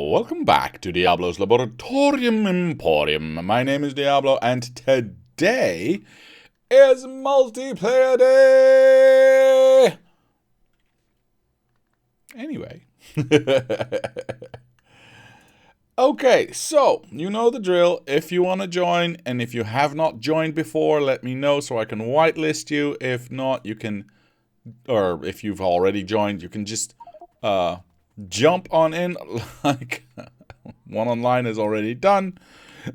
Welcome back to Diablo's Laboratorium Emporium. My name is Diablo, and today is multiplayer day! Anyway. Okay, so, you know the drill. If you want to join, and if you have not joined before, let me know so I can whitelist you. If not, you can, or if you've already joined, you can just, jump on in. Like, one online is already done,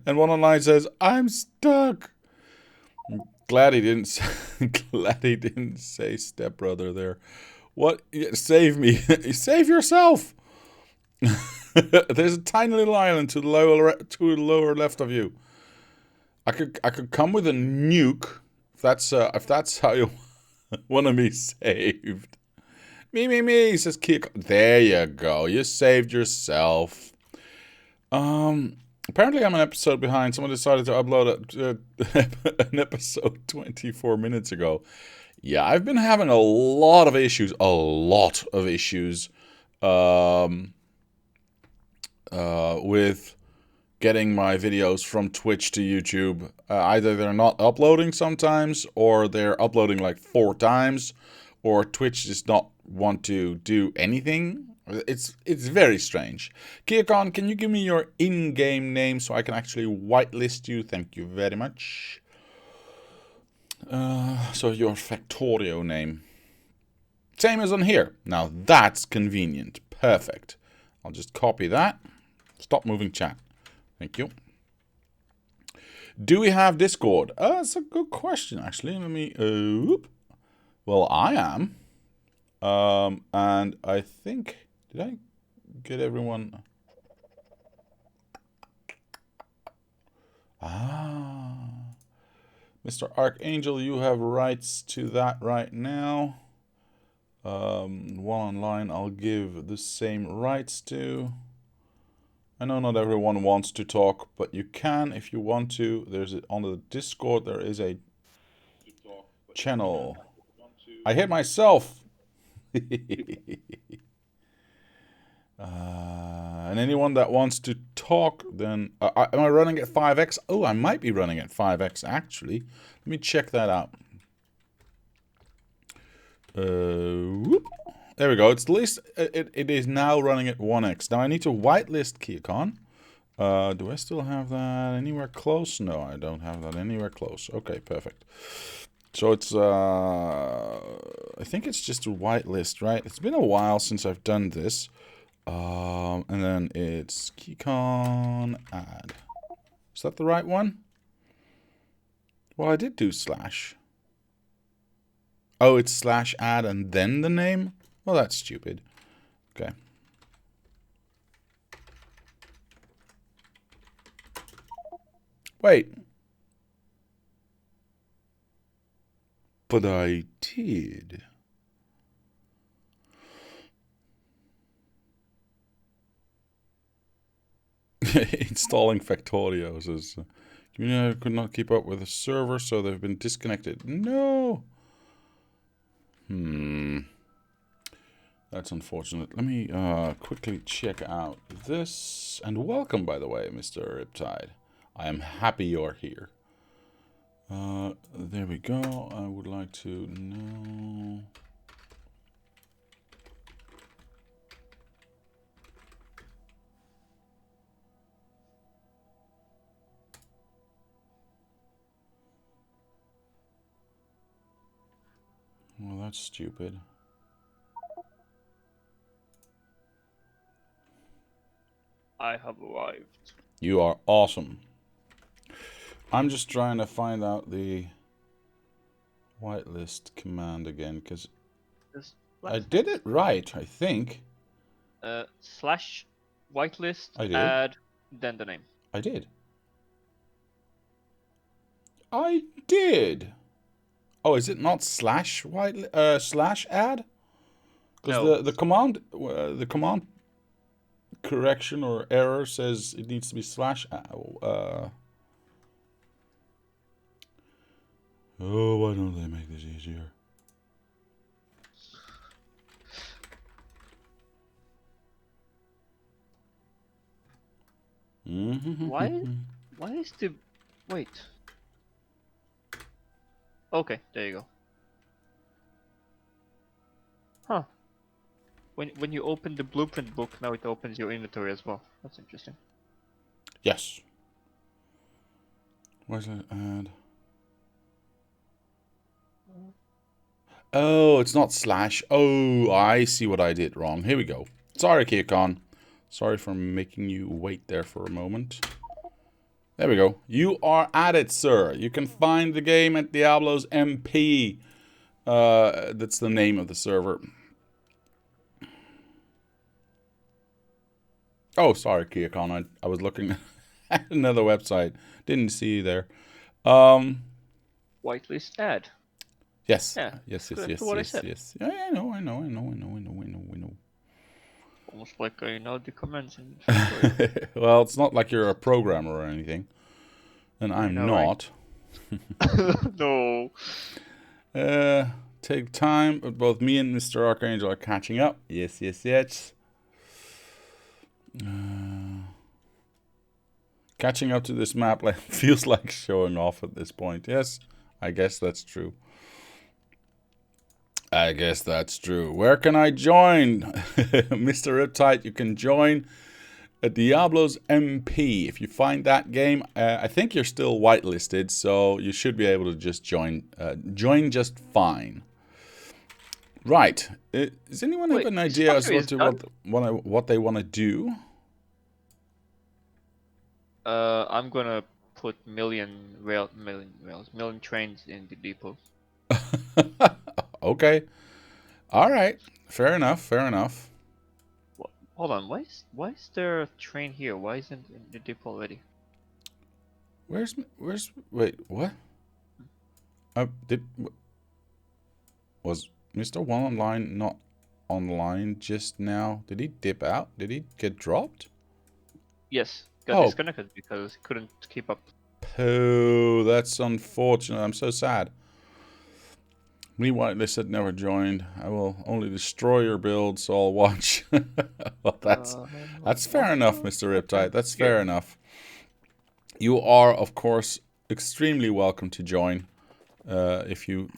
and one online says, I'm stuck. Glad he didn't, glad he didn't say stepbrother there. What? Save me. Save yourself. There's a tiny little island to the lower left of you. I could come with a nuke if that's how you want to be saved. Me, says Kik. There you go. You saved yourself. Apparently I'm an episode behind. Someone decided to upload an episode 24 minutes ago. Yeah, I've been having a lot of issues. With getting my videos from Twitch to YouTube. Either they're not uploading sometimes, or they're uploading like 4 times, or Twitch does not want to do anything. It's very strange. Kiakon, can you give me your in-game name so I can actually whitelist you? Thank you very much. So your Factorio name. Same as on here. Now that's convenient. Perfect. I'll just copy that. Stop moving chat. Thank you. Do we have Discord? That's a good question, actually. Let me... well, I am. And I think... Did I get everyone... Mr. Archangel, you have rights to that right now. One online I'll give the same rights to. I know not everyone wants to talk, but you can if you want to. On the Discord there is a channel. I hit myself. And anyone that wants to talk, then am I running at 5x? Oh, I might be running at 5x actually. Let me check that out. There we go. It's at least it is now running at 1x. Now I need to whitelist Kiakon. Do I still have that anywhere close? No, I don't have that anywhere close. Okay, perfect. So it's I think it's just a whitelist, right? It's been a while since I've done this. And then it's Keycon add. Is that the right one? Well, I did do slash. Oh, it's slash add and then the name? Well, that's stupid. Okay. Wait. But I did. Installing Factorio says, community could not keep up with the server, so they've been disconnected. No. That's unfortunate. Let me quickly check out this. And welcome, by the way, Mr. Riptide. I am happy you're here. There we go. I would like to know... Well, that's stupid. I have arrived. You are awesome. I'm just trying to find out the whitelist command again, because I did it right, I think. Slash whitelist, I did. add, then the name. I did. I did. Oh, is it not slash slash add? Because No. the command correction or error says it needs to be slash add. Oh, why don't they make this easier? Why? Why is the... Wait. Okay, there you go. Huh. When you open the blueprint book, now it opens your inventory as well. That's interesting. Yes. Where's it? Add. Oh, it's not slash. Oh, I see what I did wrong. Here we go. Sorry, Kiakon. Sorry for making you wait there for a moment. There we go. You are added, sir. You can find the game at Diablo's MP. That's the name of the server. Oh, sorry, Kiakon. I was looking at another website. Didn't see you there. Whitelist add. Yes. Yeah. Yes. What I said. Yes. Yeah, I know. Almost like I know the commands in Factorio. Well, it's not like you're a programmer or anything. And I I'm know, right? not. No. Take time, but both me and Mr. Archangel are catching up. Yes. Catching up to this map feels like showing off at this point. Yes, I guess that's true. Where can I join? Mr. Riptide, you can join Diablo's MP. If you find that game, I think you're still whitelisted, so you should be able to just join just fine. Right. Does anyone have an idea as to what they want to do? I'm gonna put million trains in the depot. Okay. All right. Fair enough. Hold on. Why is there a train here? Why isn't it in the depot already? Wait, what? Was Mr. One Online not online just now? Did he dip out? Did he get dropped? Yes, got disconnected because he couldn't keep up. Oh, that's unfortunate. I'm so sad. Me whitelisted never joined. I will only destroy your build, so I'll watch. Well, that's fair enough, Mr. Riptide. That's fair enough. You are, of course, extremely welcome to join. If you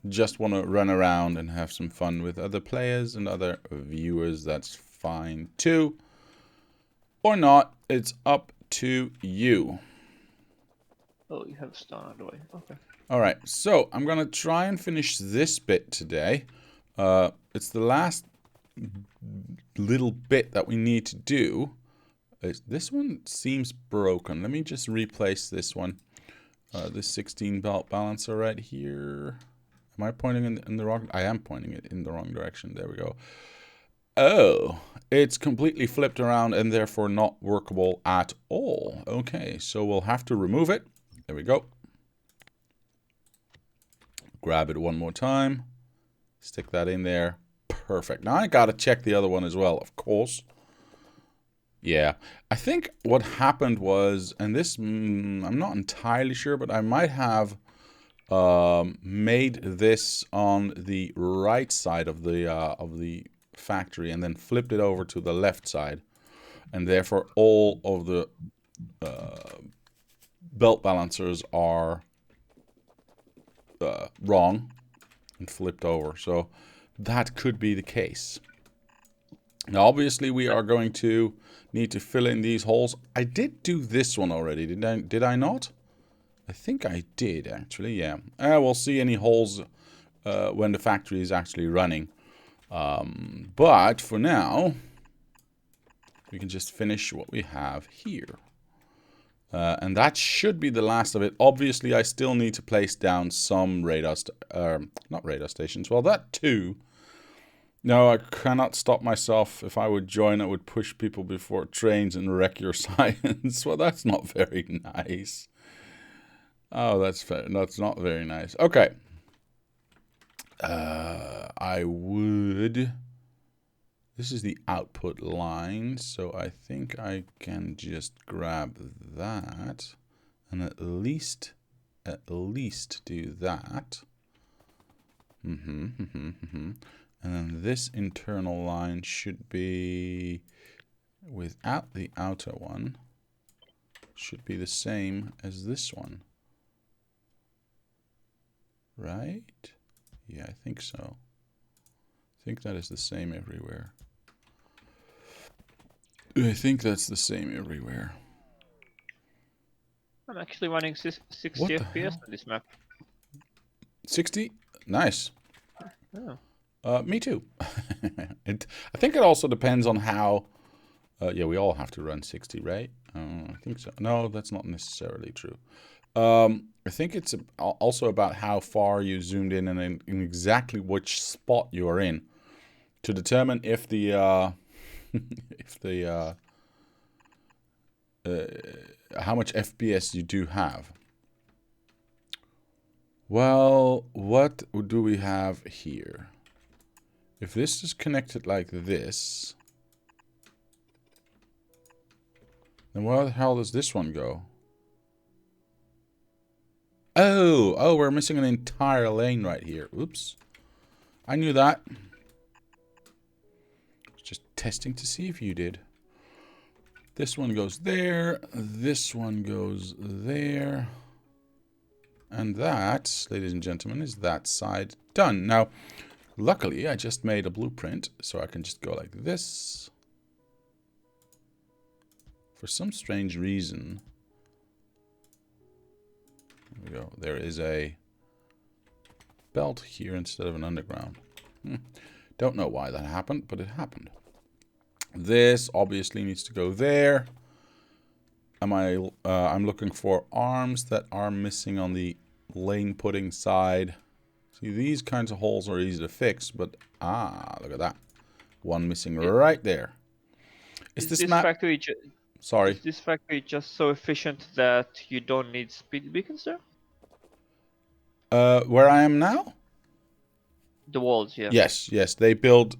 just want to run around and have some fun with other players and other viewers, that's fine too. Or not, it's up to you. Oh, you have stone out of the way. Okay. Alright, so I'm going to try and finish this bit today. It's the last little bit that we need to do. This one seems broken. Let me just replace this one. This 16 belt balancer right here. Am I pointing in the wrong? I am pointing it in the wrong direction. There we go. Oh, it's completely flipped around and therefore not workable at all. Okay, so we'll have to remove it. There we go. Grab it one more time. Stick that in there. Perfect. Now I gotta check the other one as well, of course. Yeah, I think what happened was, and this, I'm not entirely sure, but I might have made this on the right side of the factory and then flipped it over to the left side, and therefore all of the belt balancers are wrong and flipped over. So that could be the case. Now, obviously, we are going to need to fill in these holes. I did do this one already, did I not? I think I did, actually, yeah. We'll see any holes when the factory is actually running. But for now, we can just finish what we have here. And that should be the last of it. Obviously, I still need to place down some radar, not radar stations. Well, that too. No, I cannot stop myself. If I would join, I would push people before trains and wreck your science. Well, that's not very nice. Oh, that's not very nice. Okay. I would... This is the output line, so I think I can just grab that and at least do that. And then this internal line should be without the outer one should be the same as this one. Right? Yeah, I think so. I think that is the same everywhere. I think that's the same everywhere. I'm actually running 60 What the FPS hell? on this map. 60? Nice. Oh. Me too. I think it also depends on how... yeah, we all have to run 60, right? I think so. No, that's not necessarily true. I think it's also about how far you zoomed in and in exactly which spot you are in to determine if the how much FPS you do have. Well, what do we have here? If this is connected like this, then where the hell does this one go? Oh, we're missing an entire lane right here. Oops. I knew that. Just testing to see if you did. This one goes there. This one goes there. And that, ladies and gentlemen, is that side done. Now, luckily, I just made a blueprint, so I can just go like this. For some strange reason... There we go. There is a belt here instead of an underground. Don't know why that happened, but it happened. This obviously needs to go there. I'm looking for arms that are missing on the lane putting side. See, these kinds of holes are easy to fix, but look at that. One missing right there. Is this factory Sorry. Is this factory just so efficient that you don't need speed beacons there? Where I am now? The walls, yeah. Yes. They build.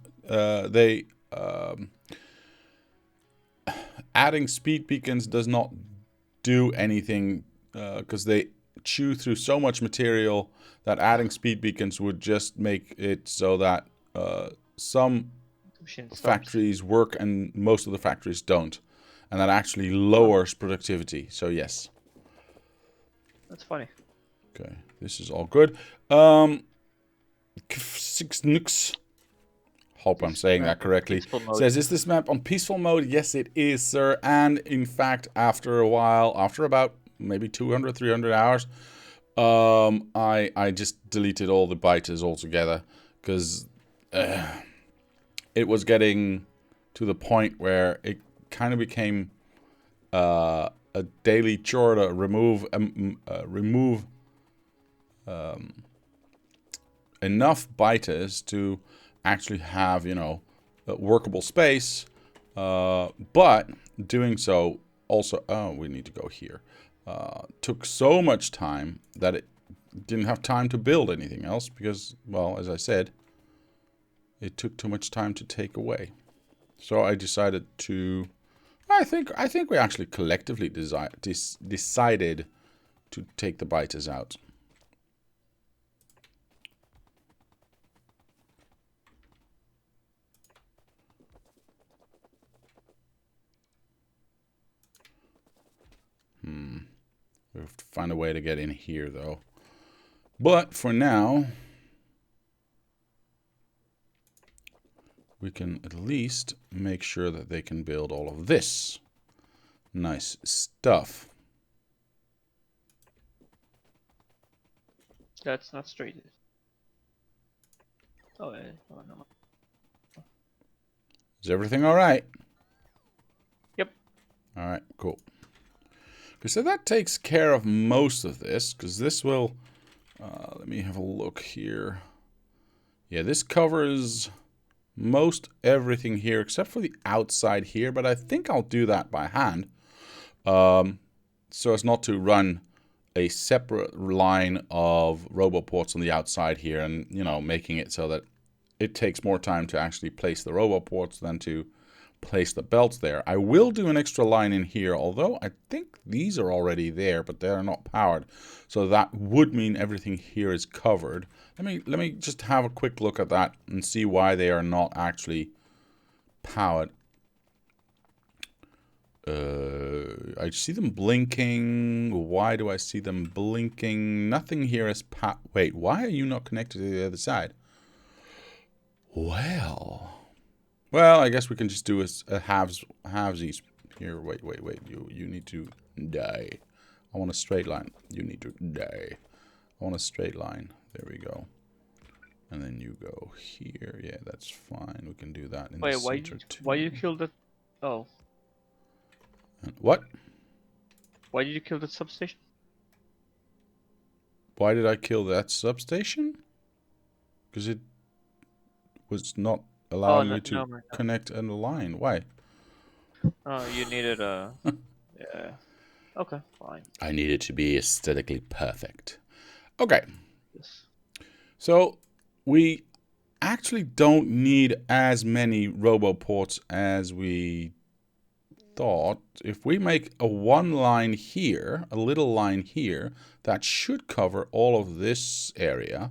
Adding speed beacons does not do anything because they chew through so much material that adding speed beacons would just make it so that some factories work and most of the factories don't. And that actually lowers productivity. So yes. That's funny. Okay, this is all good. Six Nooks. Hope I'm saying that correctly. Says, is this map on peaceful mode? Yes, it is, sir. And in fact, after a while, after about maybe 200, 300 hours, I just deleted all the biters altogether because it was getting to the point where it kind of became a daily chore to remove enough biters to actually have, you know, a workable space, but doing so also, we need to go here, took so much time that it didn't have time to build anything else because, well, as I said, it took too much time to take away. So I decided to, I think we actually collectively decided to take the biters out. We have to find a way to get in here, though. But for now, we can at least make sure that they can build all of this nice stuff. That's not straight. Oh, no. Is everything all right? Yep. All right, cool. So that takes care of most of this, because this will... let me have a look here. Yeah, this covers most everything here, except for the outside here, but I think I'll do that by hand. So as not to run a separate line of roboports on the outside here and, you know, making it so that it takes more time to actually place the roboports than to place the belts there. I will do an extra line in here, although I think these are already there, but they are not powered. So that would mean everything here is covered. Let me just have a quick look at that and see why they are not actually powered. I see them blinking. Why do I see them blinking? Nothing here is wait, why are you not connected to the other side? Well, I guess we can just do a halvesies here. Wait. You need to die. I want a straight line. You need to die. I want a straight line. There we go. And then you go here. Yeah, that's fine. We can do that in the center too. Why you killed that? Oh. What? Why did you kill that substation? Why did I kill that substation? Because it was not allowing me to connect a line. Why? Oh, you needed a... yeah. Okay, fine. I need it to be aesthetically perfect. Okay. Yes. So, we actually don't need as many roboports as we thought. If we make a one line here, a little line here, that should cover all of this area.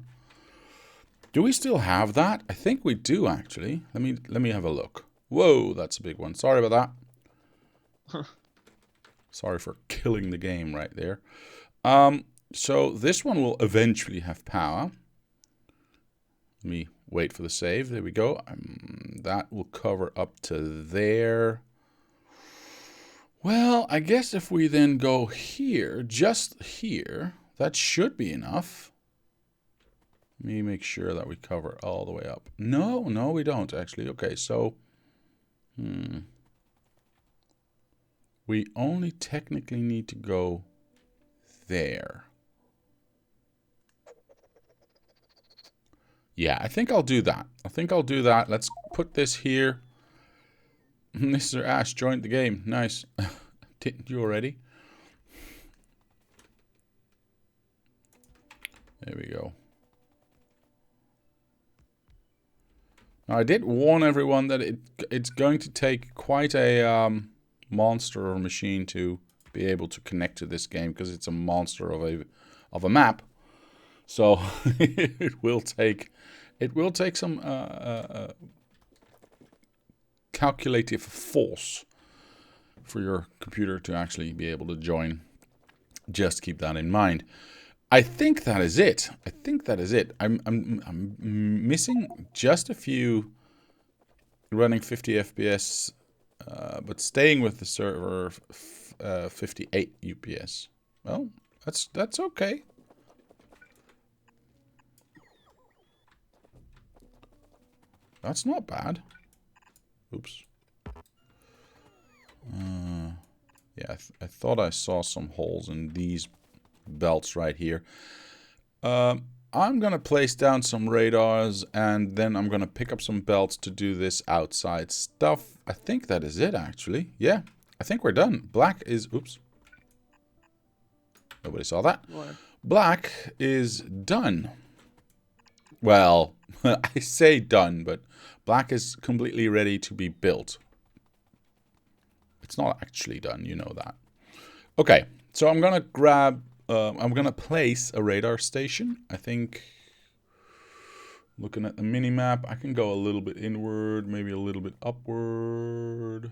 Do we still have that? I think we do, actually. Let me have a look. Whoa, that's a big one. Sorry about that. Sorry for killing the game right there. So this one will eventually have power. Let me wait for the save. There we go. That will cover up to there. Well, I guess if we then go here, just here, that should be enough. Let me make sure that we cover all the way up. No, we don't actually. Okay, so we only technically need to go there. Yeah, I think I'll do that. Let's put this here. Mr. Ash joined the game. Nice. Didn't you already? There we go. Now, I did warn everyone that it's going to take quite a monster of a machine to be able to connect to this game, because it's a monster of a map. So it will take some calculative force for your computer to actually be able to join. Just keep that in mind. I think that is it. I'm missing just a few running 50 FPS, but staying with the server 58 UPS. Well, that's okay. That's not bad. Oops. Yeah, I thought I saw some holes in these belts right here. I'm gonna place down some radars, and then I'm gonna pick up some belts to do this outside stuff. I think that is it, actually. Yeah, I think we're done. Black is... Oops. Nobody saw that. What? Black is done. Well, I say done, but black is completely ready to be built. It's not actually done, you know that. Okay, so I'm gonna grab... I'm gonna place a radar station. I think, looking at the mini-map, I can go a little bit inward, maybe a little bit upward.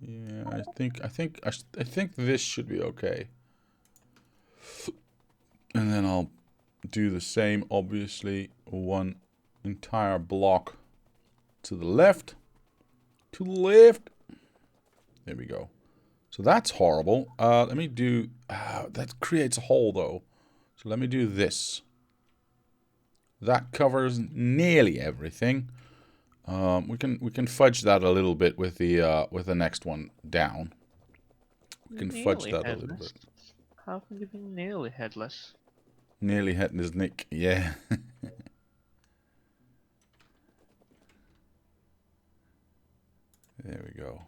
Yeah, I think this should be okay. And then I'll do the same, obviously, one entire block to the left. To the left. There we go. So that's horrible. Let me do... that creates a hole, though. So let me do this. That covers nearly everything. We can fudge that a little bit with the next one down. We can fudge that a little bit. How can you be nearly headless? Nearly headless Nick, yeah. There we go.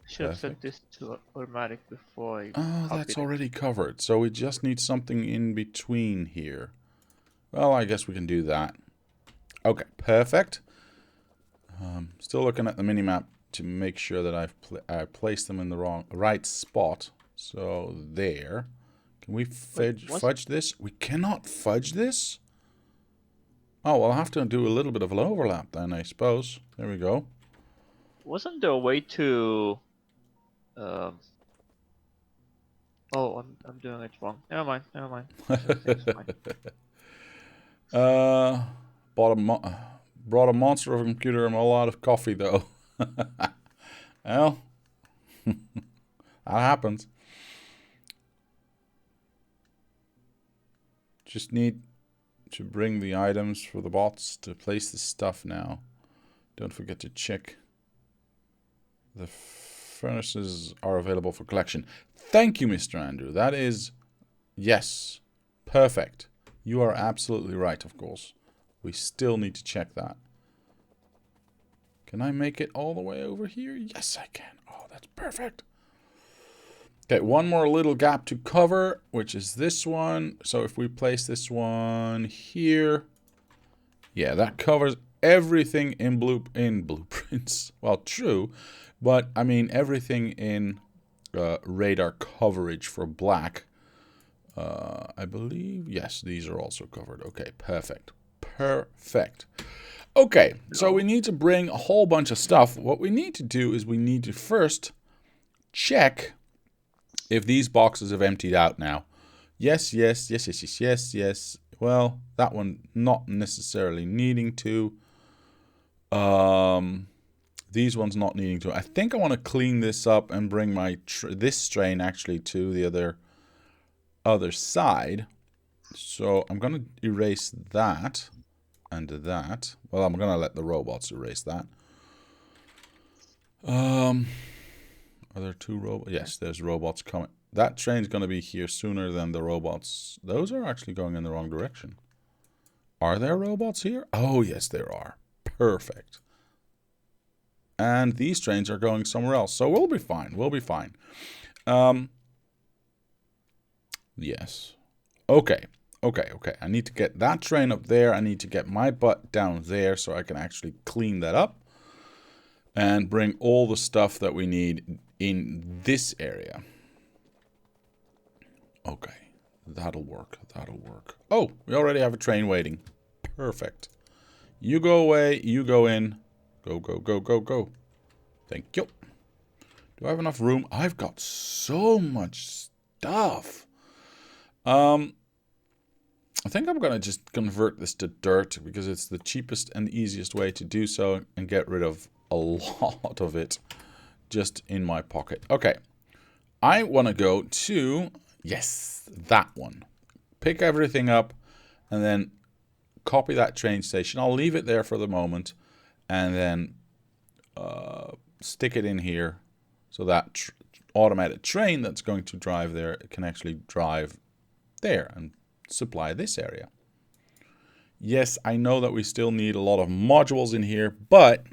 Should have set this to automatic before I... Oh, that's already covered. So we just need something in between here. Well, I guess we can do that. Okay, perfect. Still looking at the minimap to make sure that I've placed them in the right spot. So there. Can we fudge this? We cannot fudge this? Oh, we'll have to do a little bit of an overlap then, I suppose. There we go. Wasn't there a way to Um. Oh, I'm doing it wrong. Never mind. Never mind. Everything's fine. Uh, brought a monster of a computer and a lot of coffee though. Well, that happens. Just need to bring the items for the bots to place the stuff now. Don't forget to check the furnaces are available for collection. Thank you, Mr. Andrew. That is, yes, perfect. You are absolutely right, of course. We still need to check that. Can I make it all the way over here? Yes, I can. Oh, that's perfect. Okay, one more little gap to cover, which is this one. So if we place this one here, yeah, that covers everything in blueprints. Well, true, but I mean everything in radar coverage for black. I believe, yes, these are also covered. Okay, perfect. Perfect. Okay, so we need to bring a whole bunch of stuff. What we need to do is we need to first check if these boxes have emptied out now. Yes, yes, yes, yes, yes, yes, yes. Well, that one not necessarily needing to. These ones not needing to. I think I want to clean this up and bring my this train actually to the other side. So I'm going to erase that and that. Well, I'm going to let the robots erase that. Are there two robots? Yes, there's robots coming. That train's going to be here sooner than the robots. Those are actually going in the wrong direction. Are there robots here? Oh, yes, there are. Perfect. And these trains are going somewhere else. So we'll be fine. We'll be fine. Yes. Okay. Okay, okay. I need to get that train up there. I need to get my butt down there so I can actually clean that up. And bring all the stuff that we need in this area. Okay. That'll work. That'll work. Oh, we already have a train waiting. Perfect. You go away. You go in. Go, go, go, go, go. Thank you. Do I have enough room? I've got so much stuff. I think I'm going to just convert this to dirt because it's the cheapest and easiest way to do so and get rid of a lot of it just in my pocket. Okay. I want to go to, yes, that one. Pick everything up and then copy that train station. I'll leave it there for the moment and then stick it in here so that automated train that's going to drive there can actually drive there and supply this area. Yes, I know that we still need a lot of modules in here, but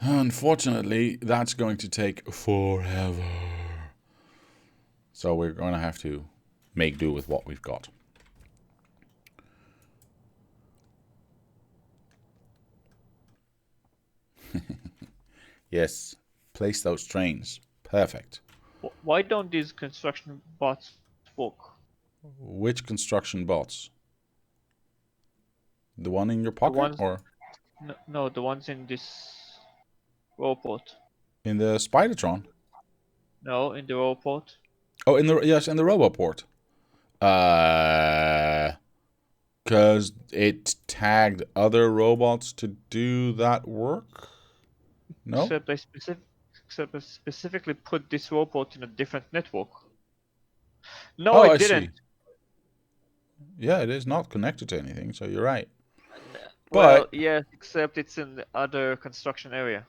unfortunately, that's going to take forever. So we're going to have to make do with what we've got. Yes, place those trains. Perfect. Why don't these construction bots work? Which construction bots? The one in your pocket or? No, the ones in this robot. In the Spidertron? No, in the robot. Oh, in the, yes, in the Roboport. Because it tagged other robots to do that work? No? Except I specifically put this robot in a different network. No, Oh, I I didn't. see. Yeah, it is not connected to anything, so you're right. Well, But yes, except it's in the other construction area.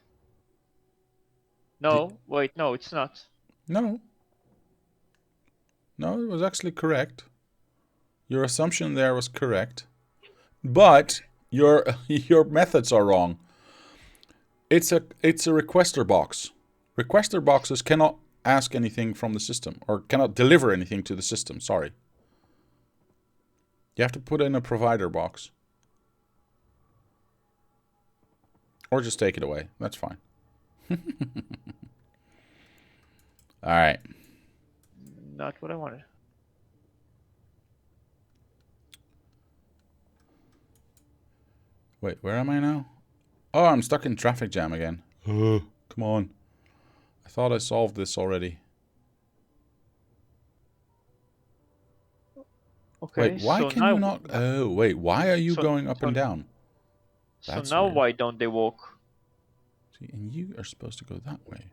No, wait, no, it's not. no. No, it was actually correct. Your assumption there was correct. But your your methods are wrong. It's a requester box. Requester boxes cannot ask anything from the system or cannot deliver anything to the system, sorry. You have to put in a provider box. Or just take it away. That's fine. Alright. Not what I wanted. Wait, where am I now? Oh, I'm stuck in traffic jam again. Come on. I thought I solved this already. Okay, Wait, why so can you now, not... Oh, wait, why are you going up and down? so That's now weird. why don't they walk? See, and you are supposed to go that way.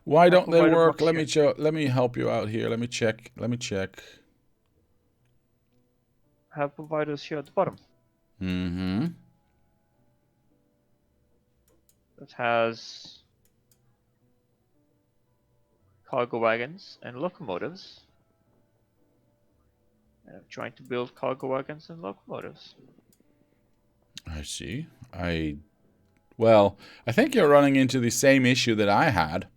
Why I don't they provide a work? box here. Let me help you out here. Let me check. Have providers here at the bottom. Mm-hmm. That has cargo wagons and locomotives. And I'm trying to build cargo wagons and locomotives. I see. Well, I think you're running into the same issue that I had.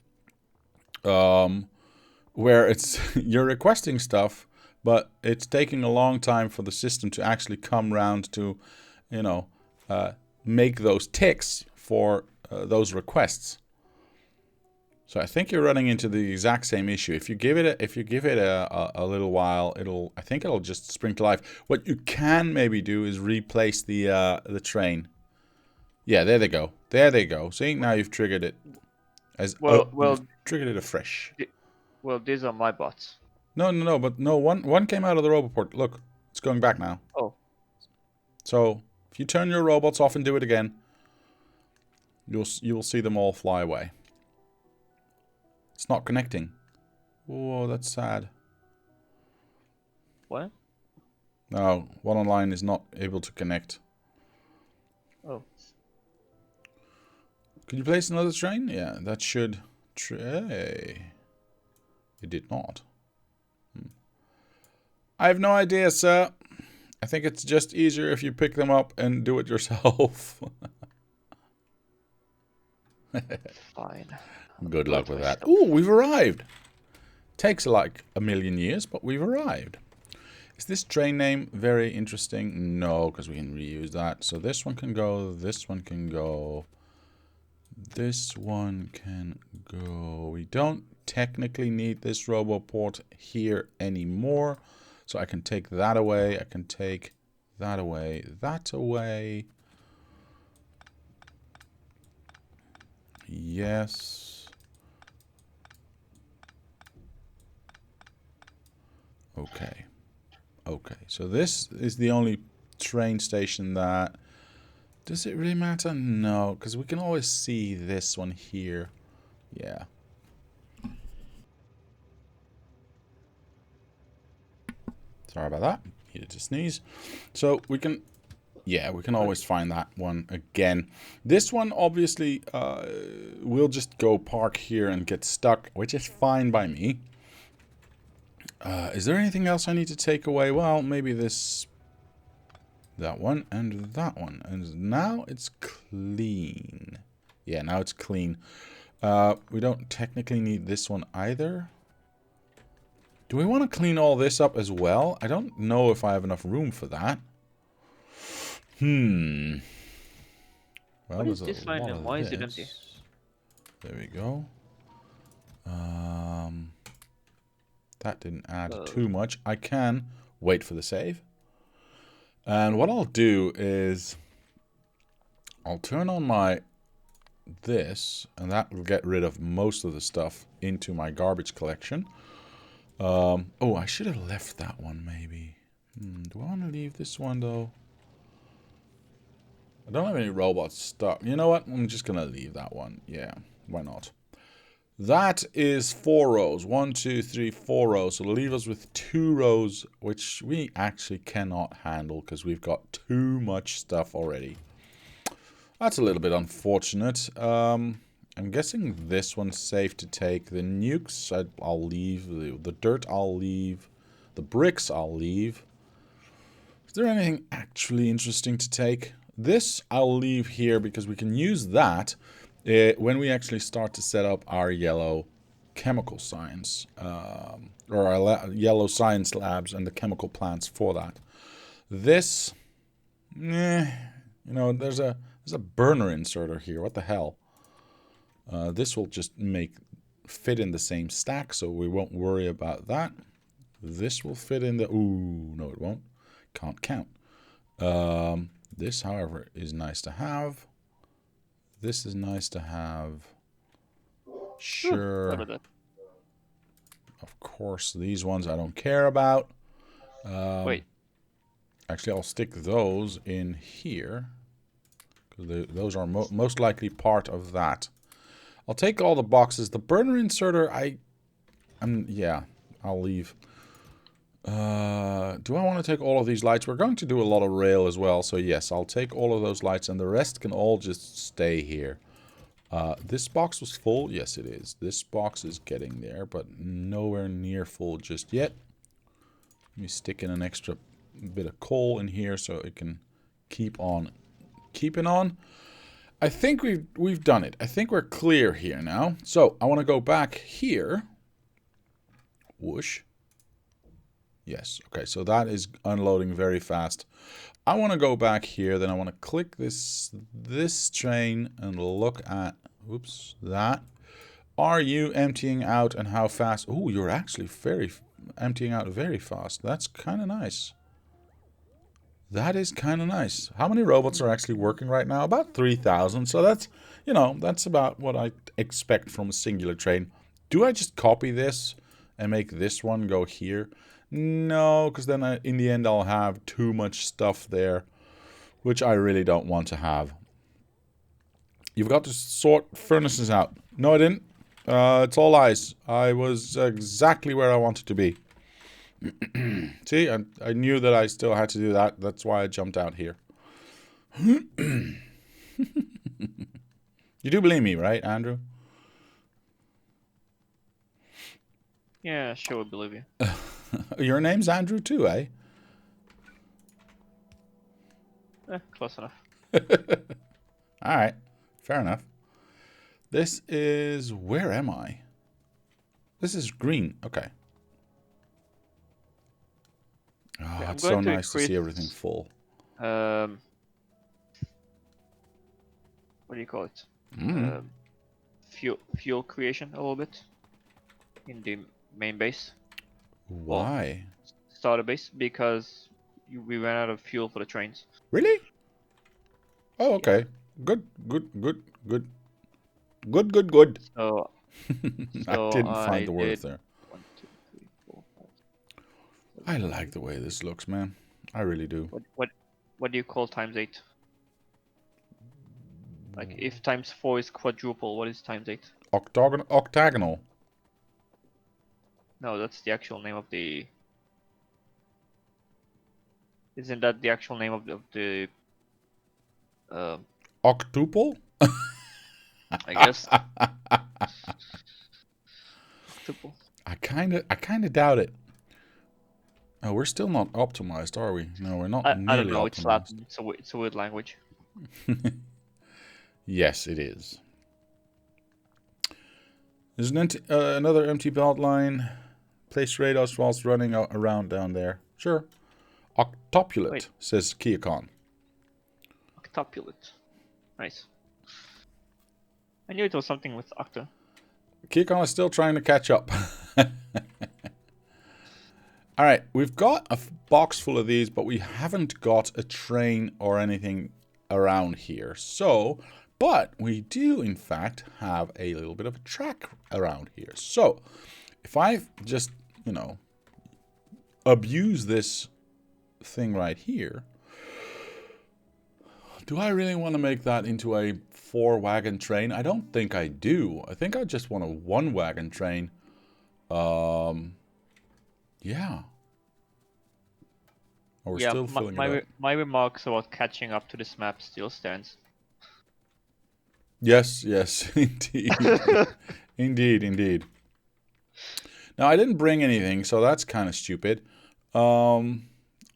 Where it's you're requesting stuff, but it's taking a long time for the system to actually come round to, you know, make those ticks for those requests. So I think you're running into the exact same issue. If you give it a little while, I think it'll just spring to life. What you can maybe do is replace the train. Yeah, there they go. There they go. See, now you've triggered it. You've triggered it afresh. Well, these are my bots. No, but no, one came out of the robot port. Look, it's going back now. Oh. So, if you turn your robots off and do it again, you will see them all fly away. It's not connecting. Oh, that's sad. What? No, one online is not able to connect. Oh. Could you place another train? Yeah, that should... It did not. I have no idea, sir. I think it's just easier if you pick them up and do it yourself. Fine. Good luck with that. Ooh, we've arrived. Takes like a million years, but we've arrived. Is this train name very interesting? No, because we can reuse that. So this one can go, this one can go, this one can go. We don't technically need this roboport here anymore. So I can take that away, I can take that away, that away. Yes. Okay. Okay, so this is the only train station that... Does it really matter? No, because we can always see this one here. Yeah. Sorry about that. Needed to sneeze. So we can... Yeah, we can always find that one again. This one, obviously, will just go park here and get stuck, which is fine by me. Is there anything else I need to take away? Well, maybe this... That one and that one. And now it's clean. Yeah, now it's clean. We don't technically need this one either. Do we want to clean all this up as well? I don't know if I have enough room for that. Well, what is this line and why is it empty? There we go. That didn't add too much. I can wait for the save. And what I'll do is I'll turn on my this, and that will get rid of most of the stuff into my garbage collection. Oh, I should have left that one maybe. Do I want to leave this one though? I don't have any robots stuck. You know what? I'm just going to leave that one. Yeah, why not? That is 4 rows. 1, 2, 3, 4 rows. So it'll leave us with 2 rows, which we actually cannot handle because we've got too much stuff already. That's a little bit unfortunate. I'm guessing this one's safe to take. The nukes, I'll leave. The dirt, I'll leave. The bricks, I'll leave. Is there anything actually interesting to take? This, I'll leave here because we can use that when we actually start to set up our yellow chemical science, or our yellow science labs and the chemical plants for that. This, you know, there's a burner inserter here. What the hell? This will just fit in the same stack, so we won't worry about that. This will fit in the... Ooh, no it won't. Can't count. This, however, is nice to have. This is nice to have. Sure. What about Of course, these ones I don't care about. that? Wait. Actually, I'll stick those in here. Because those are most likely part of that. I'll take all the boxes. The burner inserter, yeah, I'll leave. Do I want to take all of these lights? We're going to do a lot of rail as well. So yes, I'll take all of those lights and the rest can all just stay here. This box was full. Yes, it is. This box is getting there, but nowhere near full just yet. Let me stick in an extra bit of coal in here so it can keep on keeping on. I think we've done it. I think we're clear here now. So I want to go back here. Whoosh. Yes. Okay. So that is unloading very fast. I want to go back here. Then I want to click this train and look at. Oops. That. Are you emptying out and how fast? Oh, you're actually emptying out very fast. That's kind of nice. That is kind of nice. How many robots are actually working right now? About 3,000. So that's, that's about what I expect from a singular train. Do I just copy this and make this one go here? No, because then in the end I'll have too much stuff there, which I really don't want to have. You've got to sort furnaces out. No, I didn't. It's all lies. I was exactly where I wanted to be. See, I knew that I still had to do that. That's why I jumped out here. You do believe me, right, Andrew? Yeah, sure, I believe you. Your name's Andrew too, eh? Close enough. Alright, fair enough. This is... Where am I? This is green. Okay. Oh, Yeah, it's so nice to see everything full. What do you call it? Fuel creation a little bit in the main base. Why? Well, starter base, because we ran out of fuel for the trains. Really? Oh, okay. Yeah. Good. So, I didn't find the words did there. 1, 2, 3, 4, 5, 6, 7, I like the way this looks, man. I really do. What do you call times 8? Like, if times 4 is quadruple, what is times 8? Octagonal. No, that's the actual name of the... Isn't that the actual name of the Octuple? I guess. Octuple. I kinda doubt it. Oh, we're still not optimized, are we? No, we're not nearly I don't know. optimized. It's Latin. It's a weird language. Yes, it is. There's another empty belt line. Place radars whilst running around down there. Sure. Octopulate, Wait. says Kiakon. Octopulate. Nice. I knew it was something with octa. Kiakon is still trying to catch up. Alright, we've got a box full of these, but we haven't got a train or anything around here. So, but we do in fact have a little bit of a track around here. So, if I just, abuse this thing right here, do I really want to make that into a 4-wagon train? I don't think I do. I think I just want a 1-wagon train. Yeah. Oh, we're still filling it up. My remarks about catching up to this map still stands. Yes, indeed. Indeed. Now, I didn't bring anything, so that's kind of stupid. I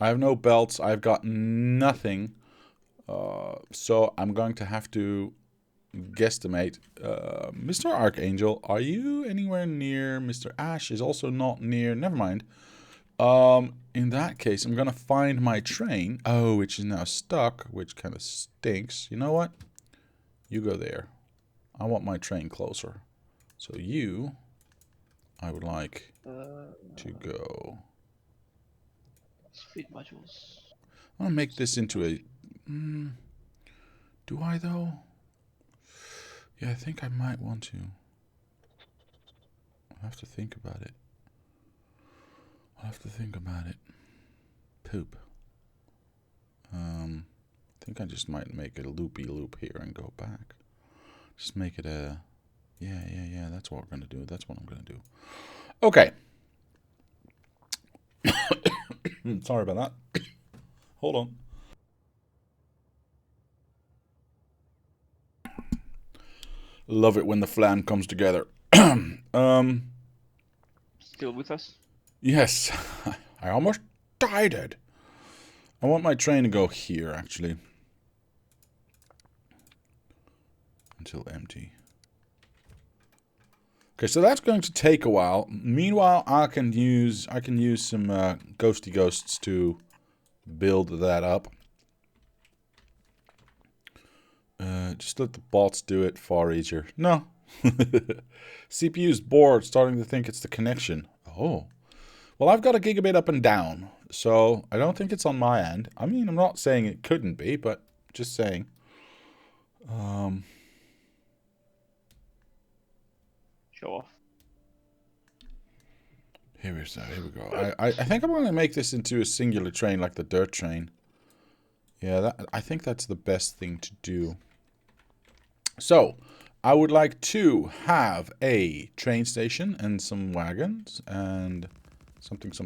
have no belts. I've got nothing. So I'm going to have to guesstimate. Mr. Archangel, are you anywhere near? Mr. Ash is also not near. Never mind. In that case, I'm going to find my train. Oh, which is now stuck, which kind of stinks. You know what? You go there. I want my train closer. So you, I would like to go. Speed modules. I want to make this into a... do I, though? Yeah, I think I might want to. I have to think about it. I have to think about it. Poop. I think I just might make a loopy loop here and go back. Just make it a... Yeah. That's what we're going to do. That's what I'm going to do. Okay. Sorry about that. Hold on. Love it when the flan comes together. Still with us? Yes. I almost died it. I want my train to go here, actually. Until empty. Okay, so that's going to take a while. Meanwhile, I can use some ghosty ghosts to build that up. Just let the bots do it far easier. No. CPU's bored, starting to think it's the connection. Oh. Well, I've got a gigabit up and down, so I don't think it's on my end. I mean, I'm not saying it couldn't be, but just saying. Show off. Here we go. I think I'm going to make this into a singular train like the dirt train. Yeah, I think that's the best thing to do. So, I would like to have a train station and some wagons and something.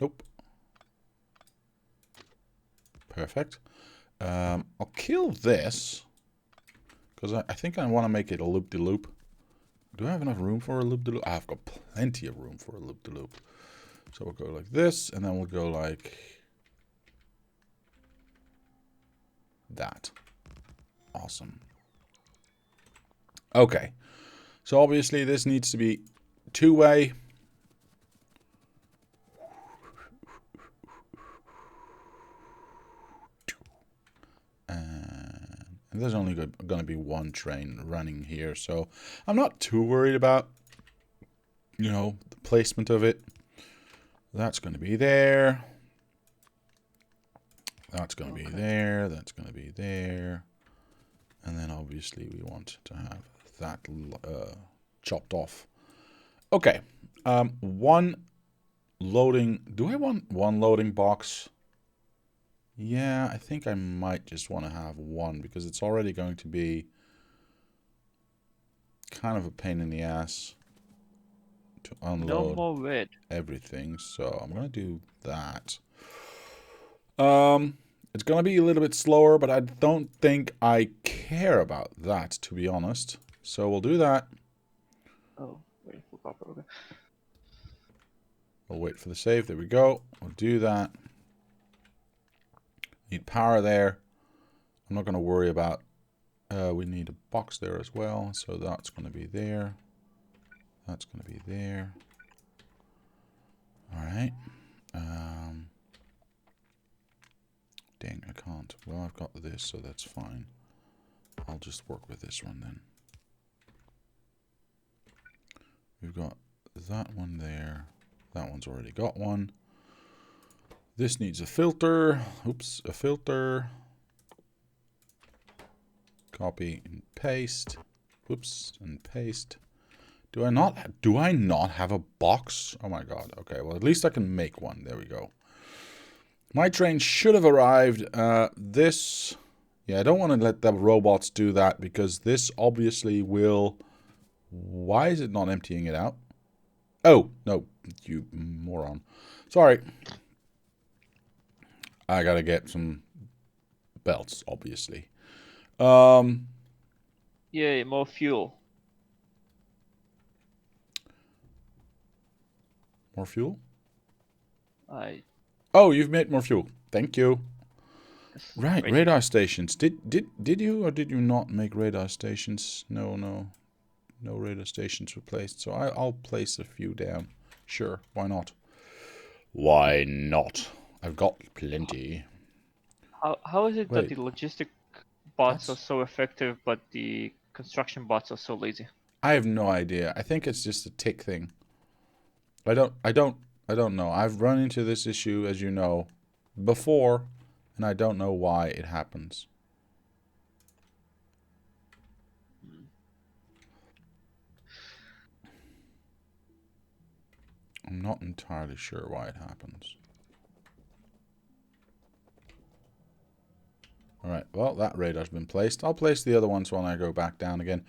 Nope. Perfect. I'll kill this because I think I want to make it a loop-de-loop. Do I have enough room for a loop-de-loop? I've got plenty of room for a loop-de-loop. So we'll go like this, and then we'll go like that. Awesome. Okay. So obviously this needs to be two-way. And there's only going to be one train running here, so I'm not too worried about, you know, the placement of it. That's going to be there. That's going to be there. That's going to be there. And then obviously we want to have that chopped off. Okay. One loading. Do I want one loading box? Yeah, I think I might just want to have one because it's already going to be kind of a pain in the ass to unload No more red. everything. So I'm going to do that. It's going to be a little bit slower, but I don't think I care about that, to be honest. So we'll do that. Oh, wait for copper. Okay. We'll wait for the save. There we go. We'll do that. Need power there. I'm not going to worry about... we need a box there as well. So that's going to be there. That's going to be there. Alright. Dang, I can't. Well, I've got this, so that's fine. I'll just work with this one then. We've got that one there. That one's already got one. This needs a filter. Oops, a filter. Copy and paste. Oops, and paste. Do I not have a box? Oh my god. Okay, well at least I can make one. There we go. My train should have arrived. This... Yeah, I don't want to let the robots do that because this obviously will... Why is it not emptying it out? Oh, no, you moron. Sorry. I gotta get some belts, obviously. Yay, more fuel. More fuel? Oh, you've made more fuel. Thank you. Right, radar stations. Did you or did you not make radar stations? No radar stations replaced. So I'll place a few down. Sure, why not? Why not? I've got plenty. How is it that the logistic bots are so effective, but the construction bots are so lazy? I have no idea. I think it's just a tick thing. I don't know. I've run into this issue, as you know, before, and I don't know why it happens. I'm not entirely sure why it happens. Alright, well, that radar's been placed. I'll place the other ones when I go back down again.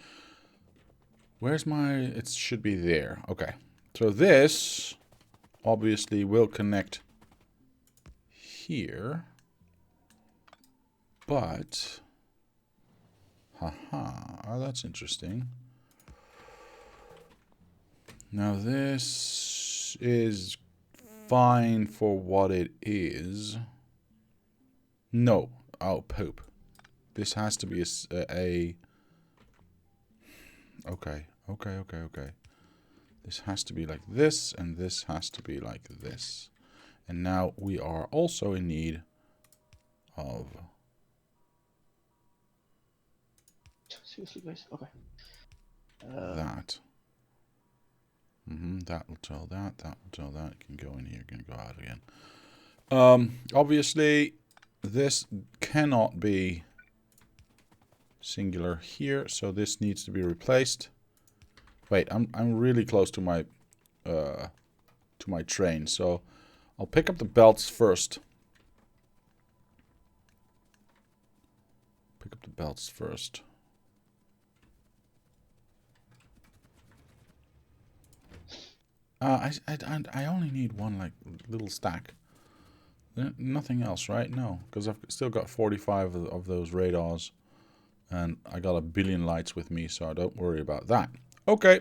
Where's my... It should be there. Okay. So this obviously will connect here. But... Haha. Oh, that's interesting. Now this is fine for what it is. No. Oh, poop. This has to be a... Okay. Okay. This has to be like this, and this has to be like this. And now we are also in need of... Seriously, guys? Okay. that. That will tell that. That will tell that. It can go in here. It can go out again. Obviously, this cannot be singular here, so this needs to be replaced. Wait, I'm really close to my train, so I'll pick up the belts first. Pick up the belts first. I only need one like little stack. Nothing else, right? No, because I've still got 45 of those radars, and I got a billion lights with me, so don't worry about that. Okay.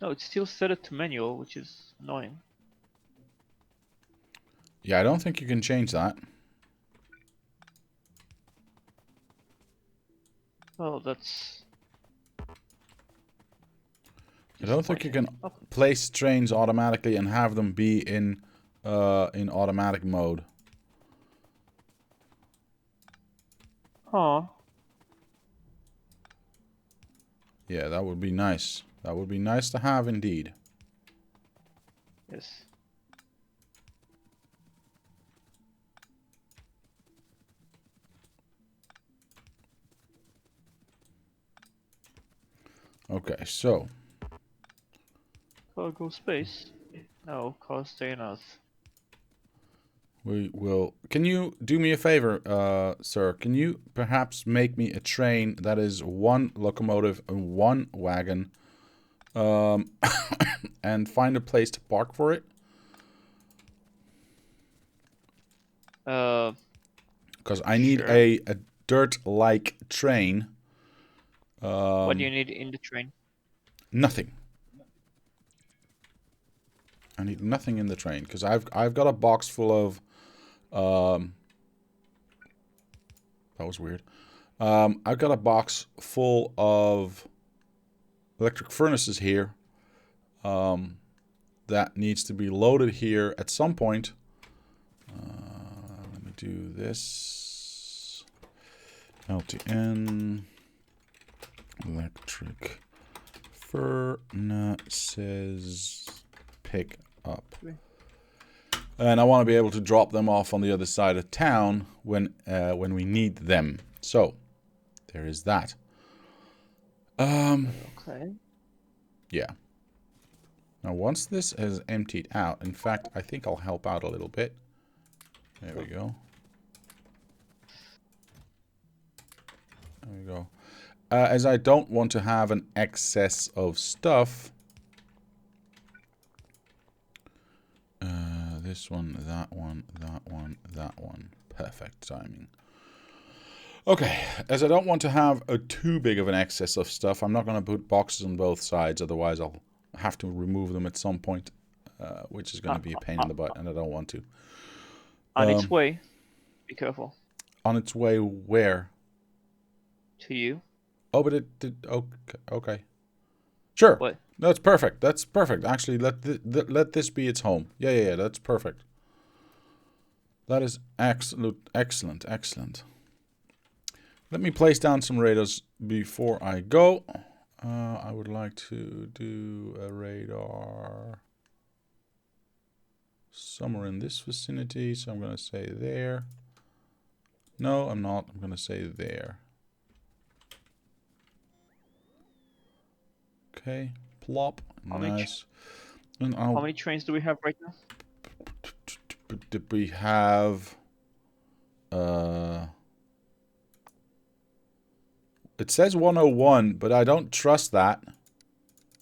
No, it's still set it to manual, which is annoying. Yeah, I don't think you can change that. Oh, that's... I don't think you can place trains automatically and have them be in automatic mode. Huh. Yeah, that would be nice. That would be nice to have indeed. Yes. Okay, so Cargo space. No, car stay on Earth. we will... Can you do me a favor, sir? Can you perhaps make me a train that is one locomotive and one wagon, and find a place to park for it? Because I need Sure. a dirt-like train. What do you need in the train? Nothing. I need nothing in the train because I've got a box full of that was weird. I've got a box full of electric furnaces here that needs to be loaded here at some point. Let me do this. LTN electric furnaces pick up. And I want to be able to drop them off on the other side of town when we need them. So there is that. Okay. Yeah. Now once this is emptied out, in fact, I think I'll help out a little bit. There we go. There we go. As I don't want to have an excess of stuff. This one, that one, that one, that one. Perfect timing. Okay, as I don't want to have too big of an excess of stuff, I'm not going to put boxes on both sides, otherwise I'll have to remove them at some point, which is going to be a pain in the butt, and I don't want to. On its way. Be careful. On its way where? To you. Oh, but it did... Okay. Sure. What? That's perfect. That's perfect. Actually, let this be its home. Yeah, that's perfect. That is excellent. Let me place down some radars before I go. I would like to do a radar somewhere in this vicinity, so I'm going to say there. No, I'm not. I'm going to say there. Okay, Plop. How Nice. And how many trains do we have right now? we have... It says 101, but I don't trust that.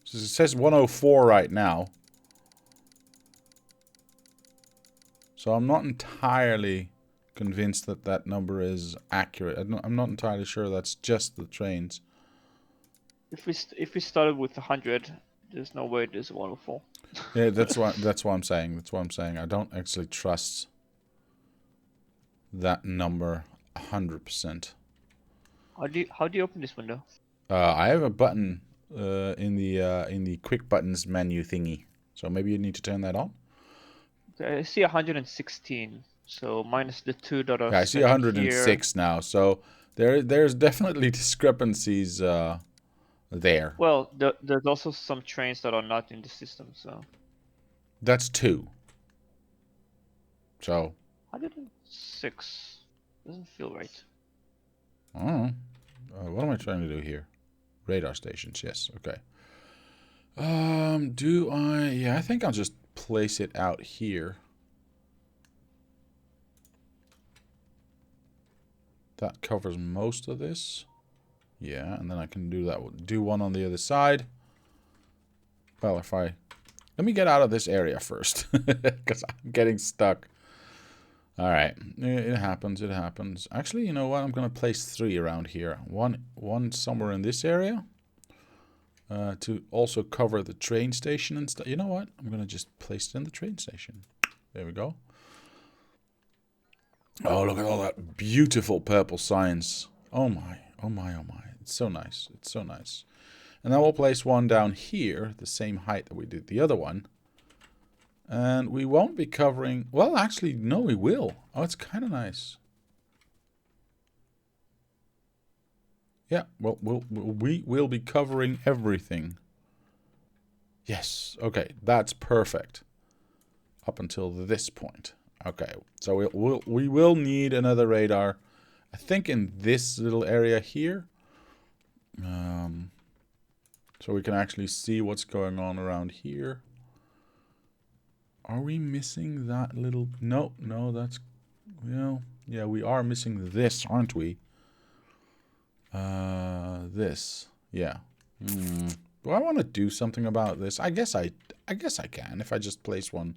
It says 104 right now. So I'm not entirely convinced that that number is accurate. I'm not entirely sure that's just the trains. If we started with 100, there's no way there's 104. Yeah, that's what I'm saying. That's what I'm saying. I don't actually trust that number 100%. How do you open this window? I have a button in the quick buttons menu thingy. So maybe you need to turn that on. Okay, I see 116. So minus the 2 that are Yeah, I see spending here. 106 now. So there's definitely discrepancies there. Well, there's also some trains that are not in the system. So That's 2. So 106 doesn't feel right. I don't know. What am I trying to do here? Radar stations. Yes. Okay. Do I? Yeah, I think I'll just place it out here. That covers most of this. Yeah, and then I can do that. Do one on the other side. Well, if I... Let me get out of this area first. Because I'm getting stuck. Alright. It happens. It happens. Actually, you know what? I'm going to place 3 around here. One somewhere in this area. To also cover the train station and stuff. You know what? I'm going to just place it in the train station. There we go. Oh, look at all that beautiful purple science. Oh my, oh my, oh my. It's so nice. It's so nice. And then we'll place one down here, the same height that we did the other one. And we won't be covering... Well, actually, no, we will. Oh, it's kind of nice. Yeah, well, we will be covering everything. Yes, okay, that's perfect. Up until this point. Okay, so we will need another radar. I think in this little area here. So we can actually see what's going on around here. Are we missing that little... No, that's... Well, yeah, we are missing this, aren't we? This. Yeah. Do I want to do something about this? I guess I can if I just place one.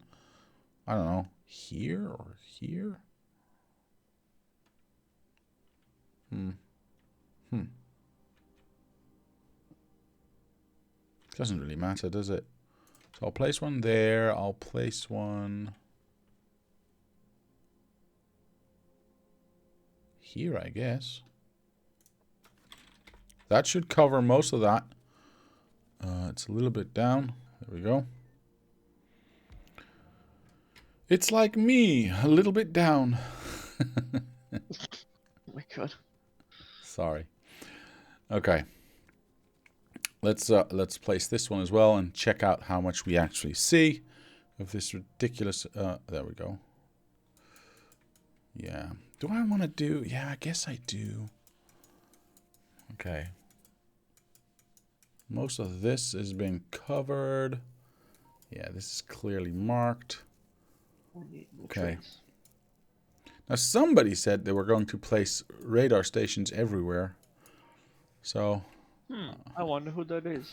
I don't know. Here or here? Doesn't really matter, does it? So I'll place one there. I'll place one here, I guess. That should cover most of that. It's a little bit down. There we go. It's like me, a little bit down. Oh my god. Sorry. Okay. Let's place this one as well and check out how much we actually see of this ridiculous... there we go. Yeah. Do I want to do... Yeah, I guess I do. Okay. Most of this is being covered. Yeah, this is clearly marked. Okay. Now somebody said they were going to place radar stations everywhere. So... I wonder who that is.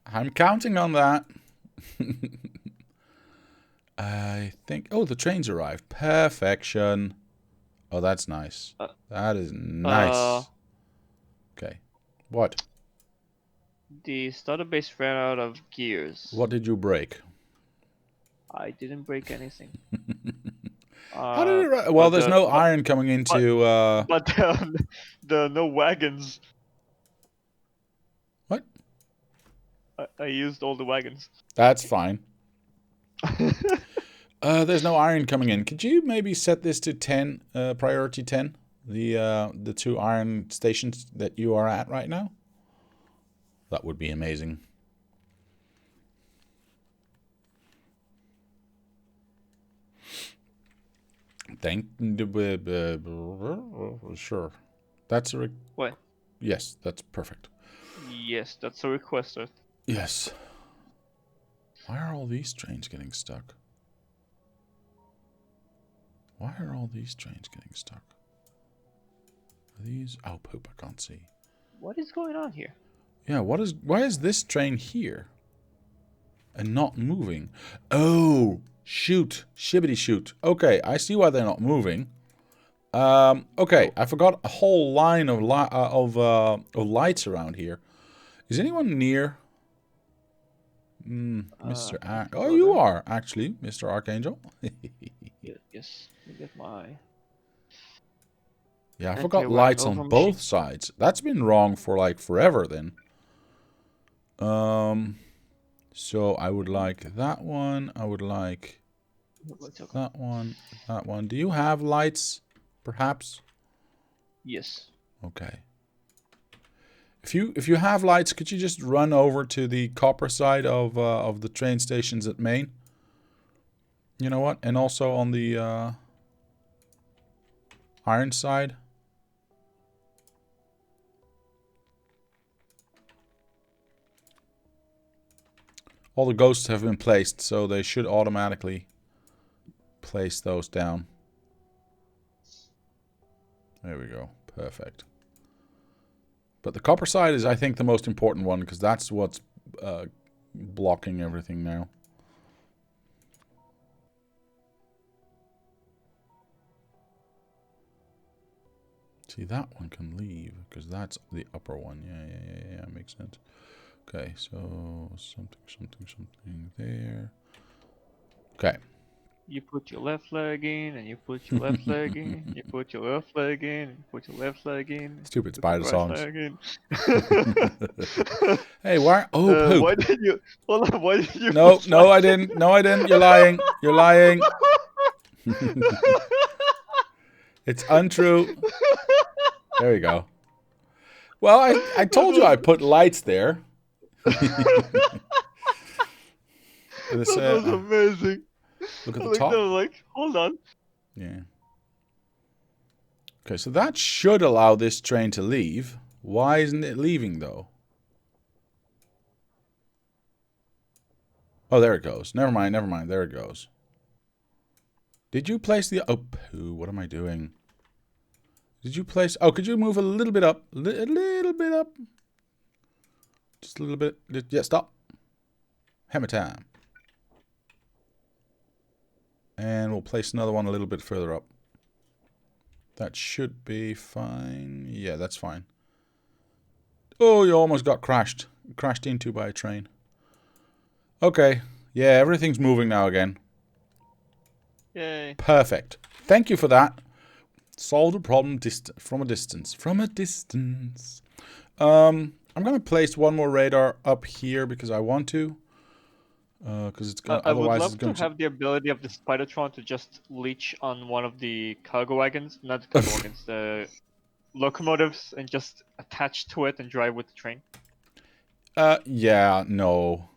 I'm counting on that. I think... Oh, the trains arrived. Perfection. Oh, that's nice. That is nice. Okay. What? The starter base ran out of gears. What did you break? I didn't break anything. How did it... Well, there's no iron coming into... But the no wagons. What? I used all the wagons. That's fine. There's no iron coming in. Could you maybe set this to 10, priority 10? The 2 iron stations that you are at right now? That would be amazing. Sure. That's a... What? Yes, that's perfect. Yes, that's a request. Yes. Why are all these trains getting stuck? Why are all these trains getting stuck? Are these... Oh, poop, I can't see. What is going on here? Yeah, why is this train here? And not moving? Oh, shoot. Shibbity shoot. Okay, I see why they're not moving. Okay, I forgot a whole line of lights around here. Is anyone near? Mr. Oh, you are, actually, Mr. Archangel. Yes, let me get my... Yeah, I forgot lights on both machine. sides. That's been wrong for, like, forever, then. So I would like that one. I would like that one. That one. Do you have lights, perhaps? Yes. Okay. If you have lights, could you just run over to the copper side of the train stations at Maine? You know what? And also on the iron side. All the ghosts have been placed, so they should automatically place those down. There we go. Perfect. But the copper side is, I think, the most important one, because that's what's blocking everything now. See, that one can leave, because that's the upper one. Yeah, makes sense. Okay, so something there. Okay. You put your left leg in, and you put your left leg in, you put your left leg in, and you put your left leg in. Stupid spider right songs. Leg in. Hey, why? Oh, poop. Why did you? Hold on, why did you? No, I didn't. No, I didn't. You're lying. You're lying. It's untrue. There you go. Well, I told you I put lights there. That was amazing. Look at the top. Like, hold on. Yeah. Okay, so that should allow this train to leave. Why isn't it leaving, though? Oh, there it goes. Never mind. There it goes. Did you place the... Oh, poo. What am I doing? Did you place... Oh, could you move a little bit up? A little bit up. Just a little bit. Yeah, stop. Hammer time. And we'll place another one a little bit further up. That should be fine. Yeah, that's fine. Oh, you almost got crashed. Crashed into by a train. Okay. Yeah, everything's moving now again. Yay. Perfect. Thank you for that. Solved a problem from a distance. From a distance. I'm going to place one more radar up here because I want to. Because it's going. I would Otherwise, love it's going to have the ability of the Spidertron to just leech on one of the cargo wagons, not the cargo wagons, the locomotives, and just attach to it and drive with the train. Yeah, no.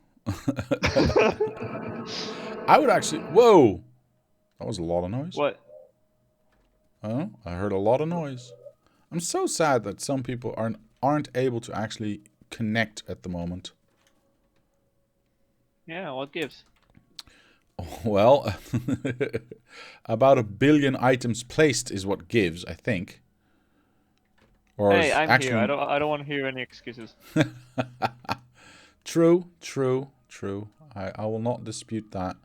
I would actually. Whoa, that was a lot of noise. What? Oh, I heard a lot of noise. I'm so sad that some people aren't able to actually connect at the moment. Yeah, what gives? Well, about 1 billion items placed is what gives, I think. Or hey, I'm actually... here. I don't want to hear any excuses. True. I will not dispute that.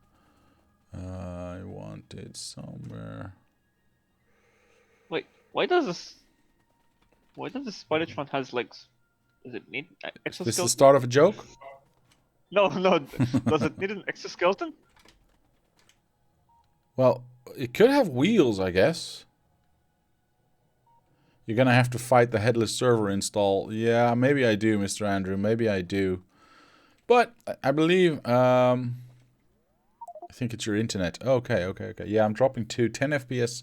I want it somewhere. Wait, why does this Spidertron has legs? Does it need exoskeleton? Is this the start of a joke? No. Does it need an exoskeleton? Well, it could have wheels, I guess. You're gonna have to fight the headless server install. Yeah, maybe I do, Mr. Andrew. Maybe I do. But I believe, I think it's your internet. Okay. Yeah, I'm dropping to 10 FPS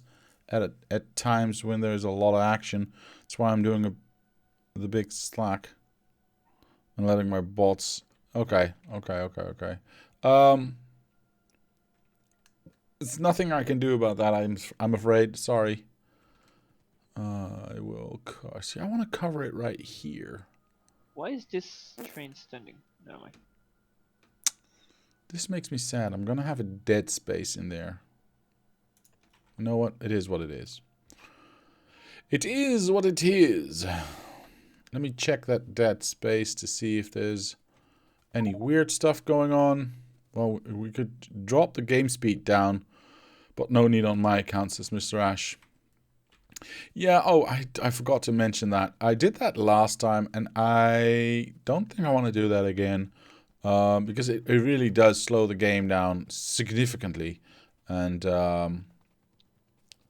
at times when there's a lot of action. That's why I'm doing the big slack and letting my bots. Okay. There's nothing I can do about that. I'm afraid. Sorry. I will. See, I want to cover it right here. Why is this train standing? Never mind. This makes me sad. I'm gonna have a dead space in there. You know what? It is what it is. It is what it is. Let me check that dead space to see if there's any weird stuff going on. Well, we could drop the game speed down, but no need on my account, says Mr. Ash. Yeah, oh, I forgot to mention that. I did that last time, and I don't think I want to do that again. Because it really does slow the game down significantly. And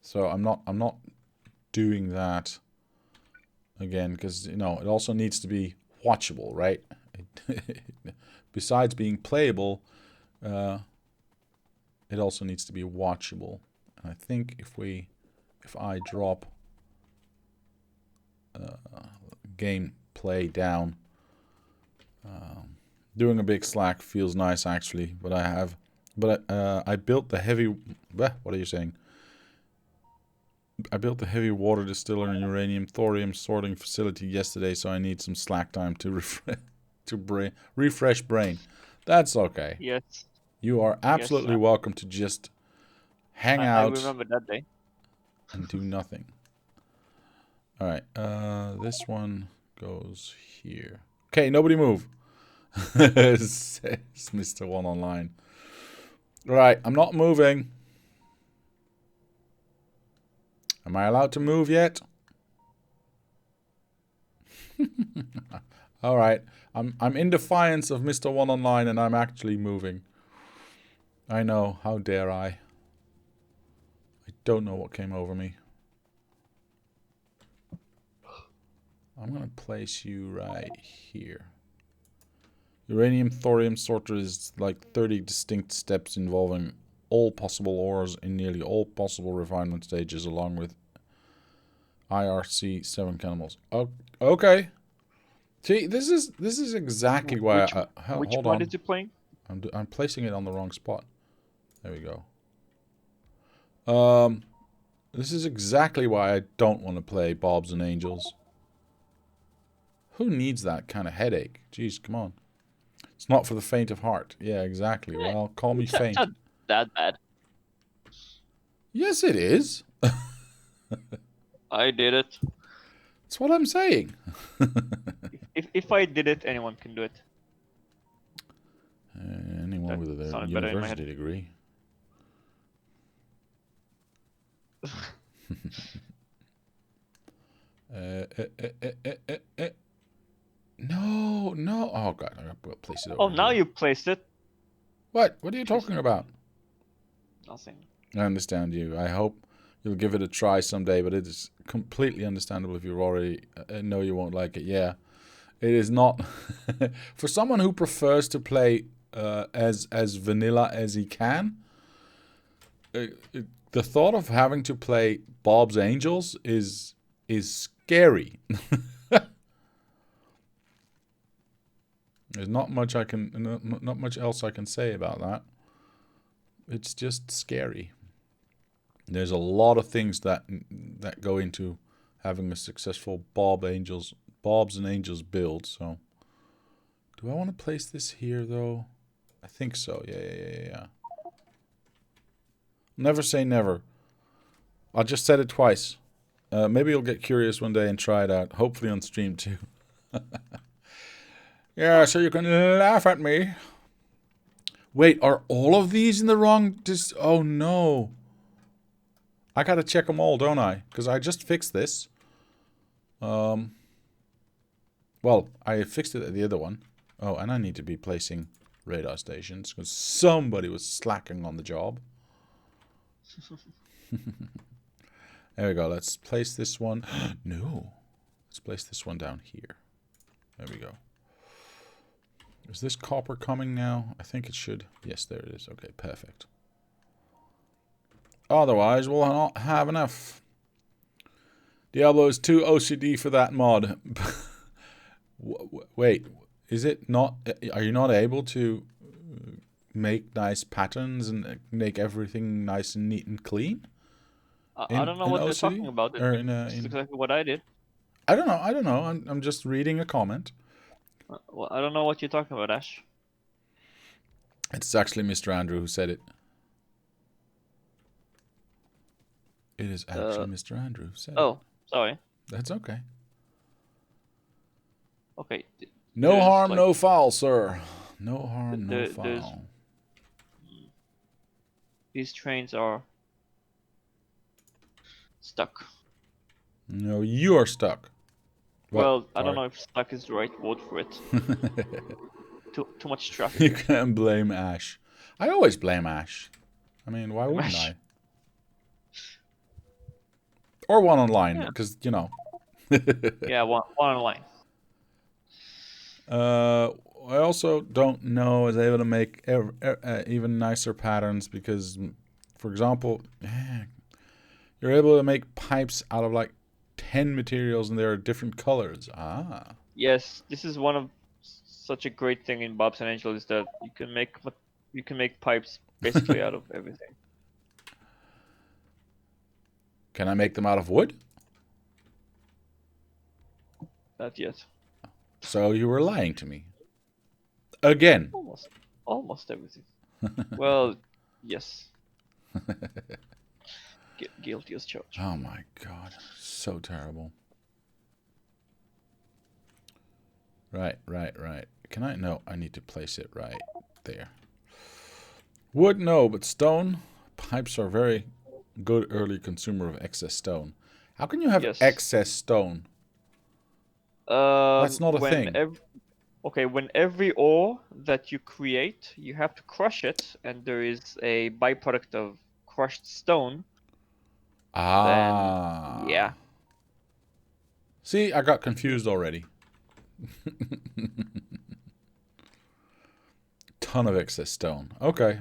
so I'm not doing that again, because, you know, it also needs to be watchable, right? Besides being playable, it also needs to be watchable. And I think if I drop gameplay down, doing a big slack feels nice actually. But I built the heavy. What are you saying? I built the heavy water distiller and uranium thorium sorting facility yesterday, so I need some slack time to refresh brain. That's okay. Yes. You are absolutely welcome to just hang I out remember that day. and do nothing. All right, this one goes here. Okay, nobody move. Says Mr. One Online. All right, I'm not moving. Am I allowed to move yet? All right, I'm in defiance of Mr. One Online, and I'm actually moving. I know. How dare I? I don't know what came over me. I'm gonna place you right here. Uranium thorium sorter is like 30 distinct steps involving all possible ores in nearly all possible refinement stages, along with IRC 7 chemicals. Oh, okay. See, this is exactly why. Which Hold mod on. is it playing? I'm placing it on the wrong spot. There we go. This is exactly why I don't want to play Bobs and Angels. Who needs that kind of headache? Jeez, come on. It's not for the faint of heart. Yeah, exactly. Well, call me faint. It's not that bad. Yes, it is. I did it. That's what I'm saying. If I did it, anyone can do it. Anyone That with a sounded better in my university head. degree. No, no. Oh, God. I got to place it over Oh, now here. you placed it. What? What are you talking about? Nothing. I understand you. I hope you'll give it a try someday, but it is completely understandable if you already know you won't like it. Yeah. It is not... For someone who prefers to play as vanilla as he can, the thought of having to play Bob's Angels is scary. There's not much not much else I can say about that. It's just scary. There's a lot of things that go into having a successful Bobs and Angels build. So, do I want to place this here though? I think so. Yeah. Never say never. I just said it twice. Maybe you'll get curious one day and try it out. Hopefully on stream too. Yeah, so you can laugh at me. Wait, are all of these in the wrong... Oh, no. I gotta check them all, don't I? Because I just fixed this. Well, I fixed it at the other one. Oh, and I need to be placing radar stations because somebody was slacking on the job. There we go. Let's place this one. No. Let's place this one down here. There we go. Is this copper coming now? I think it should. Yes, there it is. Okay, perfect. Otherwise, we'll not have enough. Diablo is too OCD for that mod. Wait, is it not... Are you not able to make nice patterns and make everything nice and neat and clean? I don't know what they're OCD? talking about. Or It's exactly what I did. I don't know. I'm just reading a comment. Well, I don't know what you're talking about, Ash. It's actually Mr. Andrew who said it. It is actually Mr. Andrew who said it. Oh, sorry. That's okay. Okay. No harm, no foul, sir. No harm, no There's foul. these trains are stuck. No, you are stuck. What? Well, I don't Sorry. know if stuck is the right word for it. Too much traffic You here. can't blame Ash. I always blame Ash. I mean, why wouldn't Ash. I? Or one online, Yeah. because, you know. Yeah, one online. I also don't know is able to make even nicer patterns because, for example, you're able to make pipes out of like 10 materials and there are different colors. Ah. Yes, this is one of such a great thing in Bob's and Angel is that you can make pipes basically out of everything. Can I make them out of wood? Not yet. So you were lying to me. Again. Almost everything. Well, yes. Guilty as charged. Oh my god. So terrible. Right. Can I? No, I need to place it right there. Wood, no, but stone. Pipes are very good early consumer of excess stone. How can you have Yes. excess stone? That's not a thing. When every ore that you create, you have to crush it, and there is a byproduct of crushed stone. Then, yeah. See, I got confused already. Ton of excess stone. Okay.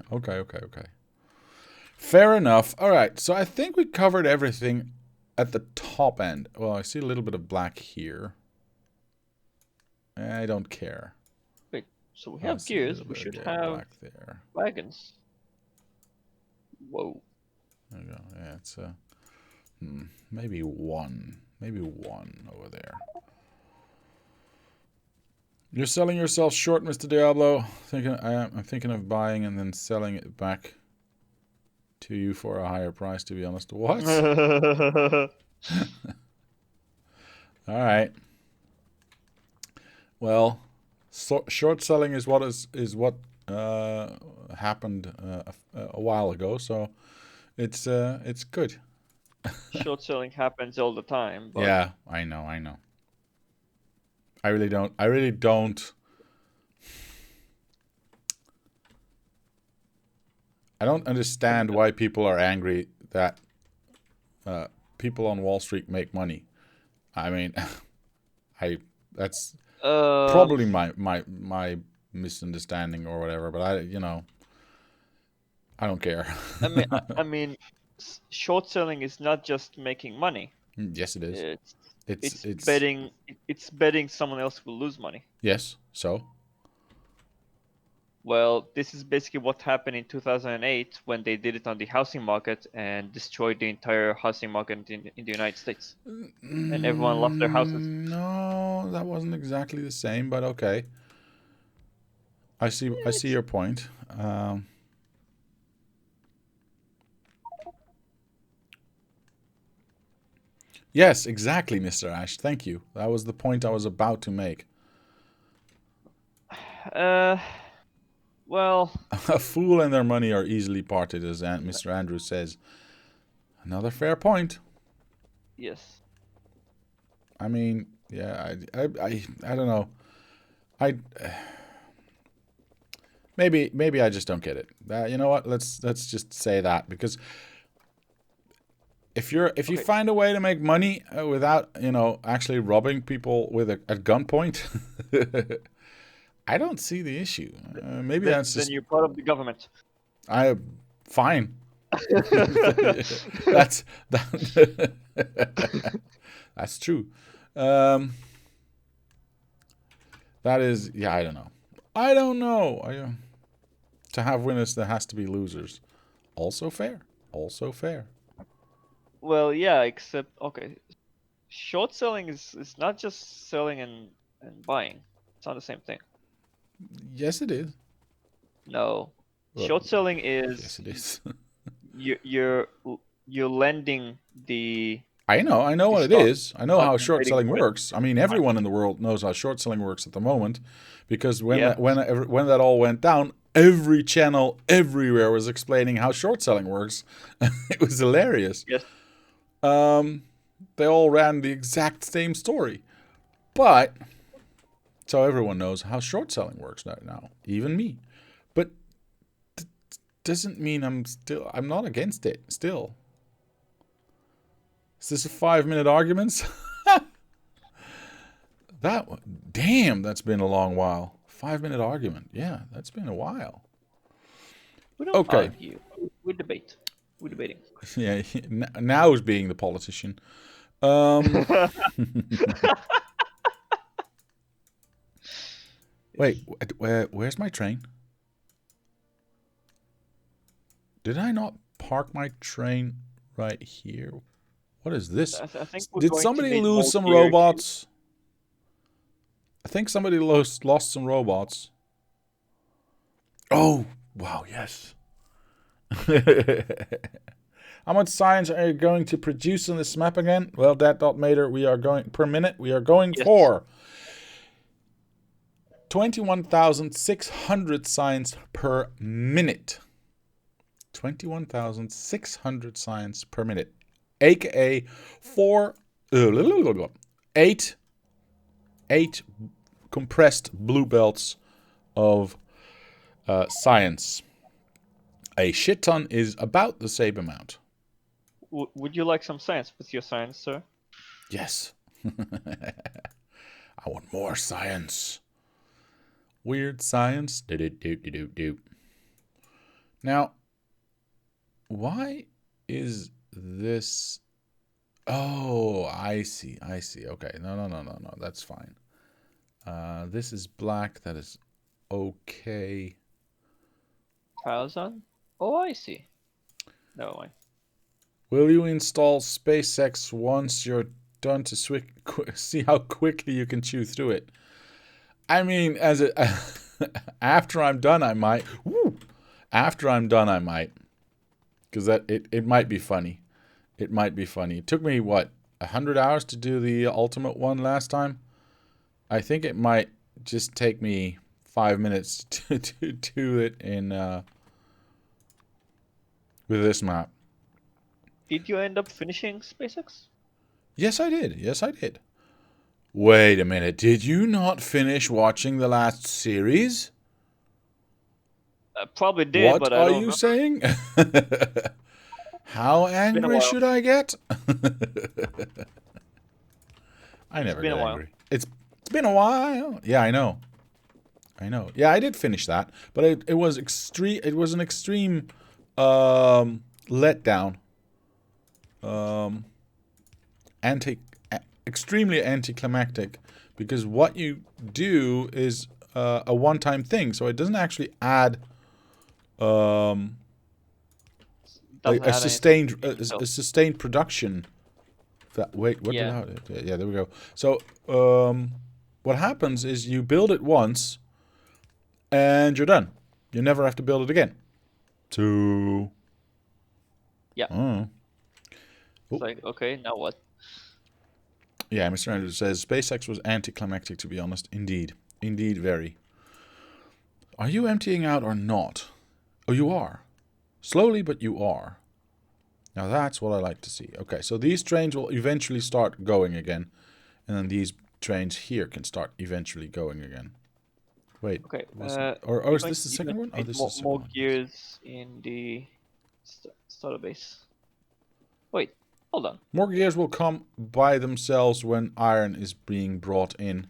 Fair enough. All right, so I think we covered everything at the top end. Well, I see a little bit of black here. I don't care. Wait, so we have gears, we should have black there. wagons. Whoa. There you go. Yeah, it's maybe one over there. You're selling yourself short, Mr. Diablo. I'm thinking of buying and then selling it back to you for a higher price, to be honest. What? All right. Well, short selling is what happened a while ago, so it's good. Short selling happens all the time, but Yeah, I know. I really don't. I don't understand why people are angry that people on Wall Street make money. I mean, that's probably my misunderstanding or whatever. But I don't care. I mean, short selling is not just making money. Yes, it is. It's betting. It's betting someone else will lose money. Yes. So. Well, this is basically what happened in 2008 when they did it on the housing market and destroyed the entire housing market in the United States, and everyone lost their houses. No, that wasn't exactly the same, but okay. I see your point. Yes, exactly, Mr. Ash. Thank you. That was the point I was about to make. Well, A fool and their money are easily parted, as Mr. Andrews says. Another fair point. yes. I mean, yeah, I don't know. I maybe I just don't get it. You know what? Let's just say that, because if you find a way to make money without actually robbing people with at gunpoint, I don't see the issue. Maybe that's just then you're part of the government. Fine. That's that's true. That is, yeah. I don't know. To have winners, there has to be losers. Also fair. Well, yeah, except okay, short selling is not just selling and buying. It's not the same thing. Yes, it is. No. Well, Short selling is yes, it is. you're lending the I know what it stock is. I know without how them short trading selling for it. works. I mean, everyone in the world knows how short selling works at the moment, because when Yeah. when that all went down, every channel everywhere was explaining how short selling works. It was hilarious. Yes. They all ran the exact same story, but so everyone knows how short selling works now, even me. But doesn't mean I'm not against it still. Is this a 5-minute argument? That one, damn, that's been a long while. 5-minute argument. Yeah, that's been a while. We don't Okay. argue. We debate. We're debating. Yeah, now is being the politician. Wait, where's my train? Did I not park my train right here? What is this? I think we're Did going to somebody need lose more some gear. robots? I think somebody lost some robots. Oh, wow, yes. How much science are you going to produce on this map again? Well, that dot meter we are going per minute. We are going for 21,600 science per minute. 21,600 science per minute, aka eight compressed blue belts of science. A shit ton is about the same amount. Would you like some science with your science, sir? Yes. I want more science. Weird science. Do. Now, why is this? Oh, I see. Okay. No. That's fine. This is black. That is okay. Tiles on? Oh, I see. No way. Will you install SpaceX once you're done to see how quickly you can chew through it? I mean, after I'm done, I might. Woo! After I'm done, I might. Because it might be funny. It might be funny. It took me, what, 100 hours to do the ultimate one last time? I think it might just take me 5 minutes to do it in with this map. Did you end up finishing SpaceX? Yes, I did. Wait a minute. Did you not finish watching the last series? Probably did, What but I are don't you remember. saying? How angry should I get? I never get angry. It's been a while. Yeah, I know. Yeah, I did finish that, but it was extreme. It was an extreme letdown. Extremely anticlimactic, because what you do is a one-time thing, so it doesn't actually add a sustained production. Wait, what did I? Yeah, there we go. So what happens is you build it once, and you're done. You never have to build it again. So yeah. It's like, okay, now what? Yeah, Mr. Andrews says SpaceX was anticlimactic, to be honest. Indeed, very. Are you emptying out or not? Oh, you are. Slowly, but you are. Now that's what I like to see. Okay, so these trains will eventually start going again. And then these trains here can start eventually going again. Wait. Okay. Or is this the second one? Oh, this is the second one. More gears in the starter base. Wait, hold on. More gears will come by themselves when iron is being brought in.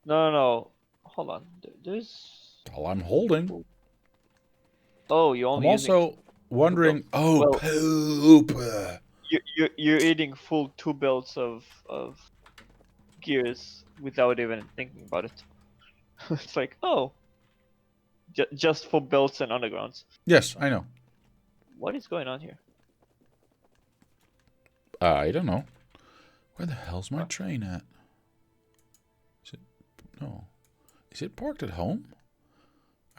No. Hold on. There's... All I'm holding. Oh, you're only I'm also wondering... Oh, well, poop! You're eating full 2 belts of gears without even thinking about it. It's like, oh, just for belts and undergrounds. Yes, I know. What is going on here? I don't know. Where the hell's my train at? Is it... No. Is it parked at home?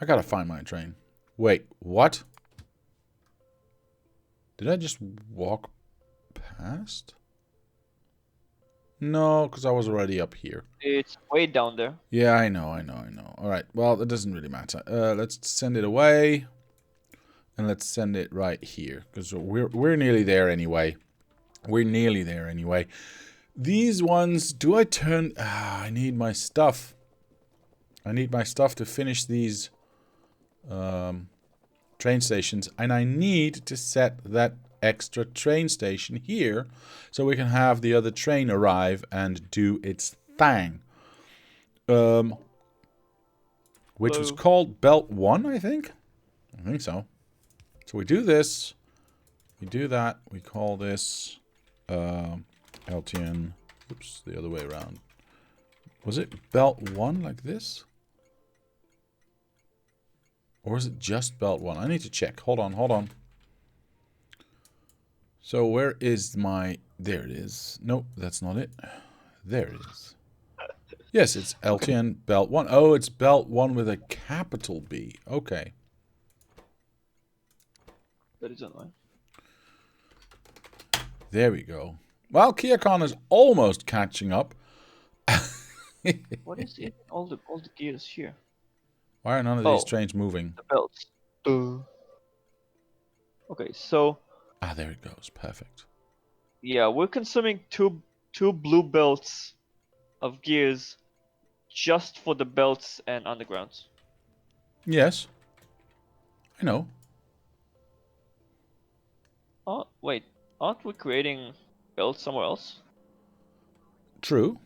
I gotta find my train. Wait, what? Did I just walk past? No, because I was already up here. It's way down there. Yeah, I know. Alright, well, it doesn't really matter. Let's send it away. And let's send it right here. Because we're nearly there anyway. We're nearly there anyway. These ones, do I turn... I need my stuff. I need my stuff to finish these train stations. And I need to set that extra train station here so we can have the other train arrive and do its thing. Which was called Belt 1, I think? I think so. So we do this. We do that. We call this LTN. Oops, the other way around. Was it Belt 1 like this? Or is it just Belt 1? I need to check. Hold on. So where is my... There it is. Nope, that's not it. There it is. Yes, it's LTN Belt 1. Oh, it's Belt 1 with a capital B. Okay. That is annoying. There we go. Well, KiaCon is almost catching up. What is it? All the gears here. Why are none of these trains moving? The belts. Okay, so... Ah, there it goes. Perfect. Yeah, we're consuming two blue belts of gears just for the belts and undergrounds. Yes. I know. Oh, wait. Aren't we creating belts somewhere else? True.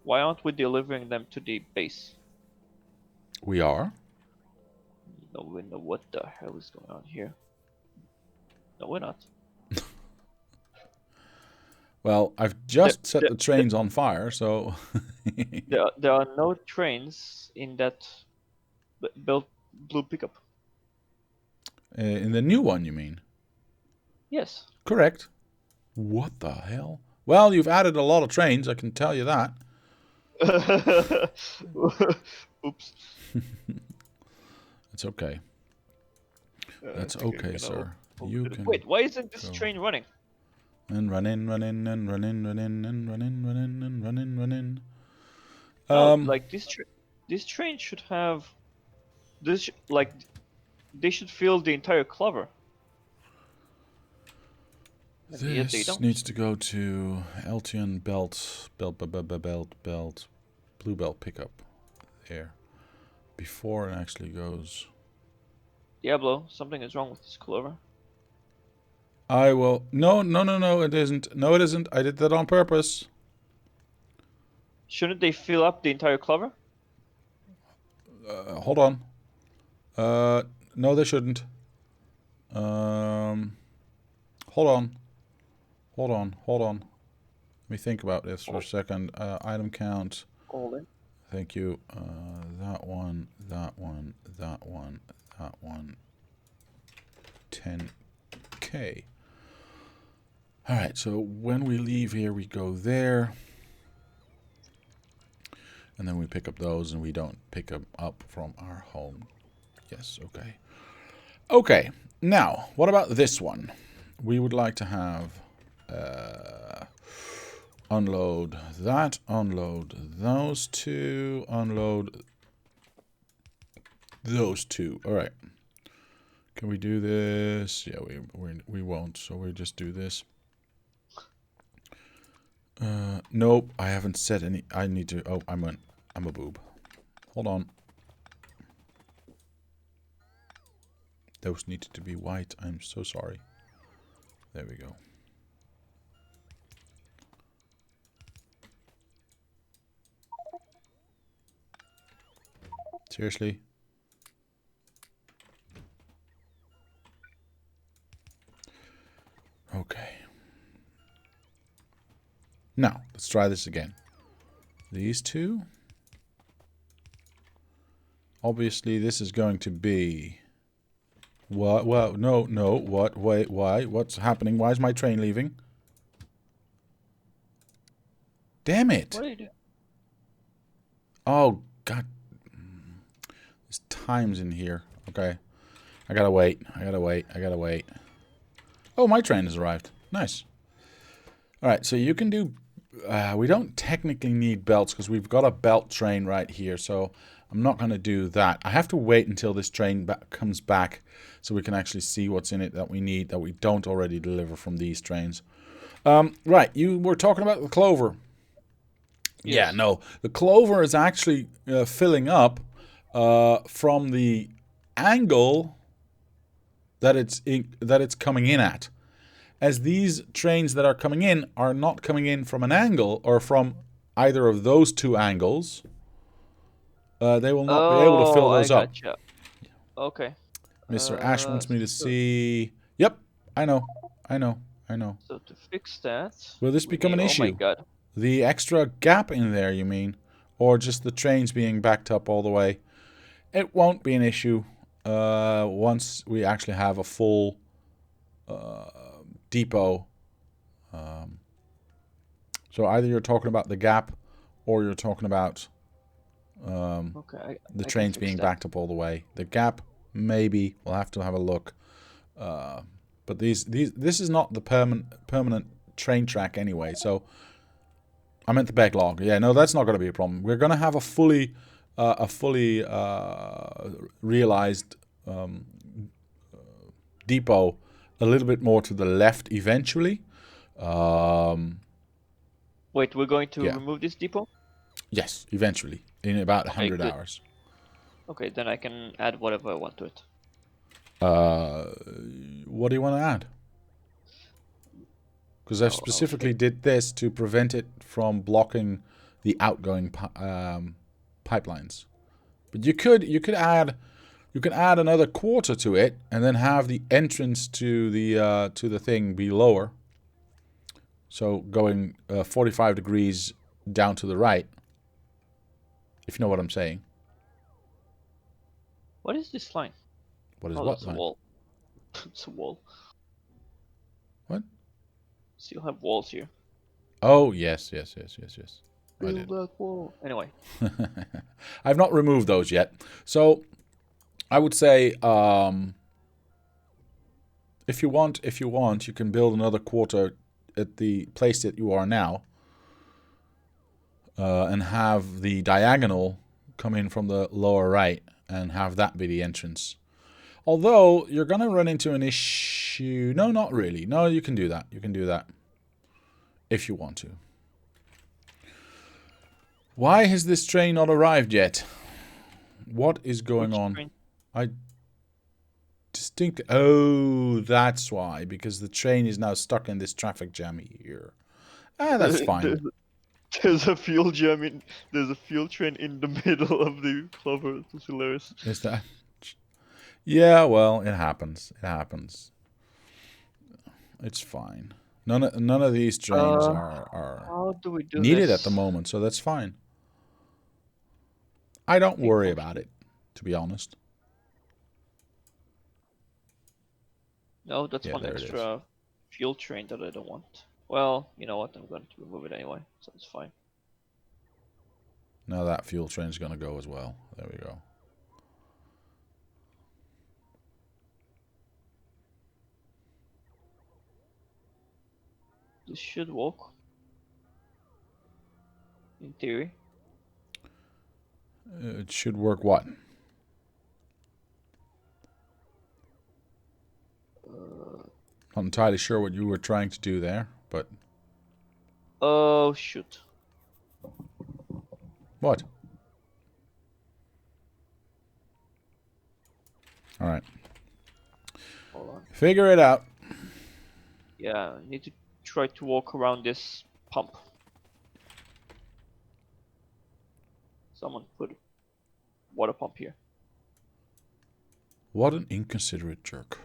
Why aren't we delivering them to the base? We are. No, we know what the hell is going on here. No, we're not. Well, I've just set the trains on fire, so... there are no trains in that built blue pickup. In the new one, you mean? Yes. Correct. What the hell? Well, you've added a lot of trains, I can tell you that. Oops. It's okay. That's okay, sir. You can... Wait, why isn't this train running? And running. Like this train should have this like they should fill the entire clover. This needs to go to LTN belt, blue belt pickup. There. Before it actually goes. Diablo, something is wrong with this clover. I will... No, it isn't. No, it isn't. I did that on purpose. Shouldn't they fill up the entire clover? Hold on. No, they shouldn't. Hold on. Let me think about this for a second. Item count. All in. Thank you. That one. 10K. Alright, so when we leave here, we go there. And then we pick up those, and we don't pick them up from our home. Yes, okay. Okay, now, what about this one? We would like to have... unload that, unload those two, unload those two. Alright. Can we do this? Yeah, we won't, so we'll just do this. Nope, I haven't set any. I need to. Oh, I'm a boob. Hold on. Those needed to be white. I'm so sorry. There we go. Seriously? Okay. Now, let's try this again. These two. Obviously, this is going to be... What? Well, no. What? Wait, why? What's happening? Why is my train leaving? Damn it. What are you doing? Oh, God. There's times in here. Okay. I gotta wait. I gotta wait. I gotta wait. Oh, my train has arrived. Nice. Alright, so you can do... we don't technically need belts because we've got a belt train right here, so I'm not going to do that. I have to wait until this train comes back so we can actually see what's in it that we need that we don't already deliver from these trains. Right, you were talking about the clover. Yes. Yeah, no. The clover is actually filling up from the angle that it's coming in at. As these trains that are coming in are not coming in from an angle or from either of those two angles, they will not be able to fill Oh, I those up. gotcha. Okay. Mr. Ash wants me to So, see... Yep, I know, I know, I know. so to fix that, Will this we become need, an oh my issue? god. The extra gap in there, you mean? Or just the trains being backed up all the way? It won't be an issue once we actually have a full depot. So either you're talking about the gap or you're talking about Okay, the I can trains fix being that. backed up all the way. The gap, maybe. We'll have to have a look. But this is not the permanent train track anyway. So I meant the backlog. Yeah, no, that's not going to be a problem. We're going to have a fully realized depot a little bit more to the left eventually. Wait, we're going to Yeah. remove this depot? Yes, eventually. In about Okay, 100 good. hours. Okay, then I can add whatever I want to it. What do you want to add? Because I've specifically did this to prevent it from blocking the outgoing pipelines. But you could add another quarter to it and then have the entrance to the thing be lower. So going 45 degrees down to the right. If you know what I'm saying. What is this line? What is Oh, what that's a line? wall. It's a wall. What? Still have walls here. Oh, yes. Build that wall. Anyway. I've not removed those yet. So I would say if you want, you can build another quarter at the place that you are now and have the diagonal come in from the lower right and have that be the entrance. Although you're going to run into an issue. No, not really. No, you can do that. You can do that if you want to. Why has this train not arrived yet? What is going on? Train? I distinctly... Oh, that's why. Because the train is now stuck in this traffic jam here. Ah, that's fine. There's a fuel jam in. There's a fuel train in the middle of the clover. It's hilarious. Is that... Yeah, well, it happens. It happens. It's fine. None of these trains are how do we do needed this? at the moment, so that's fine. I don't worry about it, to be honest. No, that's one extra fuel train that I don't want. Well, you know what? I'm going to remove it anyway, so it's fine. Now that fuel train's going to go as well. There we go. This should work. In theory. It should work what? Not entirely sure what you were trying to do there, but... Oh, shoot. What? Alright. Hold on. Figure it out. Yeah, I need to try to walk around this pump. Someone put a water pump here. What an inconsiderate jerk.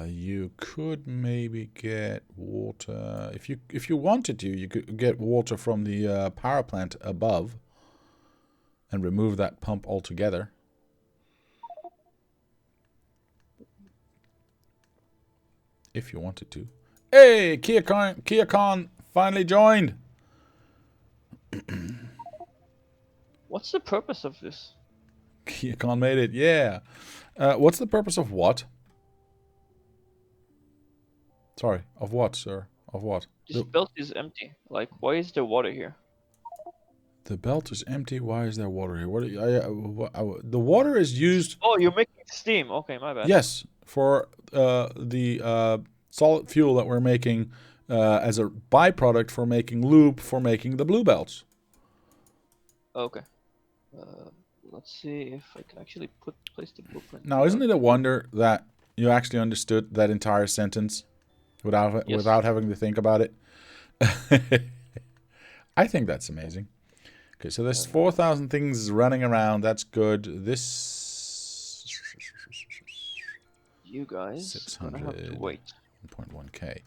You could maybe get water... If you wanted to, you could get water from the power plant above and remove that pump altogether. If you wanted to. Hey, Kia Khan finally joined. What's the purpose of this? Kiacon made it, yeah. What's the purpose of what? Sorry, of what, sir? Of what? This belt is empty. Like, why is there water here? The belt is empty. Why is there water here? The water is used. Oh, you're making steam. Okay, my bad. Yes, for the solid fuel that we're making as a byproduct for making lube for making the blue belts. Okay. Let's see if I can actually place the blueprint. Now, isn't it a wonder that you actually understood that entire sentence without having to think about it? I think that's amazing. Okay, so there's 4,000 things running around. That's good. This... You guys are gonna have to wait. 1.1k.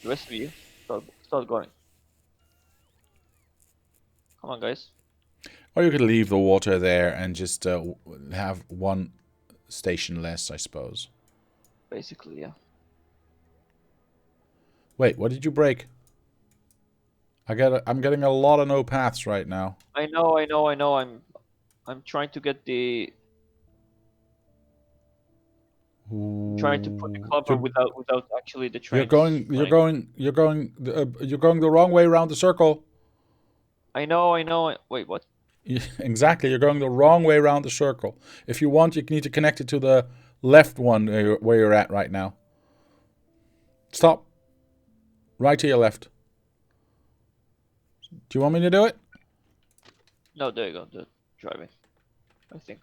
The rest of you, start going. Come on, guys. Or you could leave the water there and just have one station less, I suppose. Basically, yeah. Wait, what did you break? I'm getting a lot of no paths right now. I know. I'm trying to get the. Trying to put the cover without actually the train. You're going the wrong way around the circle. I know. Wait, what? Exactly, you're going the wrong way around the circle. If you want, you need to connect it to the left one where you're at right now. Stop. Right to your left. Do you want me to do it? No, there you go. The driving, I think.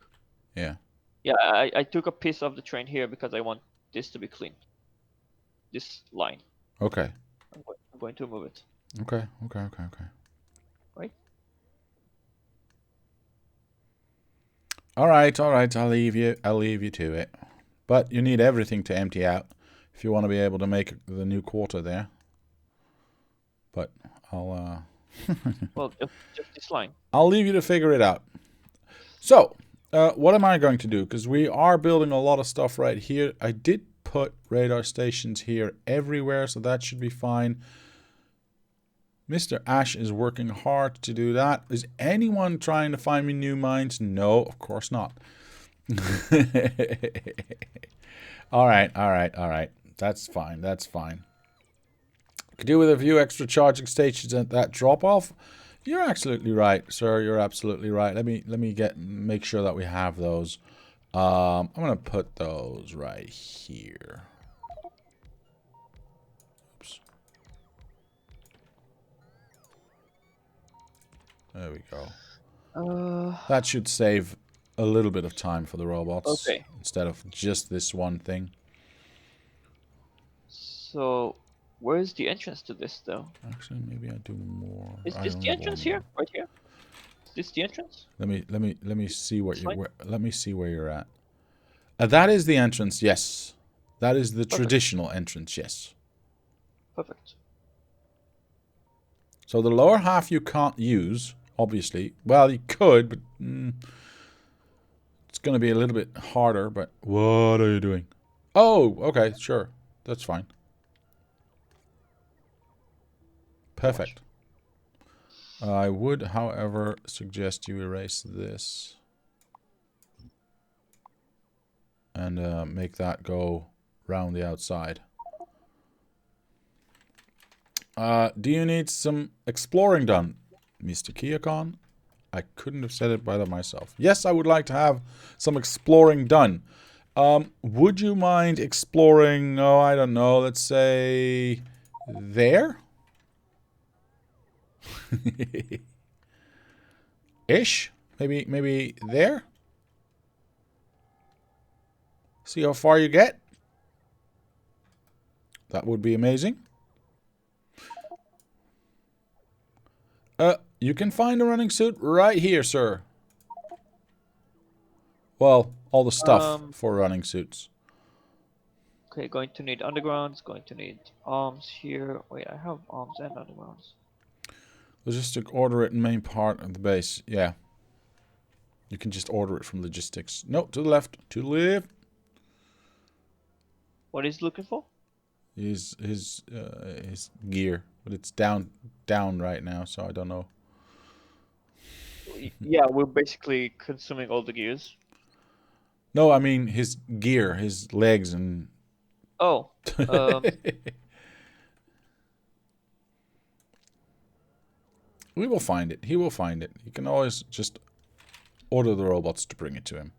Yeah. Yeah, I took a piece of the train here because I want this to be clean. This line. Okay. I'm going to move it. Okay. Right? All right. I'll leave you to it. But you need everything to empty out if you want to be able to make the new quarter there. But I'll Well, just this line. I'll leave you to figure it out. So, what am I going to do? Because we are building a lot of stuff right here. I did put radar stations here everywhere, so that should be fine. Mr. Ash is working hard to do that. Is anyone trying to find me new mines? No, of course not. All right. That's fine. Could do with a few extra charging stations at that drop-off. You're absolutely right, sir. You're absolutely right. Let me make sure that we have those. I'm gonna put those right here. Oops. There we go. That should save a little bit of time for the robots. Okay. Instead of just this one thing. So, where's the entrance to this, though? Actually, maybe I do more. Is this the entrance here? Right here? Is this the entrance? Let me see what let me see where you're at. That is the entrance. Yes, that is the traditional entrance. Yes. Perfect. So the lower half you can't use, obviously. Well, you could, but it's going to be a little bit harder. But what are you doing? Oh, okay, sure, that's fine. Perfect. I would, however, suggest you erase this and make that go round the outside. Do you need some exploring done, Mr. Kiacon? I couldn't have said it better myself. Yes, I would like to have some exploring done. Would you mind exploring, oh, I don't know, let's say there? Ish? Maybe there? See how far you get? That would be amazing. You can find a running suit right here, sir. Well, all the stuff for running suits. Okay, going to need undergrounds, going to need arms here. Wait, I have arms and undergrounds. Logistic, order it in main part of the base. Yeah. You can just order it from logistics. No, to the left. To the left. What is he looking for? His gear. But it's down right now, so I don't know. Yeah, we're basically consuming all the gears. No, I mean his gear, his legs and... Oh, We will find it. He will find it. You can always just order the robots to bring it to him.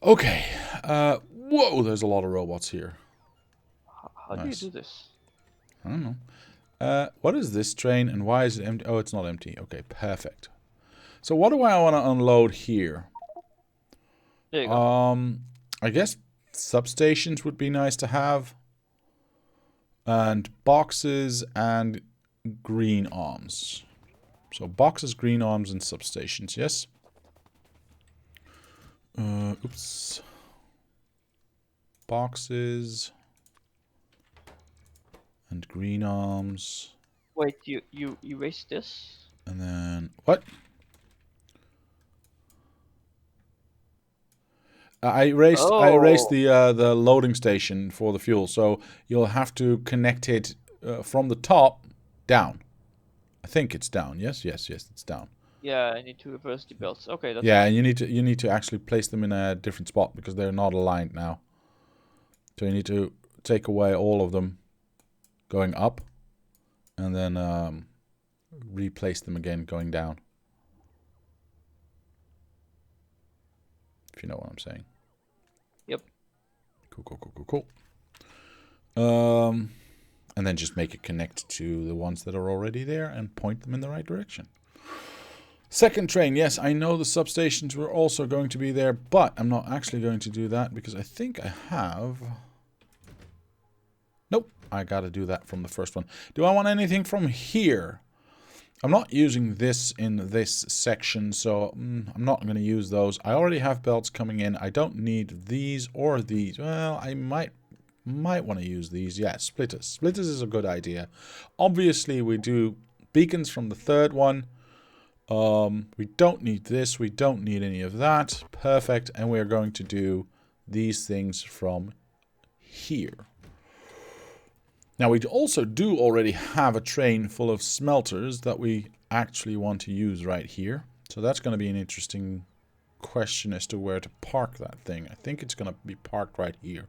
Okay. Whoa, there's a lot of robots here. how do you Nice. do this? I don't know. What is this train and why is it empty? Oh, it's not empty. Okay, perfect. So what do I want to unload here? There you go. I guess substations would be nice to have. And boxes and green arms. So boxes, green arms, and substations, yes? Oops. Boxes and green arms. Wait, you erased this? And then what? I erased the loading station for the fuel, so you'll have to connect it from the top down. I think it's down. Yes, it's down. Yeah, I need to reverse the belts. Okay, that's Yeah, fine. and you need to actually place them in a different spot because they're not aligned now. So you need to take away all of them going up, and then replace them again going down. If you know what I'm saying. Yep. Cool. And then just make it connect to the ones that are already there and point them in the right direction. Second train, yes, I know the substations were also going to be there, but I'm not actually going to do that because I think I have... Nope, I gotta do that from the first one. Do I want anything from here? I'm not using this in this section, so I'm not going to use those. I already have belts coming in. I don't need these or these. Well, I might want to use these. Yeah, splitters. Splitters is a good idea. Obviously, we do beacons from the third one. We don't need this. We don't need any of that. Perfect. And we're going to do these things from here. Now, we also do already have a train full of smelters that we actually want to use right here. So that's going to be an interesting question as to where to park that thing. I think it's going to be parked right here.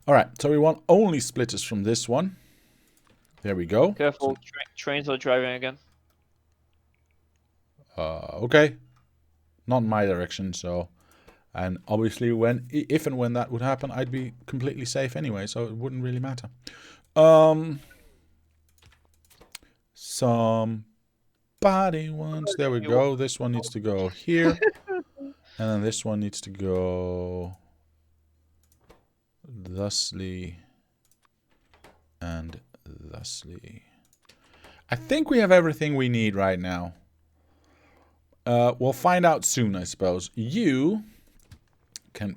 All right, so we want only splitters from this one. There we go. Careful, trains are driving again. Okay. Not in my direction, so... And obviously, if and when that would happen, I'd be completely safe anyway, so it wouldn't really matter. Somebody wants... There we go. This one needs to go here. And then this one needs to go... thusly. And thusly. I think we have everything we need right now. We'll find out soon, I suppose. You... can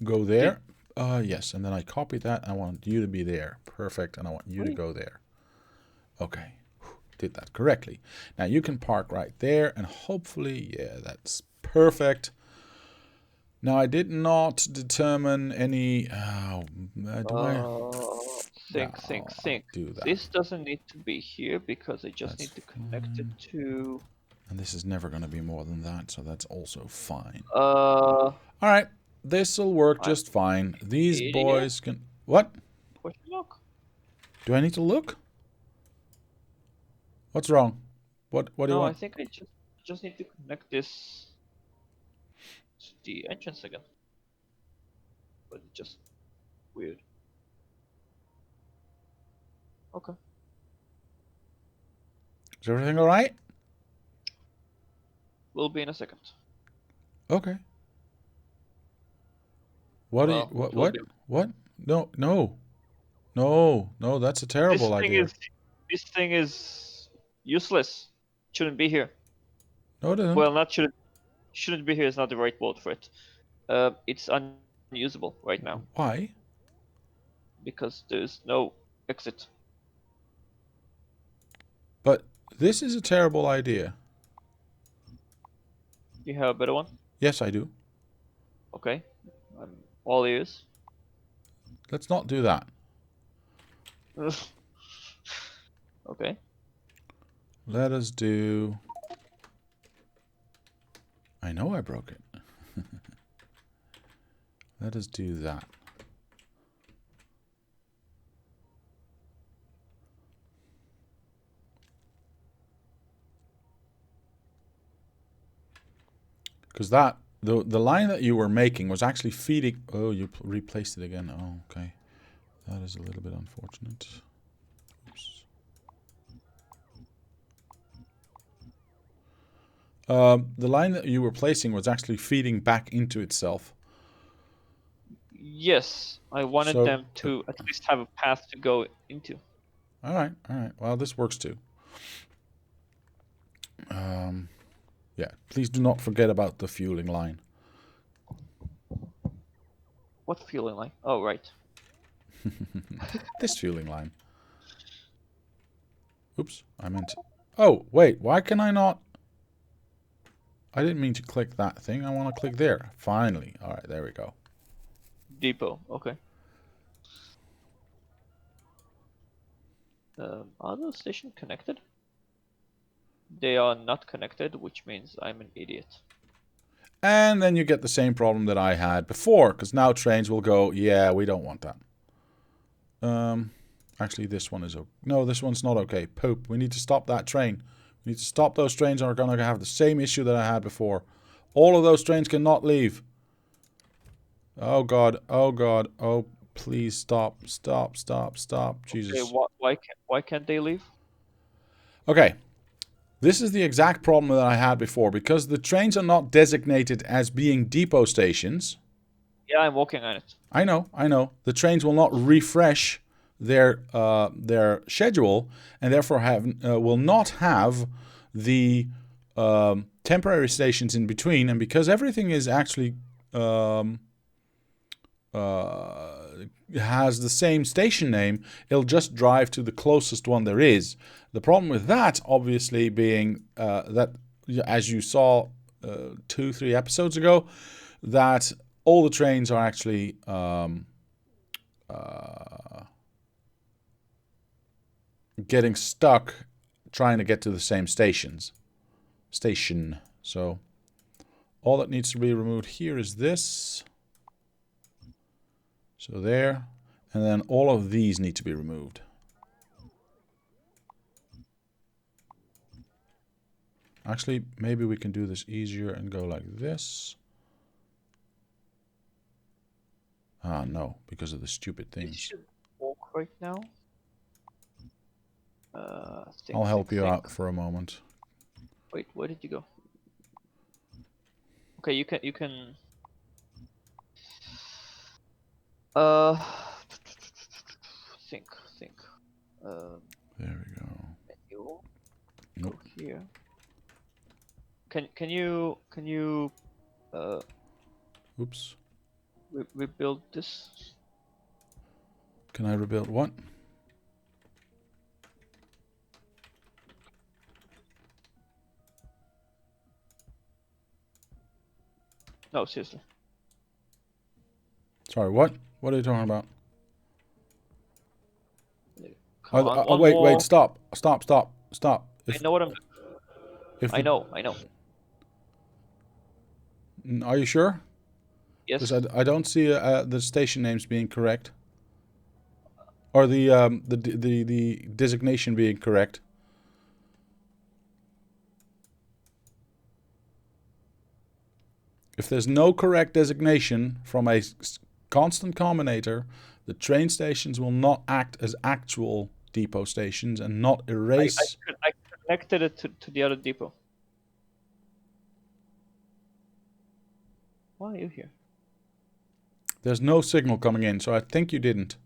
go there. Yes, and then I copy that. I want you to be there. Perfect, and I want you to go there. Okay, did that correctly. Now you can park right there, and hopefully, yeah, that's perfect. Now I did not determine any... Think. Do that. This doesn't need to be here because I just need to connect it to... And this is never going to be more than that, so that's also fine. All right, this will work just fine. These boys can... What? Question mark? Do I need to look? What's wrong? What do you want? No, I think I just need to connect this to the entrance again. But it's just weird. Okay. Is everything all right? We'll be in a second. Okay. What? What? No, that's a terrible idea. This thing is useless. Shouldn't be here. No, it isn't. Well, shouldn't be here is not the right word for it. It's unusable right now. Why? Because there's no exit. But this is a terrible idea. You have a better one? Yes, I do. Okay. I'm all ears. Let's not do that. Okay. Let us do... I know I broke it. Let us do that. Because that, the line that you were making was actually feeding... Oh, you replaced it again. Oh, okay. That is a little bit unfortunate. Oops. The line that you were placing was actually feeding back into itself. Yes, I wanted them to at least have a path to go into. Alright, alright. Well, this works too. Yeah, please do not forget about the fueling line. What fueling line? Oh, right. This fueling line. Oops, I meant... Oh, wait, why can I not... I didn't mean to click that thing. I want to click there. Finally. Alright, there we go. Depot, okay. Are those stations connected? They are not connected, which means I'm an idiot. And then you get the same problem that I had before, because now trains will go, yeah, we don't want that. Actually, this one is... No, this one's not okay. Poop. We need to stop that train. We need to stop those trains, or we're going to have the same issue that I had before. All of those trains cannot leave. Oh, God. Oh, God. Oh, please stop. Stop, stop, stop. Jesus. Okay, why can't they leave? Okay. This is the exact problem that I had before. Because the trains are not designated as being depot stations. Yeah, I'm working on it. I know, I know. The trains will not refresh their schedule, and therefore will not have the temporary stations in between. And because everything is actually has the same station name, it'll just drive to the closest one there is. The problem with that, obviously, being that, as you saw 2-3 episodes ago, that all the trains are actually getting stuck trying to get to the same station. So all that needs to be removed here is this. So there. And then all of these need to be removed. Actually, maybe we can do this easier and go like this. Ah, no, because of the stupid things. This should work right now. I'll help you out for a moment. Wait, where did you go? Okay, you can. Think. There we go. Menu. Nope. Go here. Can you Oops. rebuild this? Can I rebuild what? No, seriously. Sorry, what? What are you talking about? Come on, one wait, more. wait, stop. I know what I'm doing. I know. Are you sure? Yes. Because I don't see the station names being correct. Or the designation being correct. If there's no correct designation from a constant combinator, the train stations will not act as actual depot stations and not erase... I connected it to the other depot. Why are you here? There's no signal coming in, so I think you didn't.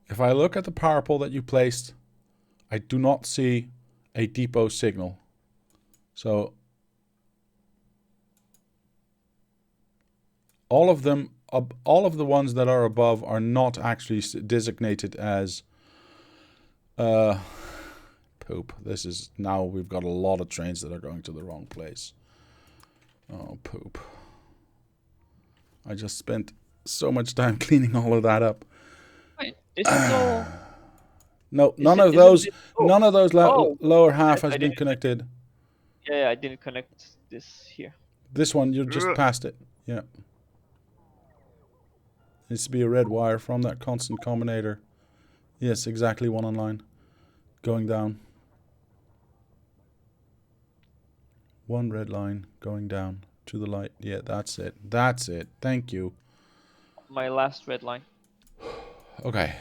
If I look at the power pole that you placed, I do not see a depot signal. So all of them, all of the ones that are above are not actually designated as poop. This is now we've got a lot of trains that are going to the wrong place. Oh, poop. I just spent so much time cleaning all of that up. Wait, this is all... No, Is none it, of isn't those, it? Oh, oh, lower half has I been didn't. connected. Yeah, I didn't connect this here. This one, you just Ugh. passed it. Yeah. Needs to be a red wire from that constant combinator. Yes, exactly one on line. Going down. One red line going down to the light. Yeah, that's it. That's it. Thank you. My last red line. Okay.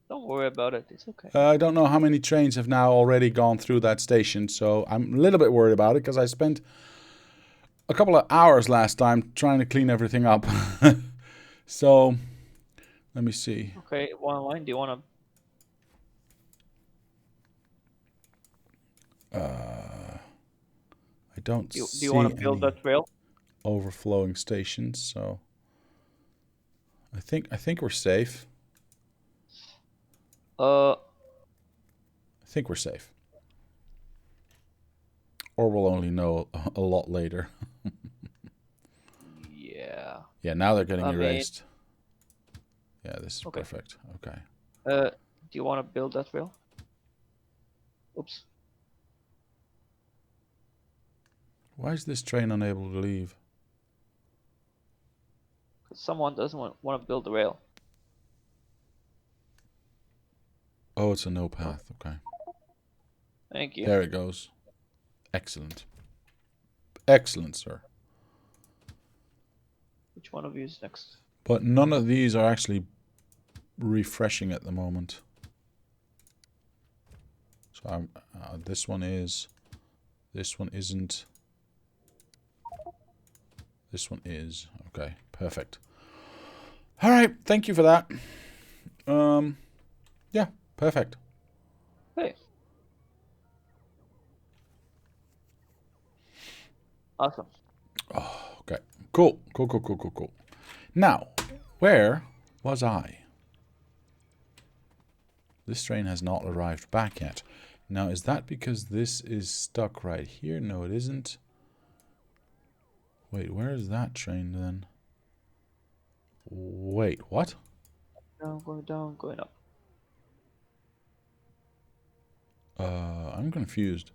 Don't worry about it. It's okay. I don't know how many trains have now already gone through that station, so I'm a little bit worried about it because I spent a couple of hours last time trying to clean everything up. So, let me see. Okay, one line. Do you want I don't to? Do you want see to build any that rail? overflowing stations, so I think we're safe. I think we're safe. Or we'll only know a lot later. Yeah. Yeah, now they're getting I mean, erased. Yeah, this is okay. perfect. Okay. Do you want to build that rail? Oops. Why is this train unable to leave? Because someone doesn't want to build the rail. Oh, it's a no Oh, path. Okay. thank you. There it goes. Excellent. Excellent, sir. Which one of you is next? But none of these are actually refreshing at the moment. So this one is. This one isn't. This one is. Okay, perfect. All right, thank you for that. Yeah, perfect. Hey. Awesome. Oh, okay, cool, cool, cool, cool, cool, cool. Now, where was I? This train has not arrived back yet. Now, is that because this is stuck right here? No, it isn't. Wait, where is that train then? Wait, what? Down, going up. I'm confused.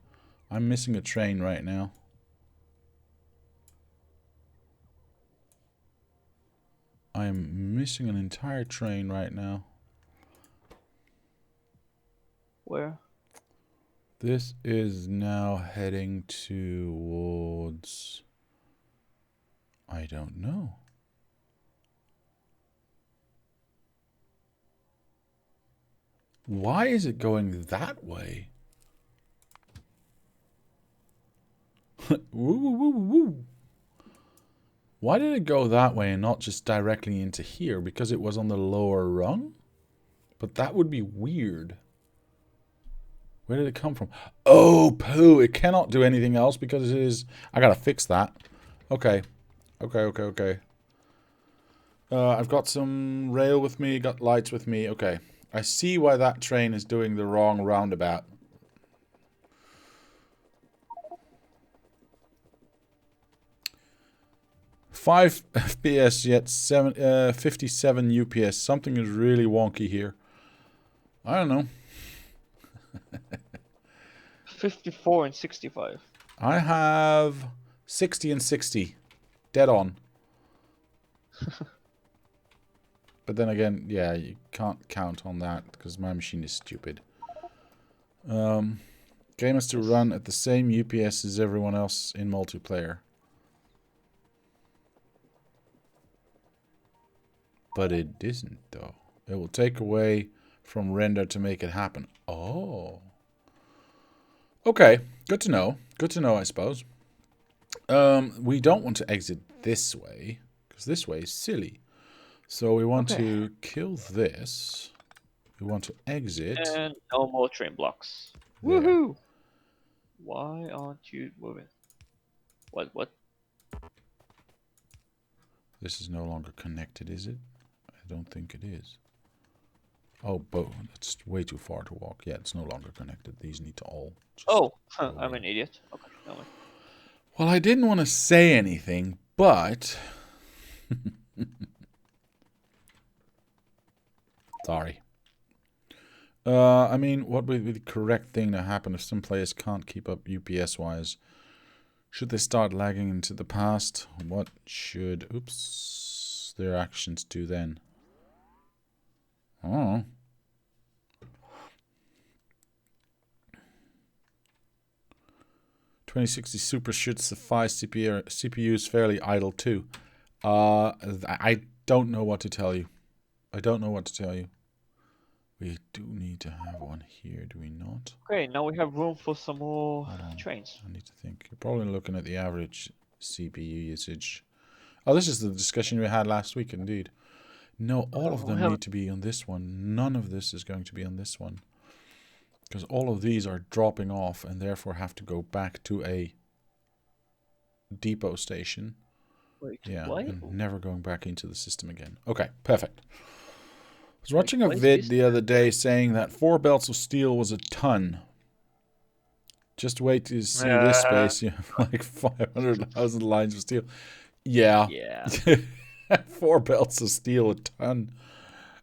I'm missing a train right now. I am missing an entire train right now. Where? This is now heading towards... I don't know. Why is it going that way? Woo, woo, woo, woo. Why did it go that way and not just directly into here? Because it was on the lower rung? But that would be weird. Where did it come from? Oh, poo. It cannot do anything else because it is... I gotta fix that. Okay. Okay. I've got some rail with me, got lights with me. Okay. I see why that train is doing the wrong roundabout. Five FPS yet 57 UPS. Something is really wonky here. I don't know. 54 and 65. I have 60 and 60. Dead on. But then again, yeah, you can't count on that because my machine is stupid. Game has to run at the same UPS as everyone else in multiplayer. But it isn't, though. It will take away from render to make it happen. Oh. Okay, good to know. Good to know, I suppose. We don't want to exit this way, because this way is silly. So we want to kill this. We want to exit. And no more train blocks. There. Woohoo! Why aren't you moving? What? This is no longer connected, is it? I don't think it is. Oh, that's way too far to walk. Yeah, it's no longer connected. These need to all just... Oh, I'm an idiot. Okay, no way. Well, I didn't want to say anything, but... Sorry. I mean, what would be the correct thing to happen if some players can't keep up UPS-wise? Should they start lagging into the past? What should, their actions do then? Oh. $2060 Super should suffice. CPU is fairly idle too. I don't know what to tell you. I don't know what to tell you. We do need to have one here, do we not? Okay, now we have room for some more trains. I need to think. You're probably looking at the average CPU usage. Oh, this is the discussion we had last week, indeed. No, all of them need to be on this one. None of this is going to be on this one. Because all of these are dropping off and therefore have to go back to a depot station. Wait, yeah, what? And never going back into the system again. Okay, perfect. I was watching a vid the other day saying that 4 belts of steel was a ton. Just wait to see this space. You have like 500,000 lines of steel. Yeah. Yeah. 4 belts of steel a ton.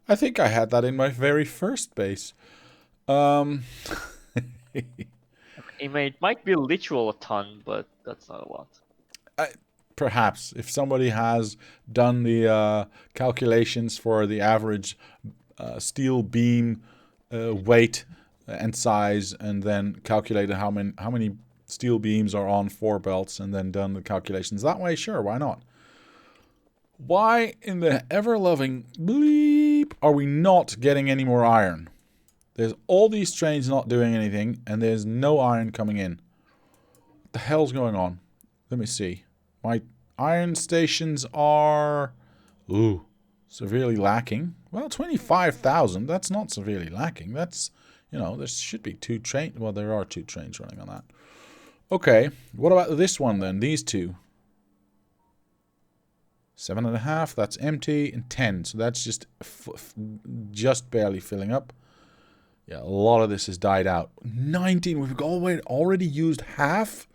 I think I had that in my very first base. It might be literal a ton, but that's not a lot. Perhaps if somebody has done the calculations for the average steel beam weight and size, and then calculated how many steel beams are on 4 belts, and then done the calculations that way, sure, why not? Why in the ever-loving bleep are we not getting any more iron? There's all these trains not doing anything, and there's no iron coming in. What the hell's going on? Let me see. My iron stations are... Ooh, severely lacking. Well, 25,000. That's not severely lacking. That's, you know, there should be 2 trains. Well, there are 2 trains running on that. Okay, what about this one then? These two. 7.5, that's empty, and 10. So that's just barely filling up. Yeah, a lot of this has died out. 19, we've already used half.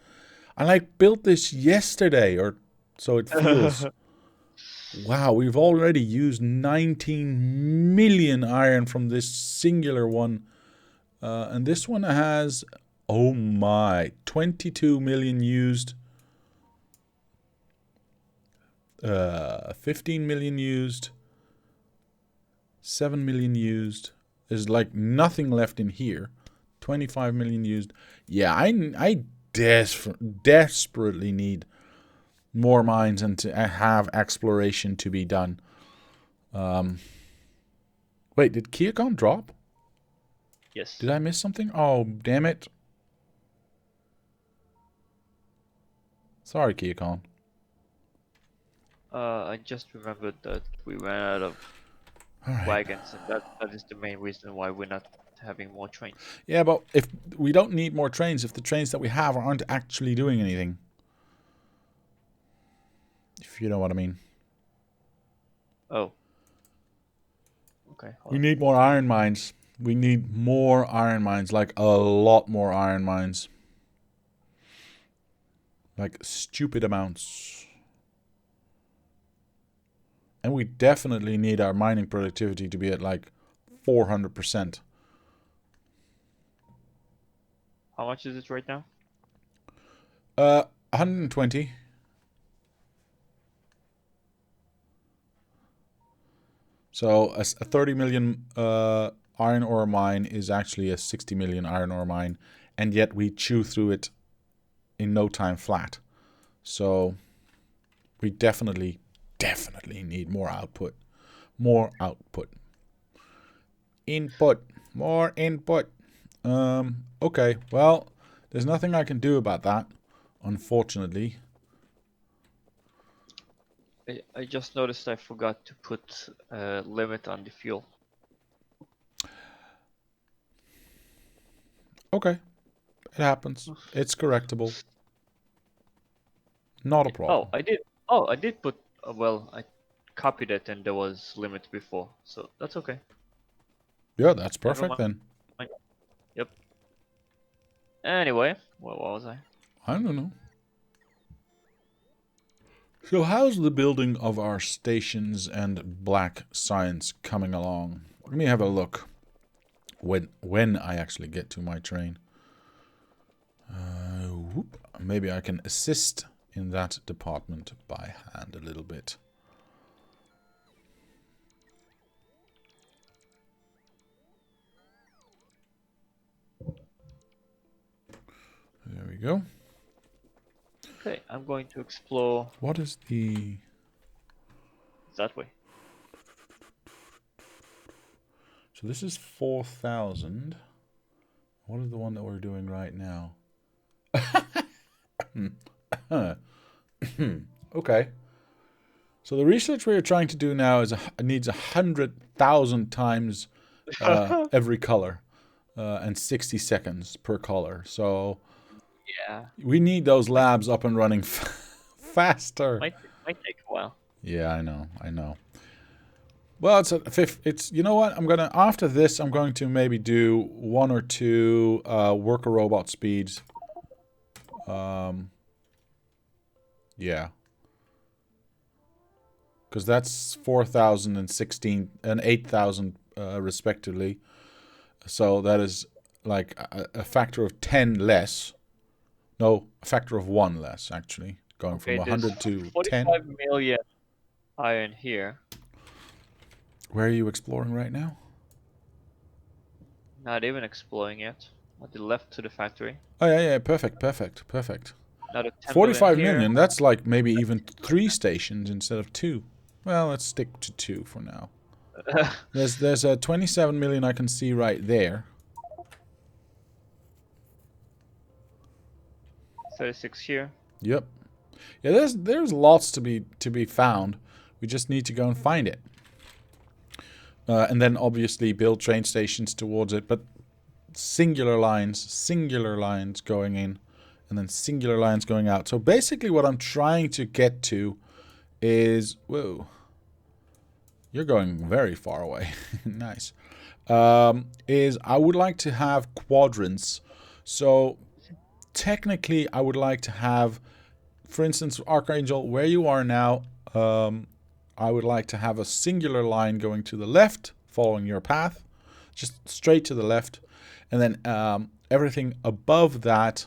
And I built this yesterday, or so it feels. Wow, we've already used 19 million iron from this singular one. And this one has, oh my, 22 million used. 15 million used. 7 million used. There's like nothing left in here. 25 million used. Yeah, I desperately need more mines and to have exploration to be done. Wait, did Kiacon drop? Yes. Did I miss something? Oh, damn it. Sorry, Kiacon. I just remembered that we ran out of wagons, and that is the main reason why we're not having more trains. Yeah, but if we don't need more trains, if the trains that we have aren't actually doing anything. If you know what I mean. Oh. Okay. We need more iron mines. We need more iron mines, like a lot more iron mines. Like stupid amounts. And we definitely need our mining productivity to be at like 400%. How much is it right now? 120. So a 30 million iron ore mine is actually a 60 million iron ore mine, and yet we chew through it in no time flat. So we definitely need more output. More output. Input. More input. Okay, well, there's nothing I can do about that, unfortunately. I just noticed I forgot to put a limit on the fuel. Okay. It happens. It's correctable. Not a problem. I did put, well, I copied it and there was limit before, so that's okay. Yeah, that's perfect then. Yep. Anyway, what was I? I don't know. So how's the building of our stations and black science coming along? Let me have a look. when I actually get to my train. Whoop. Maybe I can assist in that department by hand a little bit. There we go. Okay, I'm going to explore. What is the... That way. So this is 4,000. What is the one that we're doing right now? Okay. So the research we're trying to do now is needs 100,000 times every color and 60 seconds per color. So yeah, we need those labs up and running faster. might take a while. Yeah, I know. Well, it's you know what? After this I'm going to maybe do 1 or 2 worker robot speeds. Yeah. Because that's 4,000 and 16 and 8,000 respectively. So that is like a factor of 10 less. No, a factor of 1 less, actually. Going from 100 to 10. 45 million iron here. Where are you exploring right now? Not even exploring yet. On the left to the factory. Oh, yeah, perfect. Another 10 45 million million, here. that's like maybe even 3 stations instead of 2. Well, let's stick to 2 for now. There's a 27 million I can see right there. 36 here. Yep. Yeah, there's lots to be found. We just need to go and find it. And then obviously build train stations towards it, but singular lines going in, and then singular lines going out. So basically what I'm trying to get to is... Whoa. You're going very far away. Nice. Is I would like to have quadrants. So technically I would like to have, for instance, Archangel, where you are now, I would like to have a singular line going to the left, following your path, just straight to the left. And then everything above that,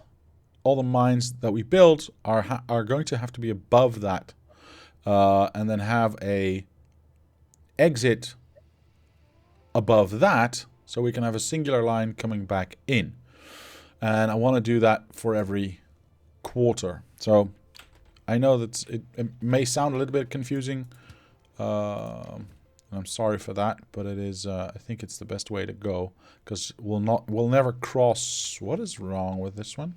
all the mines that we build are going to have to be above that. And then have a exit above that, so we can have a singular line coming back in. And I want to do that for every quarter. So I know that it may sound a little bit confusing. I'm sorry for that, but it is. I think it's the best way to go, because we'll never cross. What is wrong with this one?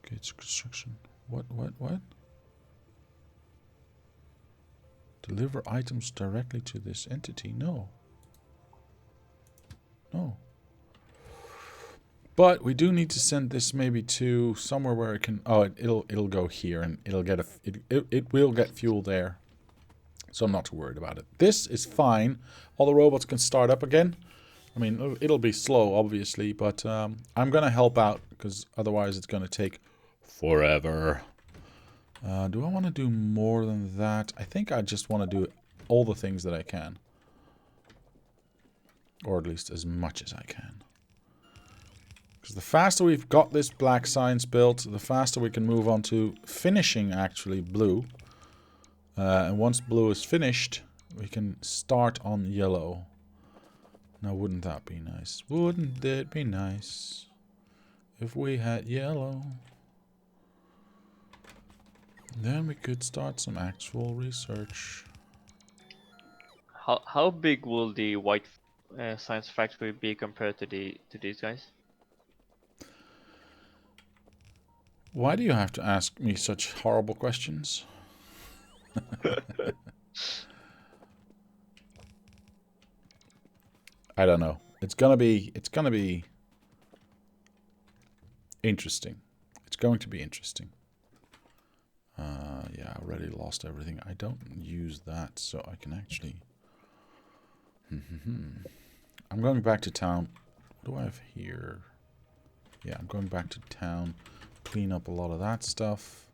Gates construction. What? Deliver items directly to this entity. No. But we do need to send this maybe to somewhere where it can... Oh, it'll go here, and it will get fuel there. So I'm not too worried about it. This is fine. All the robots can start up again. I mean, it'll be slow, obviously, but I'm going to help out, because otherwise it's going to take forever. Do I want to do more than that? I think I just want to do all the things that I can. Or at least as much as I can. Because the faster we've got this black science built, the faster we can move on to finishing, actually, blue. And once blue is finished, we can start on yellow. Now, wouldn't that be nice? Wouldn't it be nice if we had yellow? Then we could start some actual research. How big will the white science factory be compared to these guys? Why do you have to ask me such horrible questions? I don't know. It's gonna be interesting. It's going to be interesting. Yeah, I already lost everything. I don't use that, so I can actually... I'm going back to town. What do I have here? Yeah, I'm going back to town. Clean up a lot of that stuff.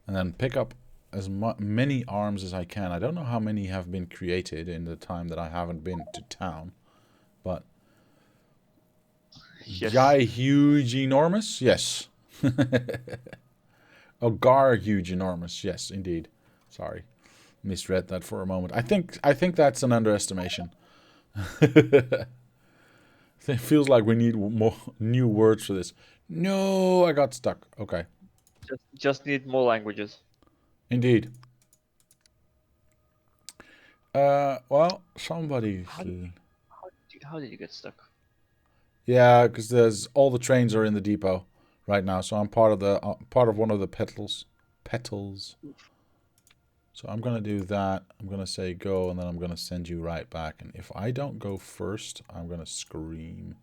And then pick up as many arms as I can. I don't know how many have been created in the time that I haven't been to town, but Yes. Jai huge enormous, yes. Oh, Gar huge enormous, yes, indeed. Sorry, misread that for a moment. I think that's an underestimation. It feels like we need more new words for this. No, I got stuck. Okay. Just need more languages. Indeed. Well, somebody. How did you get stuck? Yeah, because there's all the trains are in the depot right now, so I'm part of one of the petals. So I'm gonna do that. I'm gonna say go, and then I'm gonna send you right back. And if I don't go first, I'm gonna scream.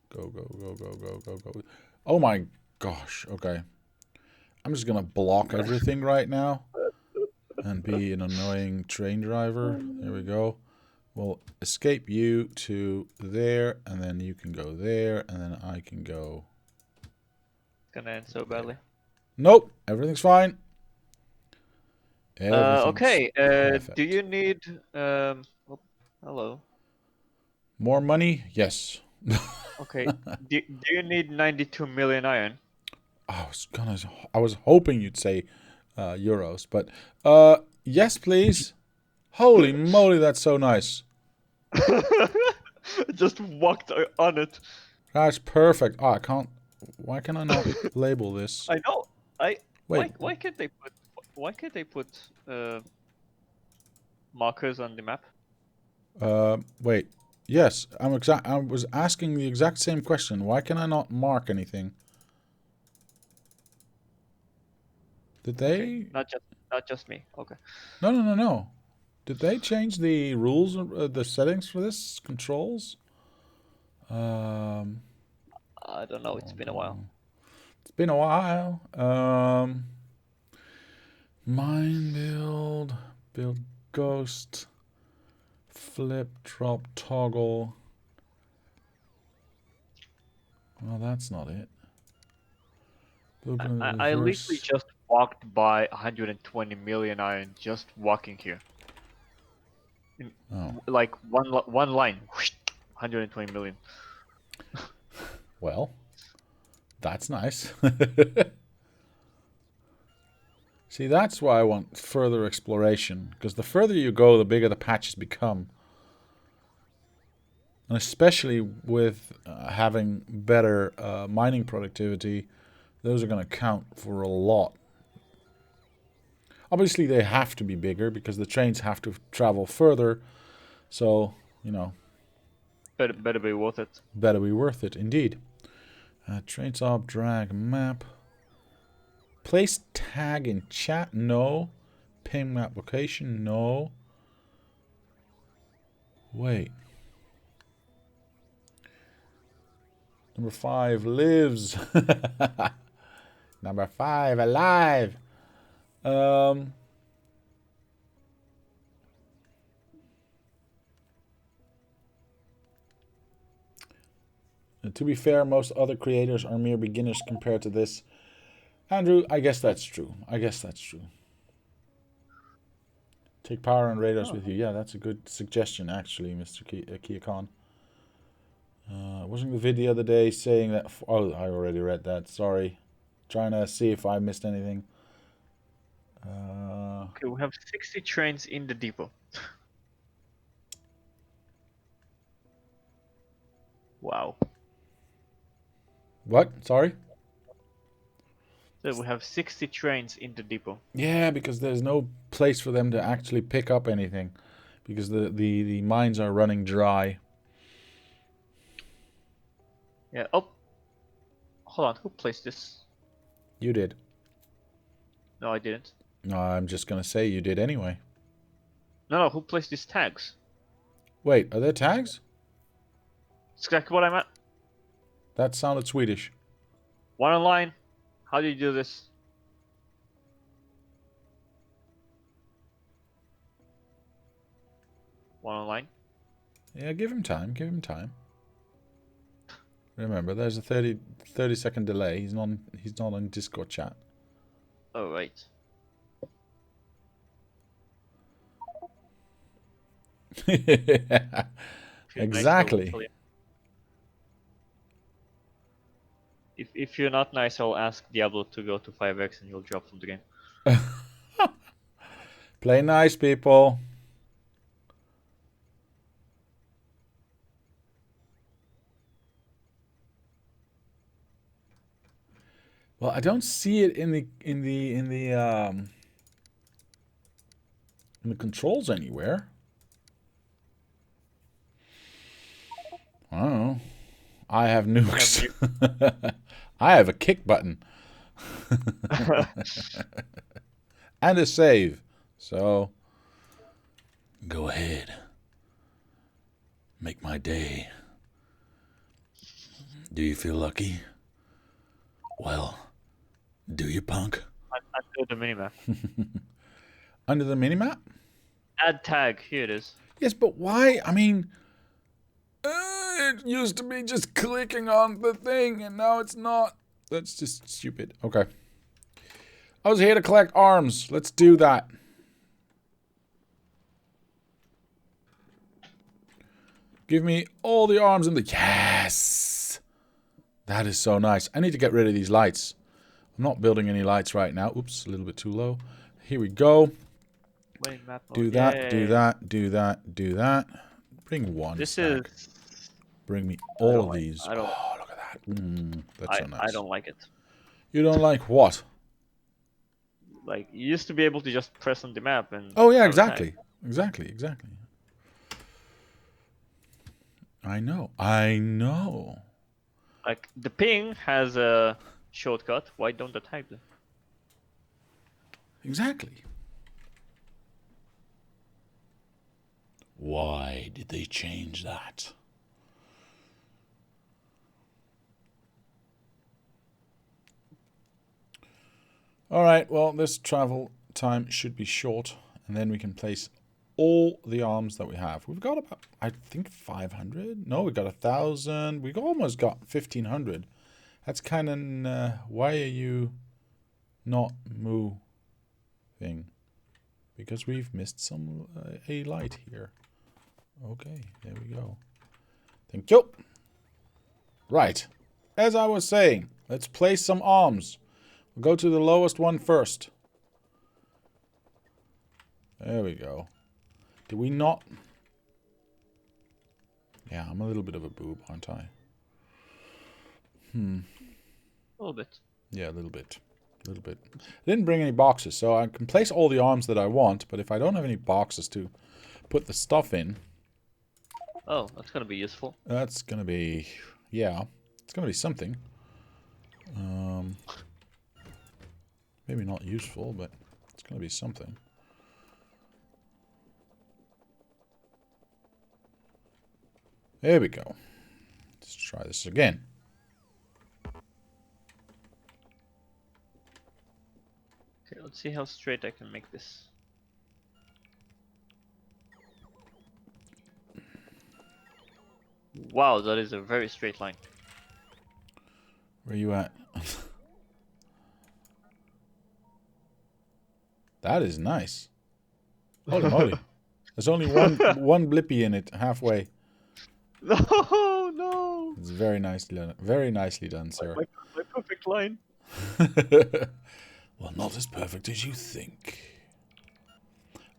Go, go, go, go, go, go, go. Oh my gosh. Okay. I'm just gonna block everything right now and be an annoying train driver. Here we go. We'll escape you to there, and then you can go there, and then I can go. It's gonna end so badly. Nope, everything's fine. Everything's Okay. perfect. Do you need oh, hello. More money? Yes. Okay. Do you need 92 million iron? I was hoping you'd say euros, but yes, please. Holy moly, that's so nice. Just walked on it. That's perfect. Oh, I can't. Why can I not label this? I know. Wait. Why can't they put markers on the map? Wait. Yes, I was asking the exact same question. Why can I not mark anything? Did they? Okay. Not just me. Okay. No. Did they change the rules, the settings for this controls? I don't know. It's been a while. It's been a while. Mine build ghost, flip, drop, toggle. Well, that's not it. I literally just walked by 120 million iron just walking here. Like one line, 120 million. Well, that's nice. See, that's why I want further exploration, because the further you go, the bigger the patches become. And especially with having better mining productivity, those are going to count for a lot. Obviously, they have to be bigger because the trains have to travel further. So, Better be worth it. better be worth it, indeed. Trains up, drag, map. Place tag in chat, no. Pin map location, no. Wait. Number 5 lives. Number 5 alive. To be fair, most other creators are mere beginners compared to this. Andrew, I guess that's true. Take power and radars with you. Yeah, that's a good suggestion, actually, Mr. Kia Khan. Watching the video the other day saying that... Oh, I already read that. Sorry. Trying to see if I missed anything. Okay, we have 60 trains in the depot. Wow. What? Sorry? So we have 60 trains in the depot. Yeah, because there's no place for them to actually pick up anything. Because the mines are running dry. Yeah. Oh. Hold on. Who placed this? You did. No, I didn't. No, I'm just going to say you did anyway. No. Who placed these tags? Wait, are there tags? That's exactly what I meant. That sounded Swedish. One online. How do you do this? One online. Yeah, give him time. Remember, there's a 30 second delay. He's not on Discord chat. Oh, right. If you're nice, I will Exactly. tell you. If you're not nice, I'll ask Diablo to go to 5x and you'll drop from the game. Play nice, people. Well, I don't see it in the controls anywhere. I don't know. I have nukes. I have a kick button. And a save. So, go ahead. Make my day. Do you feel lucky? Well, do you, punk? Under the minimap. Under the minimap? Add tag. Here it is. Yes, but why? I mean, it used to be just clicking on the thing, and now it's not. That's just stupid. Okay. I was here to collect arms. Let's do that. Give me all the arms in the... Yes! That is so nice. I need to get rid of these lights. I'm not building any lights right now. Oops, a little bit too low. Here we go. Do that, do that, do that, do that. Bring one This stack. is... Bring me all of these. I don't, Oh, look at that. That's so nice. I don't like it. You don't like what? Like, you used to be able to just press on the map and... Oh, yeah, exactly. Exactly, exactly. I know. I know. Like, the ping has a shortcut. Why don't the tag do? Exactly. Why did they change that? Alright, well, this travel time should be short, and then we can place all the arms that we have. We've got about, I think, 500? No, we got 1,000. We almost got 1,500. That's kind of, why are you not moving? Because we've missed some, a light here. Okay, there we go. Thank you. Right. As I was saying, let's place some arms. We'll go to the lowest one first. There we go. Did we not? Yeah, I'm a little bit of a boob, aren't I? A little bit. Yeah, a little bit. A little bit. I didn't bring any boxes, so I can place all the arms that I want, but if I don't have any boxes to put the stuff in... Oh, that's gonna be useful. That's gonna be... Yeah, it's gonna be something. Maybe not useful, but it's gonna be something. There we go. Let's try this again. Okay, let's see how straight I can make this. Wow, that is a very straight line. Where you at? That is nice. Holy moly. There's only one blippy in it halfway. No, no. It's very nicely done. Very nicely done, sir. My perfect line. Well, not as perfect as you think.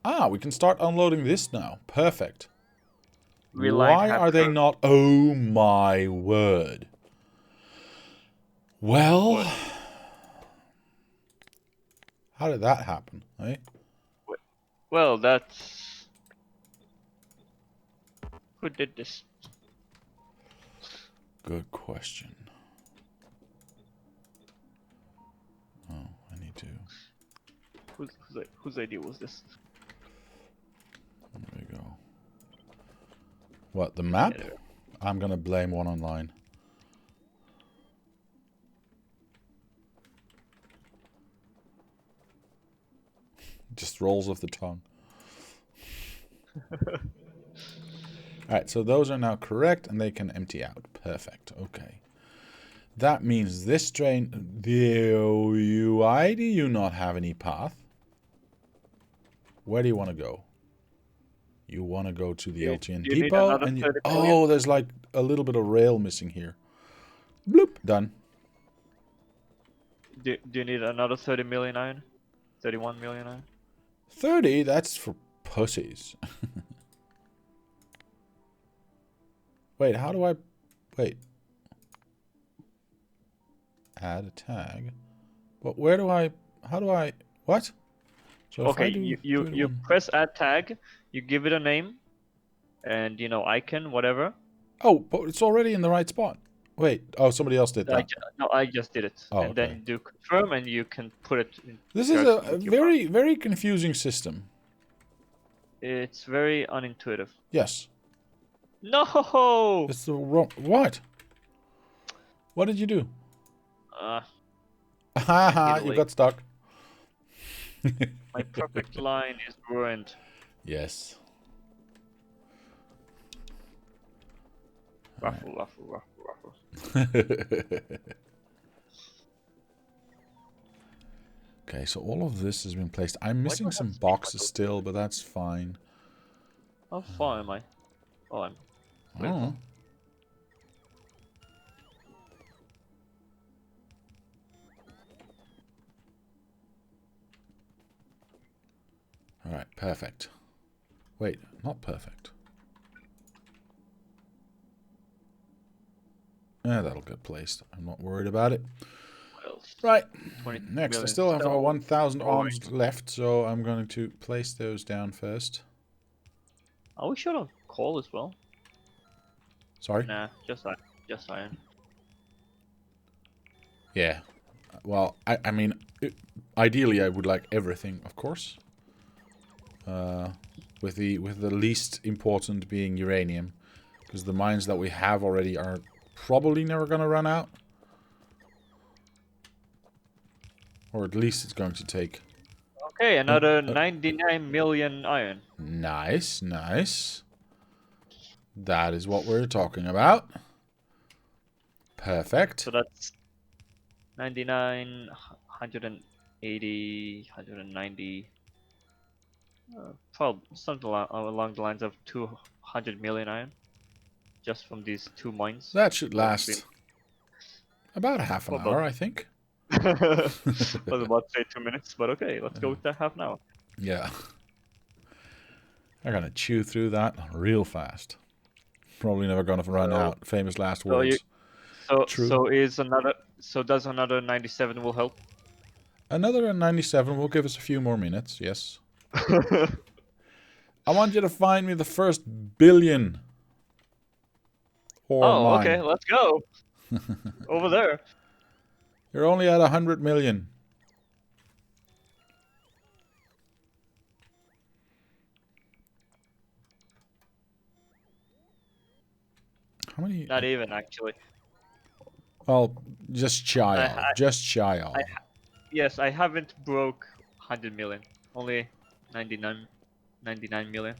Ah, we can start unloading this now. Perfect. Why are they not... Oh my word. Well... What? How did that happen, eh? Well, that's... Who did this? Good question. Oh, I need to... Whose idea was this? There we go. What, the map? Yeah. I'm gonna blame one online. Just rolls off the tongue. Alright, so those are now correct and they can empty out. Perfect. Okay. That means this train... Why do you not have any path? Where do you want to go? you want to go to the Do LTN you need depot, another and you... 30 million? Oh, there's like a little bit of rail missing here. Bloop, done. Do you need another 30 million iron? 31 million iron? 30? That's for pussies. Wait, how do I... Wait. Add a tag. But where do I... How do I... What? So if Okay, I do you press add tag, you give it a name, and you know, icon, whatever. Oh, but it's already in the right spot. Wait. Oh, somebody else did that. No, I just did it. Oh, and okay. then do confirm, and you can put it in. This is a very, very confusing system. It's very unintuitive. Yes. No! It's the wrong... What? What did you do? Haha, you got stuck. My perfect line is ruined. Yes. Ruffle, ruffle, ruffle, ruffle. Okay, so all of this has been placed. I'm missing some boxes still, but that's fine. How far am I? Oh, I'm... Oh. Alright, perfect. Wait, not perfect. Yeah, that'll get placed. I'm not worried about it. Right, next. I still have 1,000 arms left, so I'm going to place those down first. Are we short on coal as well? Sorry? Nah, just iron. Yeah. Well, I mean, ideally I would like everything, of course. With the least important being uranium, because the mines that we have already are probably never going to run out. Or at least it's going to take... Okay, another 99 million iron. Nice, nice. That is what we're talking about. Perfect. So that's 99, 180, 190... probably something along the lines of 200 million iron. Just from these two mines. That should last about a half an hour, I think. I was about to say 2 minutes, but okay, let's go with that half an hour. Yeah. I'm gonna chew through that real fast. Probably never gonna run out. Famous last words. True. So does another 97 will help? Another 97 will give us a few more minutes, yes. I want you to find me the first billion. Oh, okay, let's go. Over there. You're only at 100 million. How many? Not even, actually. Well, just shy of. Just shy of. Yes, I haven't broke 100 million. Only 99 million.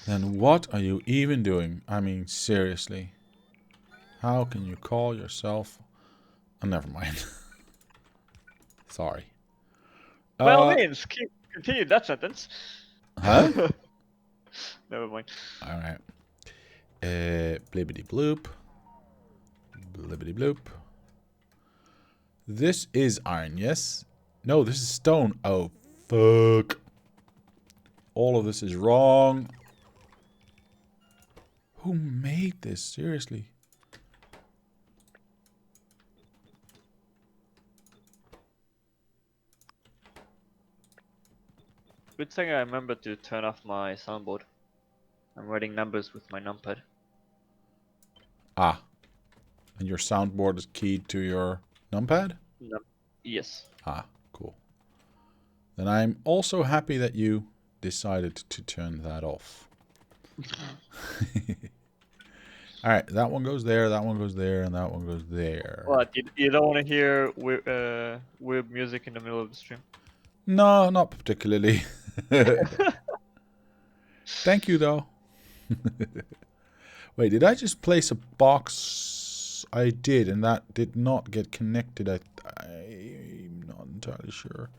Then what are you even doing? I mean, seriously. How can you call yourself... Oh, never mind. Sorry. By all means, continue that sentence. Huh? Never mind. Alright. Blibbity bloop. Blibbity bloop. This is iron, yes? No, this is stone. Oh, fuck. All of this is wrong. Who made this? Seriously. Good thing I remember to turn off my soundboard. I'm writing numbers with my numpad. Ah. And your soundboard is keyed to your numpad? Yes. Ah, cool. Then I'm also happy that you decided to turn that off. Alright, that one goes there, that one goes there, and that one goes there. What? You don't want to hear weird music in the middle of the stream? No, not particularly. Thank you, though. Wait, did I just place a box? I did, and that did not get connected. I'm not entirely sure.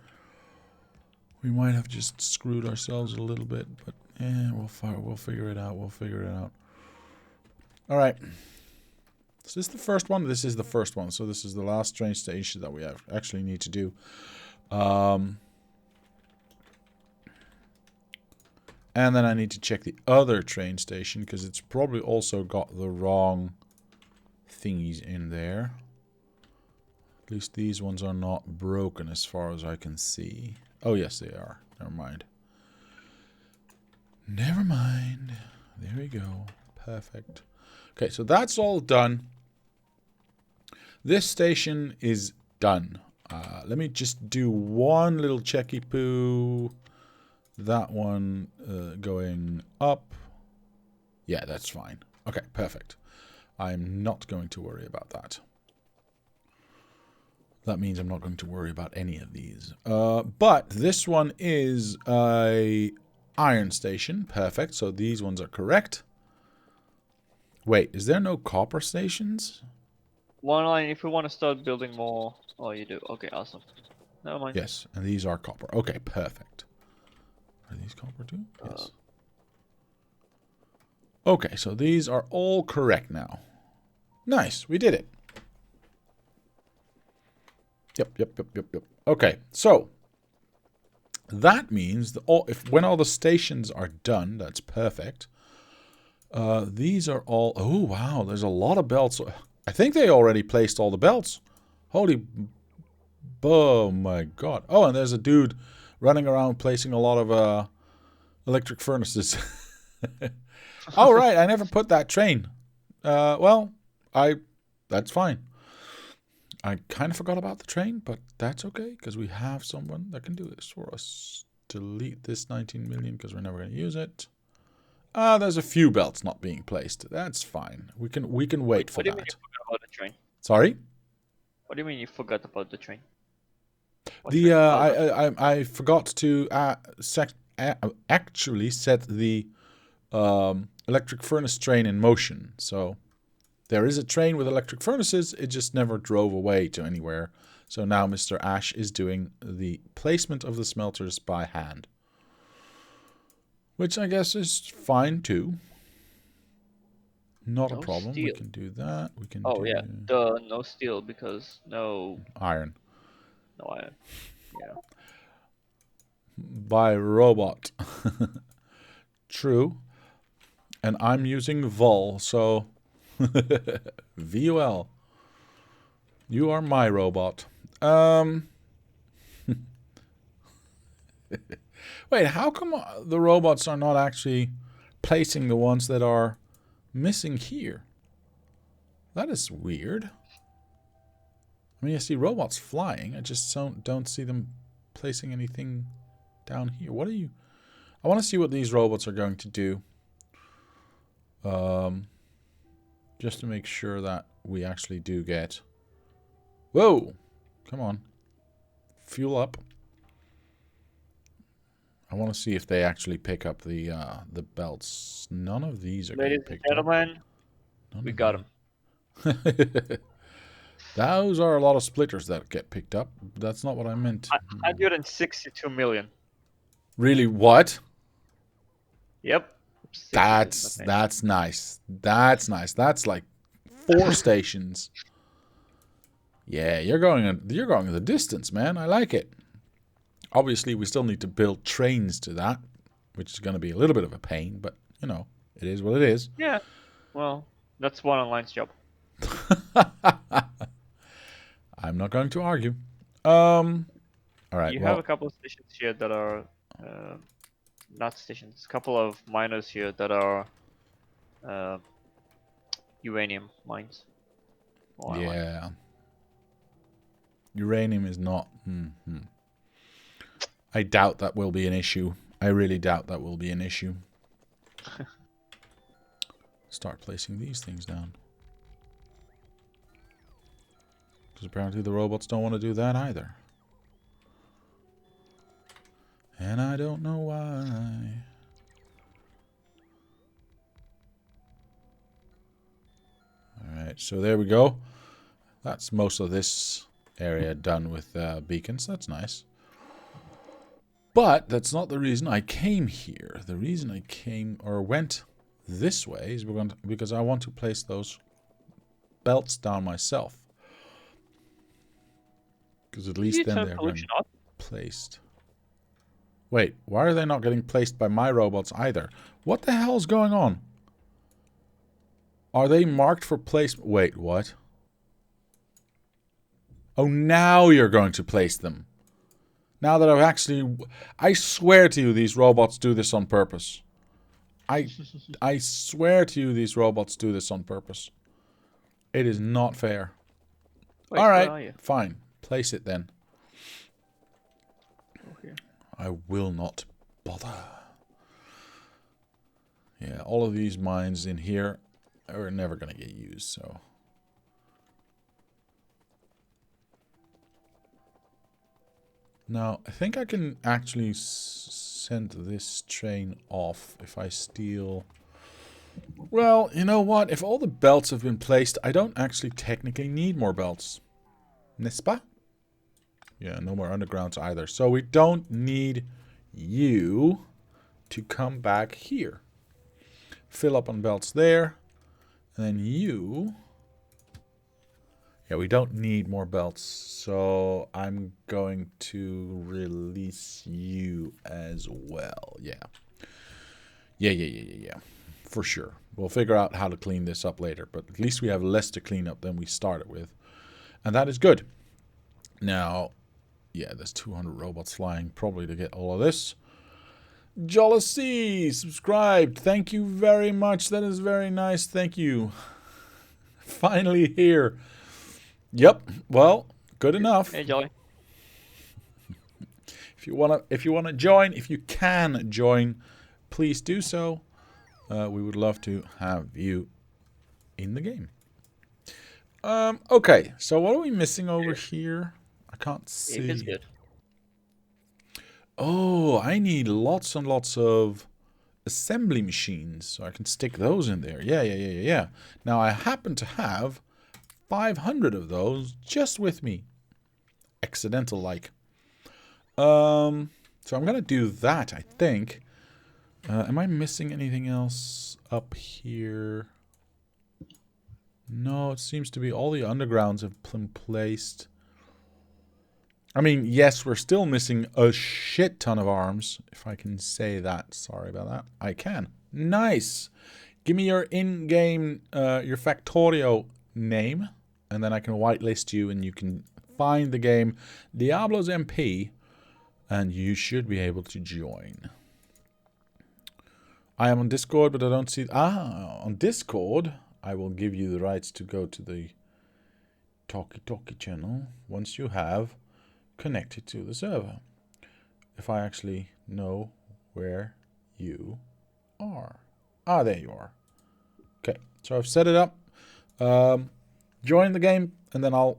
We might have just screwed ourselves a little bit, but Yeah, we'll figure it out. We'll figure it out. All right. Is this the first one? This is the first one. So this is the last train station that we actually need to do. And then I need to check the other train station because it's probably also got the wrong thingies in there. At least these ones are not broken as far as I can see. Oh, yes, they are. Never mind. Never mind. There we go. Perfect. Okay, so that's all done. This station is done. Let me just do one little checky poo. That one going up. Yeah, that's fine. Okay, perfect. I'm not going to worry about that. That means I'm not going to worry about any of these. But this one is a iron station. Perfect. So these ones are correct. Wait, is there no copper stations? One line, if we want to start building more... Oh, you do. Okay, awesome. Never mind. Yes, and these are copper. Okay, perfect. Are these copper too? Yes. Okay, so these are all correct now. Nice, we did it. Yep. Okay, so that means that when all the stations are done, that's perfect. These are all... Oh, wow, there's a lot of belts. I think they already placed all the belts. Holy... Oh, my God. Oh, and there's a dude running around placing a lot of electric furnaces. Oh, right, I never put that train. Well, that's fine. I kind of forgot about the train, but that's okay, because we have someone that can do this for us. Delete this 19 million, because we're never going to use it. There's a few belts not being placed. That's fine. We can wait for that. What do you mean you forgot about the train? Sorry? What do you mean you forgot about the train? I forgot to actually set the electric furnace train in motion. So there is a train with electric furnaces. It just never drove away to anywhere. So now Mr. Ash is doing the placement of the smelters by hand. Which I guess is fine too. Not a problem. Steel. We can do that. We can do... yeah. Duh, no steel because no... Iron. No iron. Yeah. By robot. True. And I'm using Vol, so... VUL. You are my robot. Wait, how come the robots are not actually placing the ones that are missing here? That is weird. I mean, I see robots flying. I just don't see them placing anything down here. What are you... I want to see what these robots are going to do. Just to make sure that we actually do get... Whoa! Come on. Fuel up. I want to see if they actually pick up the belts. None of these are getting picked up. Ladies and gentlemen, we got them. Those are a lot of splitters that get picked up. That's not what I meant. 162 million. Really? What? Yep. That's nice. That's nice. That's like 4 stations. Yeah, you're going the distance, man. I like it. Obviously, we still need to build trains to that, which is going to be a little bit of a pain, but you know, it is what it is. Yeah. Well, that's one online's job. I'm not going to argue. All right. You have a couple of stations here that are not stations. A couple of miners here that are uranium mines. Yeah. Uranium is not. I doubt that will be an issue. I really doubt that will be an issue. Start placing these things down. Because apparently the robots don't want to do that either. And I don't know why. Alright, so there we go. That's most of this area done with beacons. That's nice. But that's not the reason I came here. The reason I came or went this way is because I want to place those belts down myself. Because at least then they're going placed. Wait, why are they not getting placed by my robots either? What the hell is going on? Are they marked for placement? Wait, what? Oh, now you're going to place them. Now that I've actually... I swear to you these robots do this on purpose. I swear to you these robots do this on purpose. It is not fair. Wait, alright, fine. Place it then. Okay. I will not bother. Yeah, all of these mines in here are never going to get used, so... Now, I think I can actually send this train off if I steal... Well, you know what? If all the belts have been placed, I don't actually technically need more belts. N'est-ce pas? Yeah, no more undergrounds either. So we don't need you to come back here. Fill up on belts there. And then you... Yeah, we don't need more belts. So I'm going to release you as well. Yeah. Yeah. For sure. We'll figure out how to clean this up later. But at least we have less to clean up than we started with. And that is good. Now, yeah, there's 200 robots flying probably to get all of this. Jollity, subscribed. Thank you very much. That is very nice. Thank you. Finally here. Yep. Well, good enough. Hey, Jolly. If you wanna join, if you can join, please do so. We would love to have you in the game. Okay. So what are we missing over here? I can't see. It's good. Oh, I need lots and lots of assembly machines, so I can stick those in there. Yeah. Now I happen to have 500 of those just with me. Accidental like. So I'm gonna do that, I think. Am I missing anything else up here? No, it seems to be all the undergrounds have been placed. I mean, yes, we're still missing a shit ton of arms, if I can say that. Sorry about that. I can. Nice. Give me your in-game, your Factorio name, and then I can whitelist you, and you can find the game Diablo's MP, and you should be able to join. I am on Discord, but I don't see... on Discord, I will give you the rights to go to the Talkie channel once you have connected to the server. If I actually know where you are. Ah, there you are. Okay, so I've set it up. Join the game, and then I'll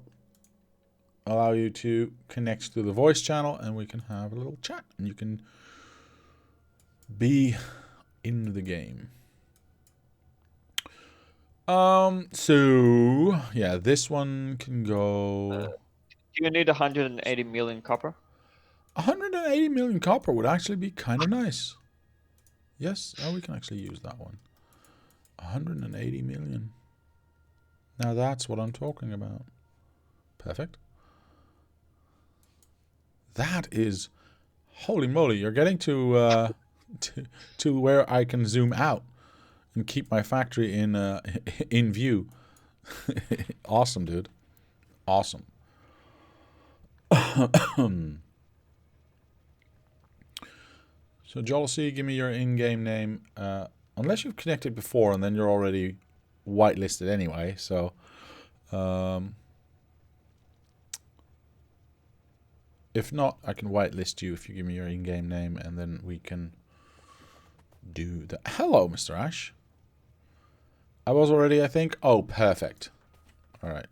allow you to connect to the voice channel, and we can have a little chat, and you can be in the game. So yeah, this one can go. Do you need 180 million copper? 180 million copper would actually be kind of nice. Yes, we can actually use that one. 180 million. Now that's what I'm talking about. Perfect. That is, holy moly! You're getting to where I can zoom out and keep my factory in in view. Awesome, dude. Awesome. So Jollity, give me your in-game name. Unless you've connected before, and then you're already whitelisted anyway. So, if not, I can whitelist you if you give me your in-game name, and then we can do that. Hello, Mr. Ash. I was already, I think. Oh, perfect. All right.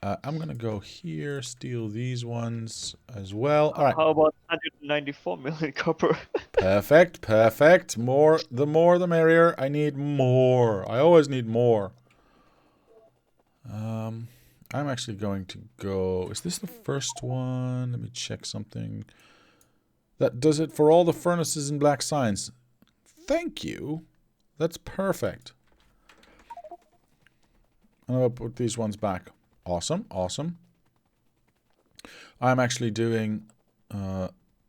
I'm going to go here, steal these ones as well. All right. How about 194 million copper? Perfect. The more the merrier. I need more. I always need more. I'm actually going to go... Is this the first one? Let me check something. That does it for all the furnaces in Black Science. Thank you. That's perfect. I'm going to put these ones back. Awesome, awesome. I'm actually doing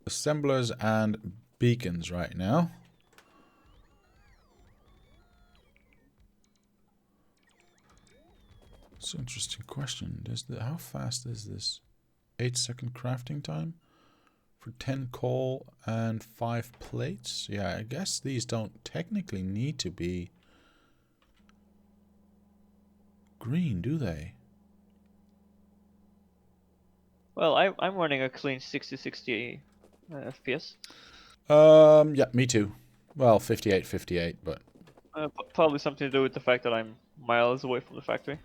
assemblers and beacons right now. It's an interesting question. How fast is this? 8-second crafting time? For 10 coal and 5 plates? Yeah, I guess these don't technically need to be green, do they? Well, I'm running a clean 60 FPS. Yeah, me too. Well, 58, but... Probably something to do with the fact that I'm miles away from the factory.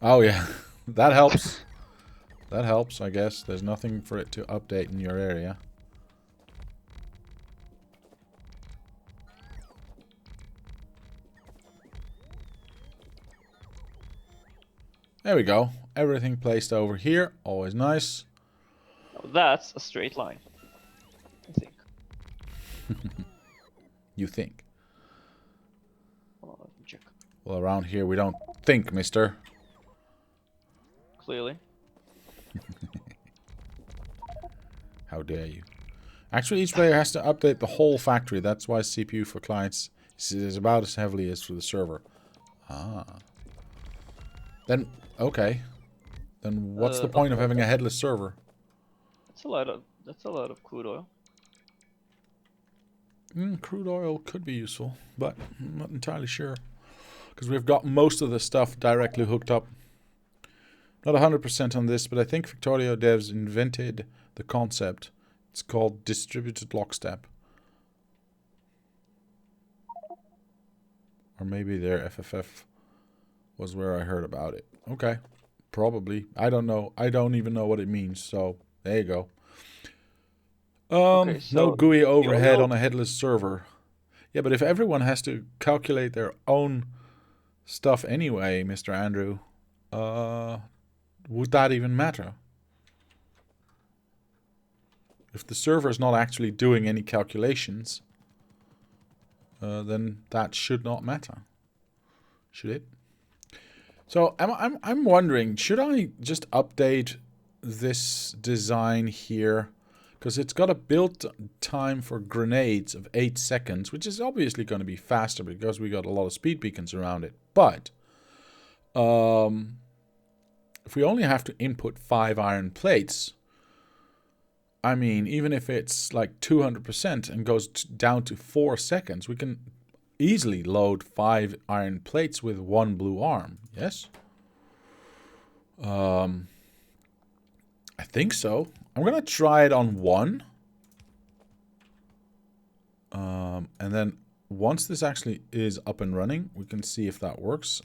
Oh, yeah. That helps. That helps, I guess. There's nothing for it to update in your area. There we go. Everything placed over here. Always nice. Now that's a straight line, I think. You think? Hold on, let me check. Well, around here we don't think, mister. Clearly. How dare you. Actually, each player has to update the whole factory. That's why CPU for clients is about as heavily as for the server. Ah. Then, okay. Then what's the point of having a headless server? That's a lot of crude oil. Crude oil could be useful, but I'm not entirely sure. Because we've got most of the stuff directly hooked up. Not 100% on this, but I think Factorio devs invented the concept. It's called distributed lockstep. Or maybe their FFF was where I heard about it. Okay. Probably. I don't know. I don't even know what it means. So, there you go. Okay, so no GUI overhead on a headless server. Yeah, but if everyone has to calculate their own stuff anyway, Mr. Andrew, would that even matter? If the server is not actually doing any calculations, then that should not matter. Should it? So I'm wondering, should I just update this design here? Because it's got a build time for grenades of 8 seconds, which is obviously going to be faster because we got a lot of speed beacons around it. But if we only have to input 5 iron plates, I mean, even if it's like 200% and goes down to 4 seconds, we can easily load 5 iron plates with 1 blue arm. Yes? I think so. I'm going to try it on 1. And then once this actually is up and running, we can see if that works.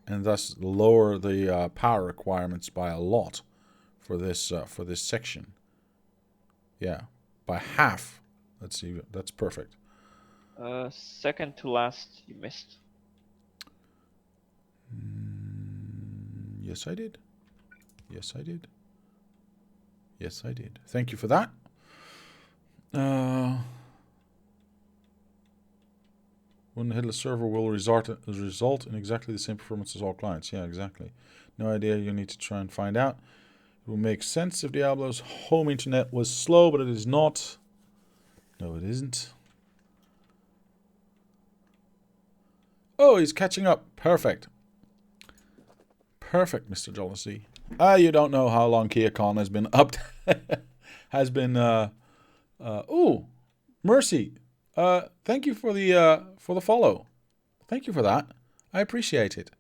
And thus lower the power requirements by a lot for this section. Yeah, by half. Let's see. That's perfect. Second to last, you missed. Yes, I did. Yes, I did. Yes, I did. Thank you for that. One headless server will result in exactly the same performance as all clients. Yeah, exactly. No idea. You need to try and find out. It will make sense if Diablo's home internet was slow, but it is not. No, it isn't. Oh, he's catching up. Perfect. Perfect, Mr. Jollity. You don't know how long KiaCon has been up. Has been. Ooh, Mercy. Thank you for the follow. Thank you for that. I appreciate it.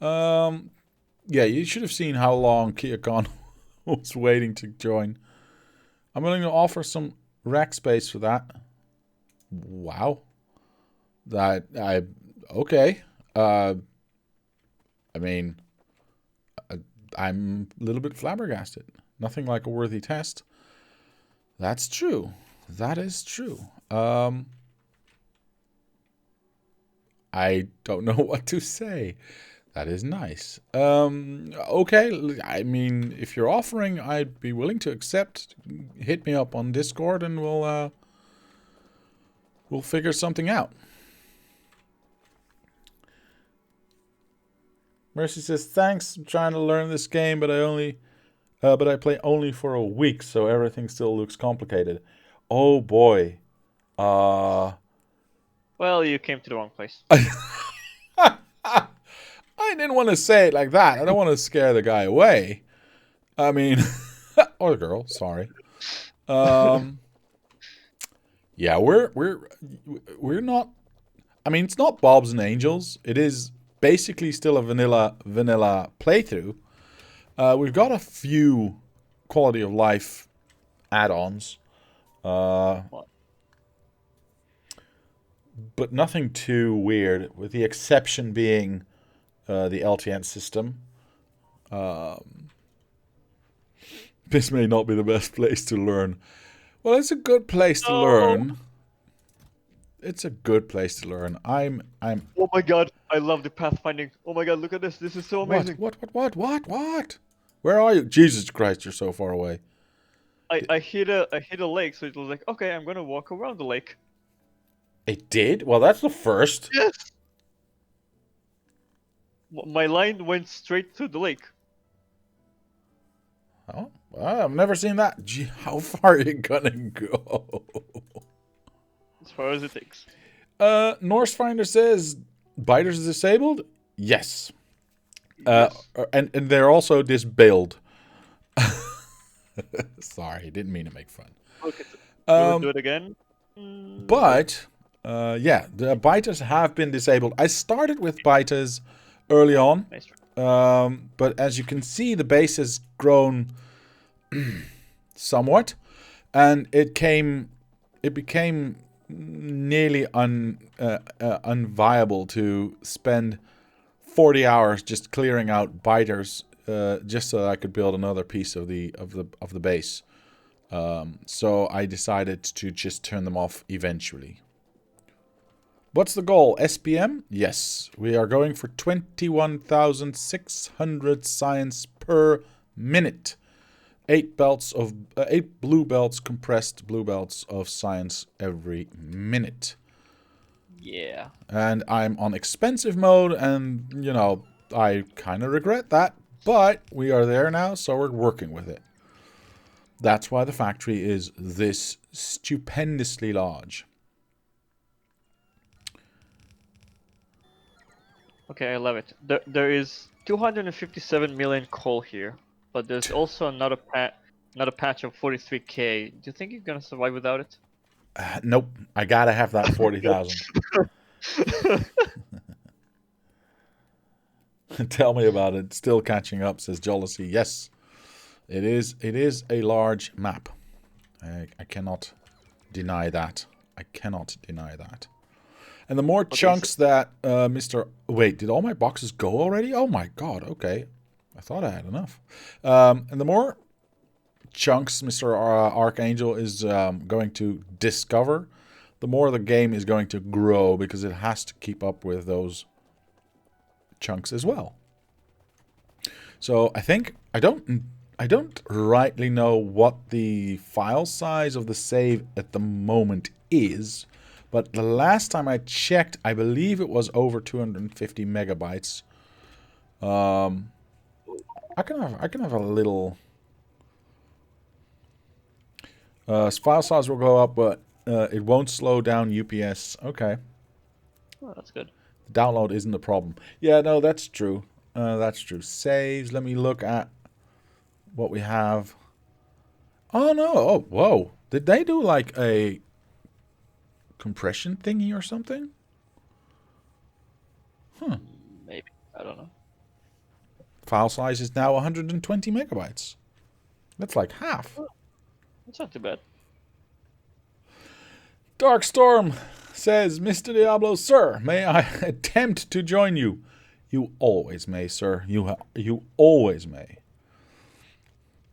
Yeah, you should have seen how long KiaCon was waiting to join. I'm willing to offer some rack space for that. Wow. Okay. I mean, I'm a little bit flabbergasted. Nothing like a worthy test. That's true. That is true. I don't know what to say. That is nice. Okay, I mean, if you're offering, I'd be willing to accept. Hit me up on Discord and we'll figure something out. Mercy says, thanks, I'm trying to learn this game, but I play only for a week, so everything still looks complicated. Oh boy. Well, you came to the wrong place. I didn't want to say it like that. I don't want to scare the guy away. I mean, or the girl. Sorry. Yeah, we're not. I mean, it's not Bob's and Angels. It is basically still a vanilla playthrough. We've got a few quality of life add-ons, but nothing too weird. With the exception being the LTN system. This may not be the best place to learn. Well, it's a good place to learn. It's a good place to learn. I'm. Oh my god, I love the pathfinding. Oh my god, look at this. This is so amazing. What? Where are you? Jesus Christ, you're so far away. I hit a lake, so it was like, okay, I'm gonna walk around the lake. It did? Well, that's the first. Yes. My line went straight to the lake. Oh, well, I've never seen that. Gee, how far are you gonna go? As far as it takes. Norse Finder says biters disabled. Yes. Yes. And they're also disbailed. Sorry, didn't mean to make fun. Okay, so do it again. But yeah, the biters have been disabled. I started with biters early on. Nice. But as you can see, the base has grown somewhat, and it became nearly unviable to spend 40 hours just clearing out biters just so I could build another piece of the base. So I decided to just turn them off eventually. What's the goal? SPM? Yes. We are going for 21,600 science per minute. 8 blue belts, compressed blue belts of science every minute. Yeah. And I'm on expensive mode, and, you know, I kind of regret that. But we are there now, so we're working with it. That's why the factory is this stupendously large. Okay, I love it. There is 257 million coal here, but there's also another patch of 43k. Do you think you're gonna survive without it? Nope. I gotta have that 40,000. Tell me about it. Still catching up, says Jealousy. Yes, it is. It is a large map. I cannot deny that. I cannot deny that. And the more chunks that Mr. Wait, did all my boxes go already? Oh my god, okay. I thought I had enough. And the more chunks Mr. Archangel is going to discover, the more the game is going to grow because it has to keep up with those chunks as well. So I think I don't rightly know what the file size of the save at the moment is. But the last time I checked, I believe it was over 250 megabytes. I can have a little. File size will go up, but it won't slow down UPS. Okay. Oh, that's good. Download isn't the problem. Yeah, no, that's true. That's true. Saves. Let me look at what we have. Oh no! Oh, whoa! Did they do like a compression thingy or something? Huh. Maybe. I don't know. File size is now 120 megabytes. That's like half. Oh, that's not too bad. Darkstorm says, Mr. Diablo, sir, may I attempt to join you? You always may, sir. You always may.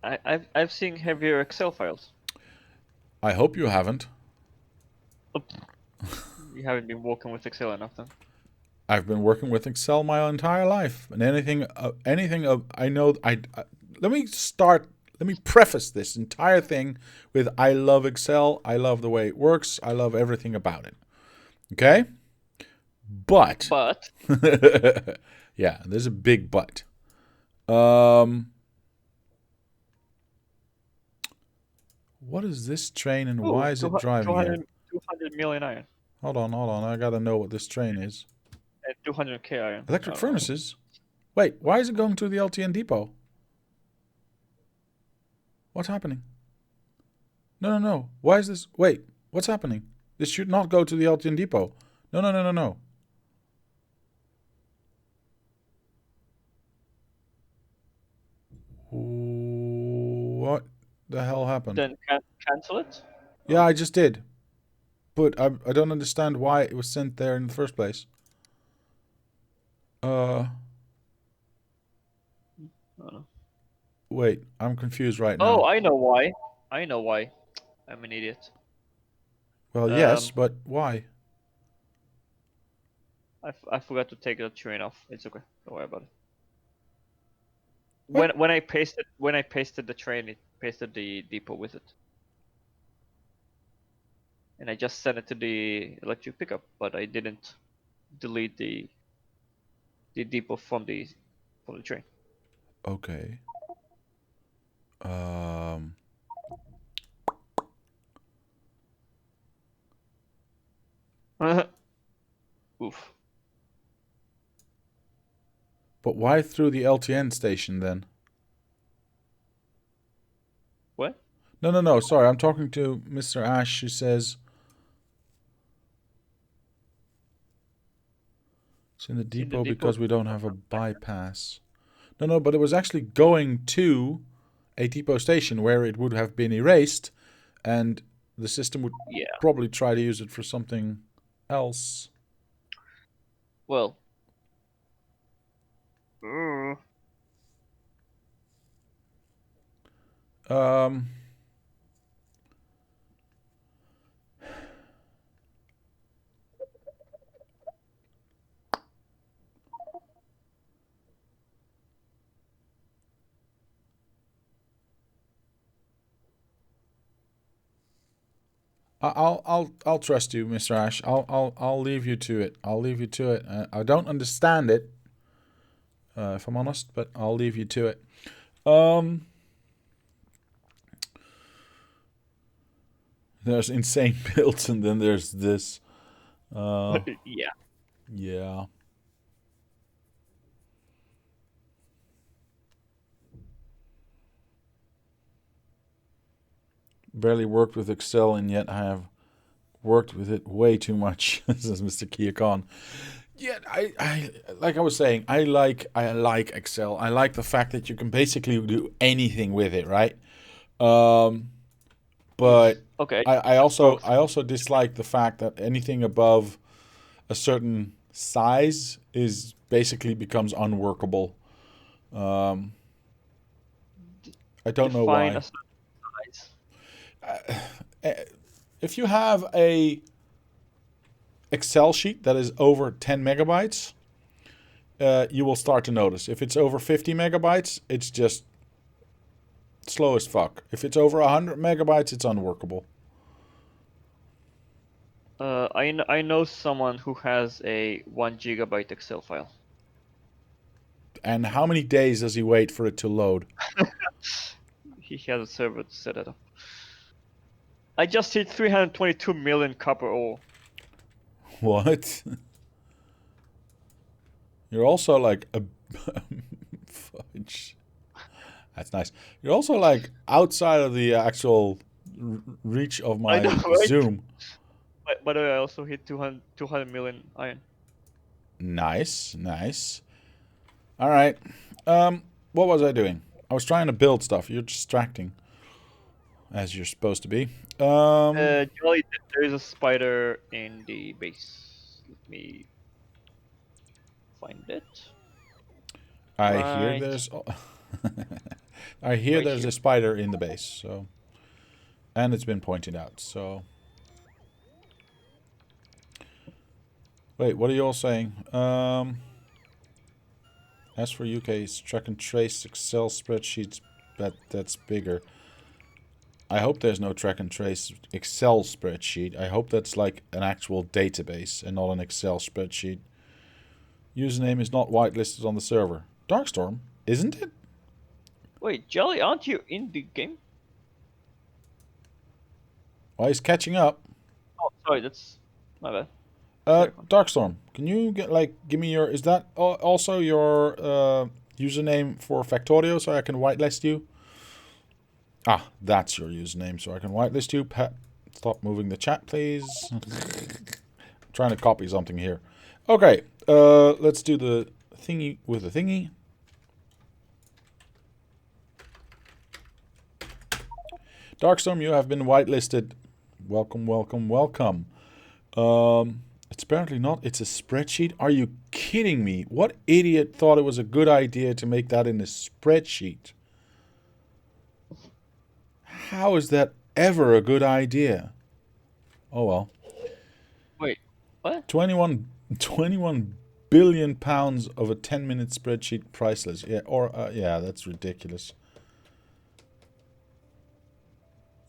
I've seen heavier Excel files. I hope you haven't. Oh. You haven't been working with Excel enough then. I've been working with Excel my entire life, and anything I know. Let me preface this entire thing with I love Excel. I love the way it works. I love everything about it. Okay, but yeah, there's a big but. What is this train and why is it driving here? 200 million iron. Hold on. I gotta know what this train is. And 200k iron. Electric furnaces? Wait, why is it going to the LTN depot? What's happening? No. Why is this? Wait, what's happening? This should not go to the LTN depot. No. What the hell happened? Then cancel it? Yeah, I just did. But I don't understand why it was sent there in the first place. Wait, I'm confused right now. Oh, I know why. I'm an idiot. Well, yes, but why? I forgot to take the train off. It's okay. Don't worry about it. What? When I pasted the train, it pasted the depot with it. And I just sent it to the electric pickup, but I didn't delete the depot from the train. Okay. Oof. But why through the LTN station then? What? No. Sorry, I'm talking to Mr. Ash. Who says it's in the depot because we don't have a bypass. No, but it was actually going to a depot station where it would have been erased, and the system would probably try to use it for something else. Well. I'll trust you, Mr. Ash. I'll leave you to it. I don't understand it, if I'm honest, but I'll leave you to it. There's insane builds, and then there's this. Yeah. Barely worked with Excel, and yet I have worked with it way too much. This is Mr. Kia Khan. Yeah, I like I was saying, I like Excel. I like the fact that you can basically do anything with it, right? But okay. I also dislike the fact that anything above a certain size is basically becomes unworkable. I don't know why. A size. If you have a Excel sheet that is over 10 megabytes, you will start to notice. If it's over 50 megabytes, it's just slow as fuck. If it's over 100 megabytes, it's unworkable. I know someone who has a 1 gigabyte Excel file. And how many days does he wait for it to load? He has a server to set it up. I just hit 322 million copper ore. What? You're also like a fudge. That's nice. You're also like outside of the actual reach of my Zoom. By the way, I also hit 200 million iron. Nice. All right. What was I doing? I was trying to build stuff. You're distracting, as you're supposed to be. Jolly, there is a spider in the base. Let me find it. I hear there's. I hear there's a spider in the base. So, and it's been pointed out. So. Wait, what are you all saying? As for UK's track and trace Excel spreadsheets, that's bigger. I hope there's no track and trace Excel spreadsheet. I hope that's like an actual database and not an Excel spreadsheet. Username is not whitelisted on the server. Darkstorm, isn't it? Wait, Jelly, aren't you in the game? Well, he's catching up. Oh, sorry, that's my bad. Darkstorm, can you give me your? Is that also your username for Factorio, so I can whitelist you? Ah, that's your username, so I can whitelist you. Stop moving the chat, please. I'm trying to copy something here. Okay, let's do the thingy with the thingy. Darkstorm, you have been whitelisted. Welcome, welcome, welcome. It's apparently not. It's a spreadsheet. Are you kidding me? What idiot thought it was a good idea to make that in a spreadsheet? How is that ever a good idea? Oh well. Wait, what? 21 billion pounds of a 10-minute spreadsheet priceless. Yeah, yeah, that's ridiculous.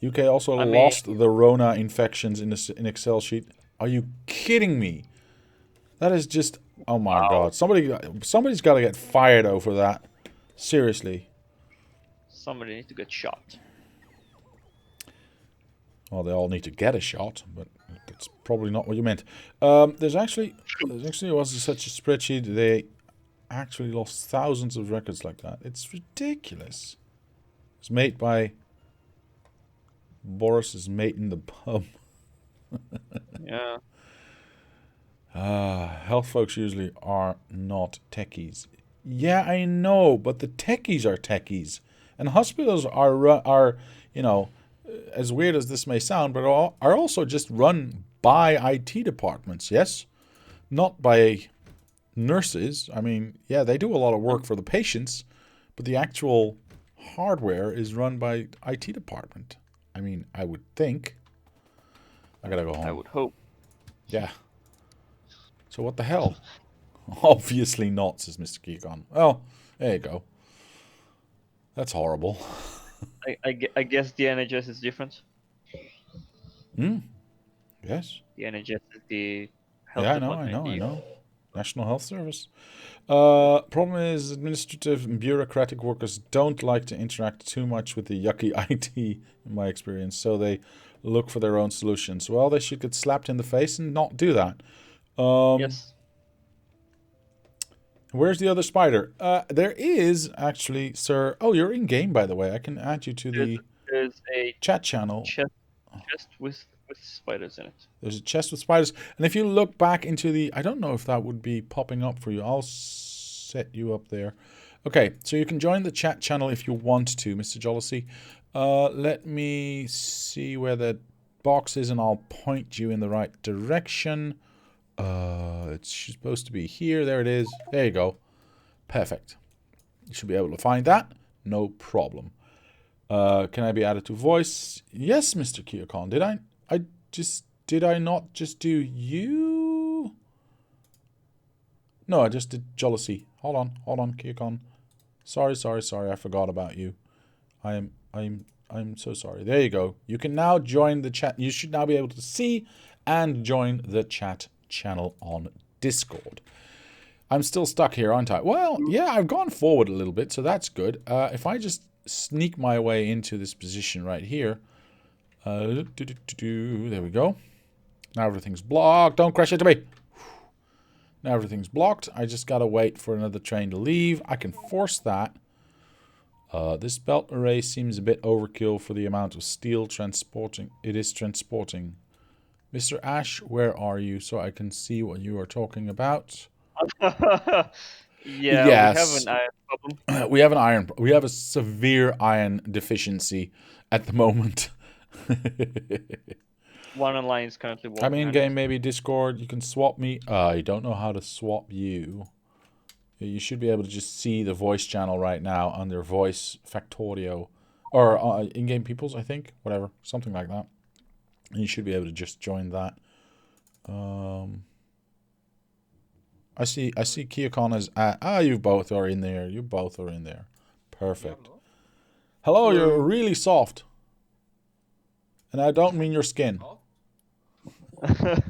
UK also lost the Rona infections in an Excel sheet. Are you kidding me? That is just... Oh my god. Somebody's got to get fired over that. Seriously. Somebody needs to get shot. Well, they all need to get a shot, but that's probably not what you meant. There actually was such a spreadsheet. They actually lost thousands of records like that. It's ridiculous. It's made by Boris's mate in the pub. Yeah. Health folks usually are not techies. Yeah, I know, but the techies are techies. And hospitals are you know, as weird as this may sound, but are also just run by IT departments, yes? Not by nurses. I mean, yeah, they do a lot of work for the patients, but the actual hardware is run by IT department. I mean, I would think. I gotta go home. I would hope. Yeah. So what the hell? Obviously not, says Mr. Geekon. Well, there you go. That's horrible. I guess the NHS is different. Yes. The NHS is the health Yeah, department. I know. National Health Service. Problem is, administrative and bureaucratic workers don't like to interact too much with the yucky IT, in my experience, so they look for their own solutions. Well, they should get slapped in the face and not do that. Yes. Where's the other spider? There is actually, sir. Oh, you're in game, by the way. I can add you to the There's a chat channel. chest with spiders in it. There's a chest with spiders, and if you look back into the, I don't know if that would be popping up for you. I'll set you up there. Okay, so you can join the chat channel if you want to, Mr. Jollity. Let me see where the box is, and I'll point you in the right direction. It's supposed to be here. There it is. There you go. Perfect. You should be able to find that. No problem. Can I be added to voice? Yes, Mr. Kyokon. Did I not just do you? No, I just did Jealousy. Hold on, Kyokon. Sorry, I forgot about you. I'm so sorry. There you go. You can now join the chat. You should now be able to see and join the chat channel on Discord. I'm still stuck here, aren't I? Well, yeah, I've gone forward a little bit, so that's good. If I just sneak my way into this position right here. There we go. Now everything's blocked. Don't crash into me. Now everything's blocked. I just gotta wait for another train to leave. I can force that. This belt array seems a bit overkill for the amount of steel transporting. It is transporting. Mr. Ash, where are you so I can see what you are talking about? Yeah, yes. we have an iron problem. We have a severe iron deficiency at the moment. One online is currently working. I'm in game, maybe Discord. You can swap me. I don't know how to swap you. You should be able to just see the voice channel right now under voice Factorio. Or in-game peoples, I think. Whatever. Something like that. And you should be able to just join that. I see Kiyokon is you both are in there. You both are in there. Perfect. Diablo. Hello, you're Hello. really soft. And I don't mean your skin. Oh, Let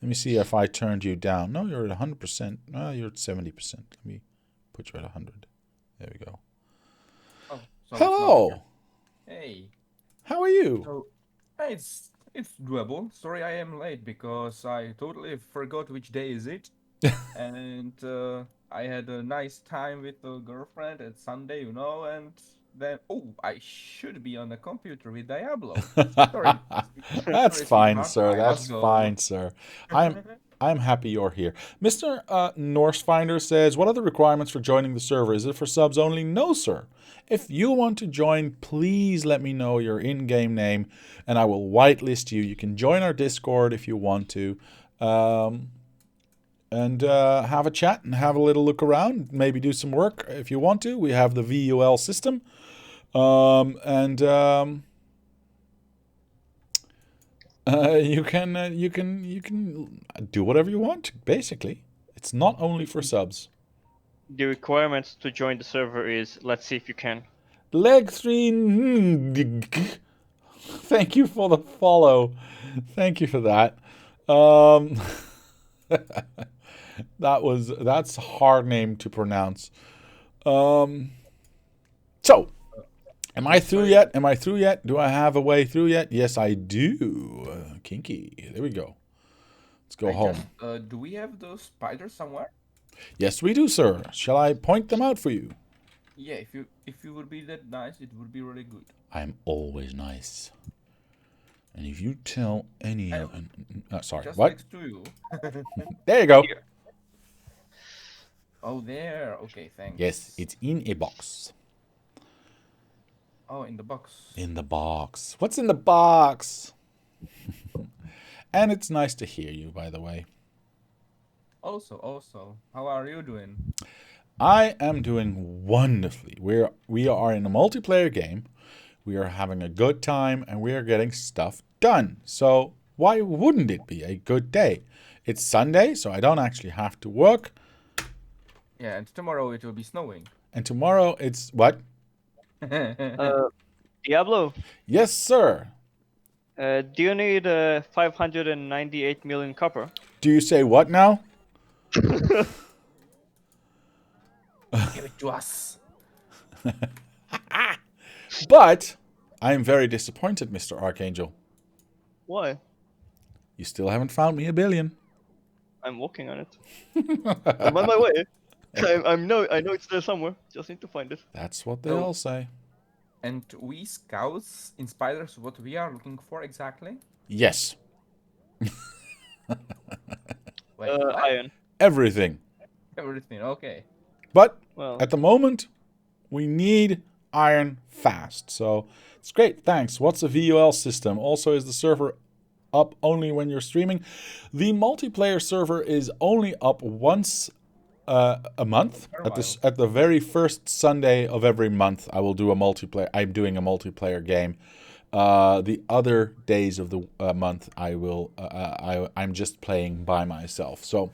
me see if I turned you down. No, you're at 100%. You're at 70%. Let me put you at 100. There we go. oh, so it's not Hello. better. Hey. How are you? So, hey, it's doable. Sorry, I am late because I totally forgot which day is it, and I had a nice time with a girlfriend at Sunday, and then I should be on the computer with Diablo. Sorry, That's sorry, fine, sweetheart. sir. I That's must go. fine, sir. I'm happy you're here. Mr. Norsefinder says, what are the requirements for joining the server? Is it for subs only? No, sir. If you want to join, please let me know your in-game name, and I will whitelist you. You can join our Discord if you want to, and have a chat and have a little look around. Maybe do some work if you want to. We have the VUL system, and you can do whatever you want. Basically, it's not only for subs. The requirements to join the server is let's see if you can. Leg 3. Thank you for the follow. Thank you for that. That's a hard name to pronounce. So, am I through yet? Am I through yet? Do I have a way through yet? Yes, I do. Kinky. There we go. Let's go home. Do we have those spiders somewhere? Yes, we do, sir. Shall I point them out for you? Yeah, if you would be that nice, it would be really good. I'm always nice. And if you tell any... sorry, Just what? next to you. There you go. Here. Oh, there. Okay, thanks. Yes, it's in a box. Oh, in the box. In the box. What's in the box? And it's nice to hear you, by the way. Also, how are you doing? I am doing wonderfully. We are in a multiplayer game. We are having a good time, and we are getting stuff done. So why wouldn't it be a good day? It's Sunday, so I don't actually have to work. Yeah, and tomorrow it will be snowing. And tomorrow it's what? Diablo, Yes, sir. do you need 598 million copper? Do you say what now? Give it to us. But I am very disappointed, Mr. Archangel. Why? You still haven't found me a billion. I'm working on it. I'm on my way. I know it's there somewhere. Just need to find it. That's what they all say. And we scouts in spiders, what we are looking for exactly? Yes. Wait, what? Iron. Everything. Everything, okay. But Well, at the moment, we need iron fast. So it's great. Thanks. What's a VUL system? Also, is the server up only when you're streaming? The multiplayer server is only up once a month. At the very first Sunday of every month, I will do a multiplayer. I'm doing a multiplayer game. The other days of the month, I'm just playing by myself. So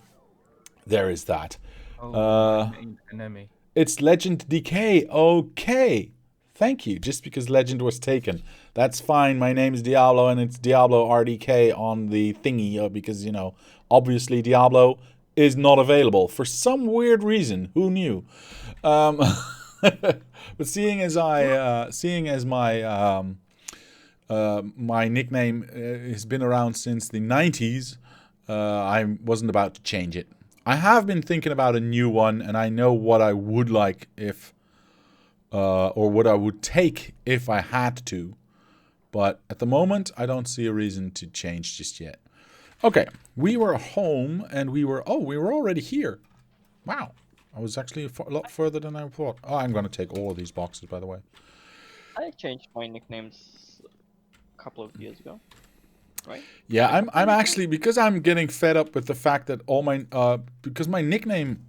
there is that. Enemy. It's Legend Decay. Okay. Thank you. Just because Legend was taken. That's fine. My name is Diablo, and it's Diablo RDK on the thingy, because, obviously Diablo is not available for some weird reason. Who knew? But seeing as my my nickname has been around since the 90s, I wasn't about to change it. I have been thinking about a new one, and I know what I would like if, or what I would take if I had to. But at the moment, I don't see a reason to change just yet. Okay, we were home, and we were already here. Wow, I was actually a lot further than I thought. Oh, I'm going to take all of these boxes, by the way. I changed my nicknames a couple of years ago. Right? Yeah, I'm actually, because I'm getting fed up with the fact that all my because my nickname,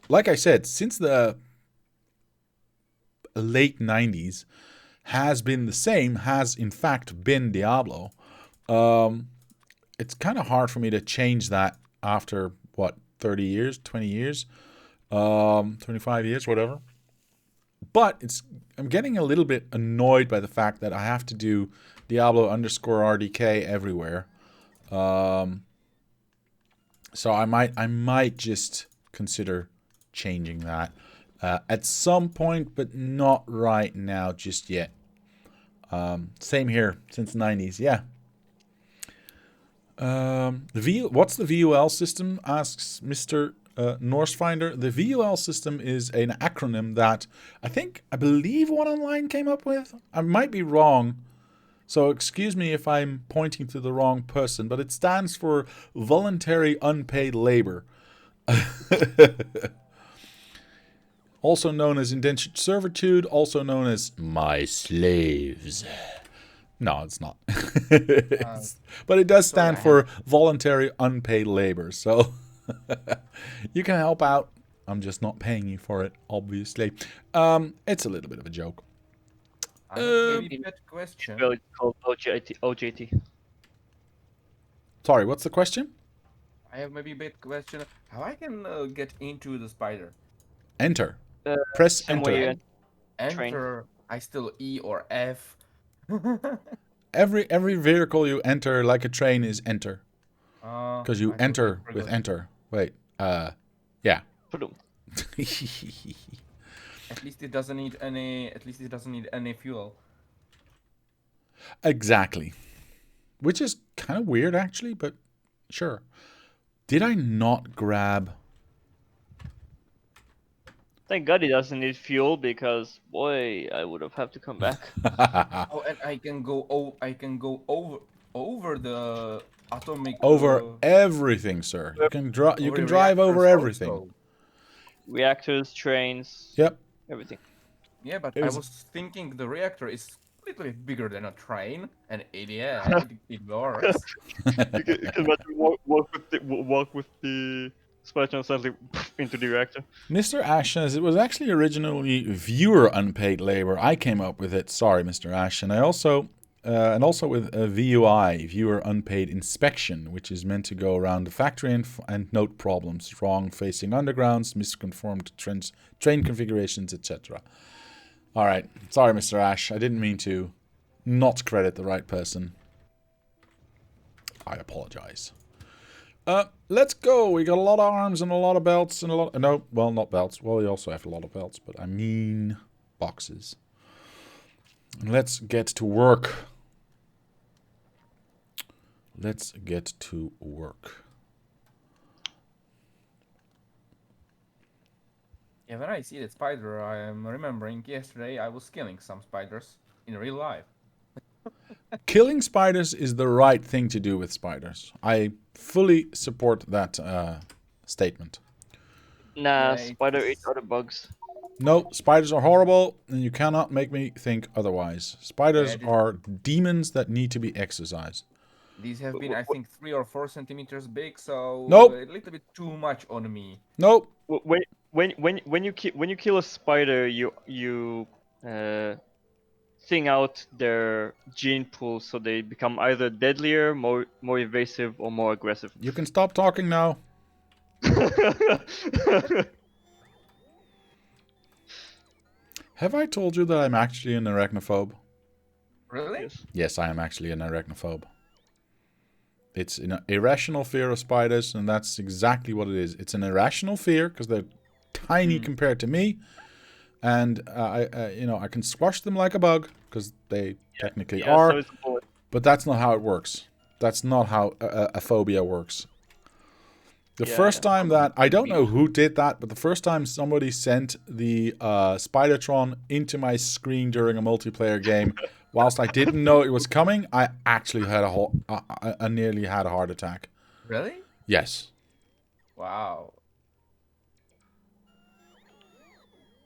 like I said, since the late 90s has been the same, has in fact been Diablo. It's kind of hard for me to change that after what, 30 years, 20 years, 25 years, whatever. But I'm getting a little bit annoyed by the fact that I have to do Diablo _RDK everywhere. So I might just consider changing that at some point, but not right now just yet. Same here, since the 90s, yeah. What's the VUL system? Asks Mr. Norsefinder. The VUL system is an acronym that I believe One Online came up with. I might be wrong, so excuse me if I'm pointing to the wrong person, but it stands for Voluntary Unpaid Labor. Also known as indentured servitude, also known as my slaves. No, it's not. But it does stand for voluntary unpaid labor. So you can help out. I'm just not paying you for it, obviously. It's a little bit of a joke. I have maybe a question. Well, it's called OJT. Sorry, what's the question? I have maybe a bit question. How I can get into the spider? Enter. Press same enter. way you Enter. I still E or F. Every vehicle you enter like a train is enter. Because you enter with enter. Wait. Yeah. At least it doesn't need any fuel. Exactly. Which is kind of weird, actually, but sure. Did I not grab... Thank God it doesn't need fuel, because boy, I would have had to come back. Oh, and I can go over the atomic. Over everything, sir. You can drive over everything. Also. Reactors, trains. Yep. Everything. Yeah, but I was thinking the reactor is a little bit bigger than a train, and it works. You can walk with the spider suddenly into the reactor. Mr. Ash says it was actually originally viewer unpaid labor. I came up with it. Sorry, Mr. Ash. And I also with VUI, viewer unpaid inspection, which is meant to go around the factory and note problems, wrong facing undergrounds, misconformed train configurations, etc. All right. Sorry, Mr. Ash. I didn't mean to not credit the right person. I apologize. Let's go. We got a lot of arms and a lot of belts and a lot... No, well, not belts. Well, we also have a lot of belts, but I mean boxes. Let's get to work. Let's get to work. Yeah, when I see that spider, I am remembering yesterday I was killing some spiders in real life. Killing spiders is the right thing to do with spiders. I fully support that statement. Nah, Yeah, spider eat other bugs. No, spiders are horrible, and you cannot make me think otherwise. Spiders are demons that need to be exorcised. These have been, I think, 3 or 4 centimeters big, so Nope. a little bit too much on me. Nope. When you kill a spider, you thing out their gene pool, so they become either deadlier, more evasive, or more aggressive. You can stop talking now. Have I told you that I'm actually an arachnophobe? Really? Yes, I am actually an arachnophobe. It's an irrational fear of spiders, and that's exactly what it is. It's an irrational fear because they're tiny compared to me, and I can squash them like a bug because they technically are. So but that's not how it works. That's not how a phobia works. The first time that, I don't know who did that, but the first time somebody sent the Spidertron into my screen during a multiplayer game, whilst I didn't know it was coming, I actually had I nearly had a heart attack. Really? Yes. Wow.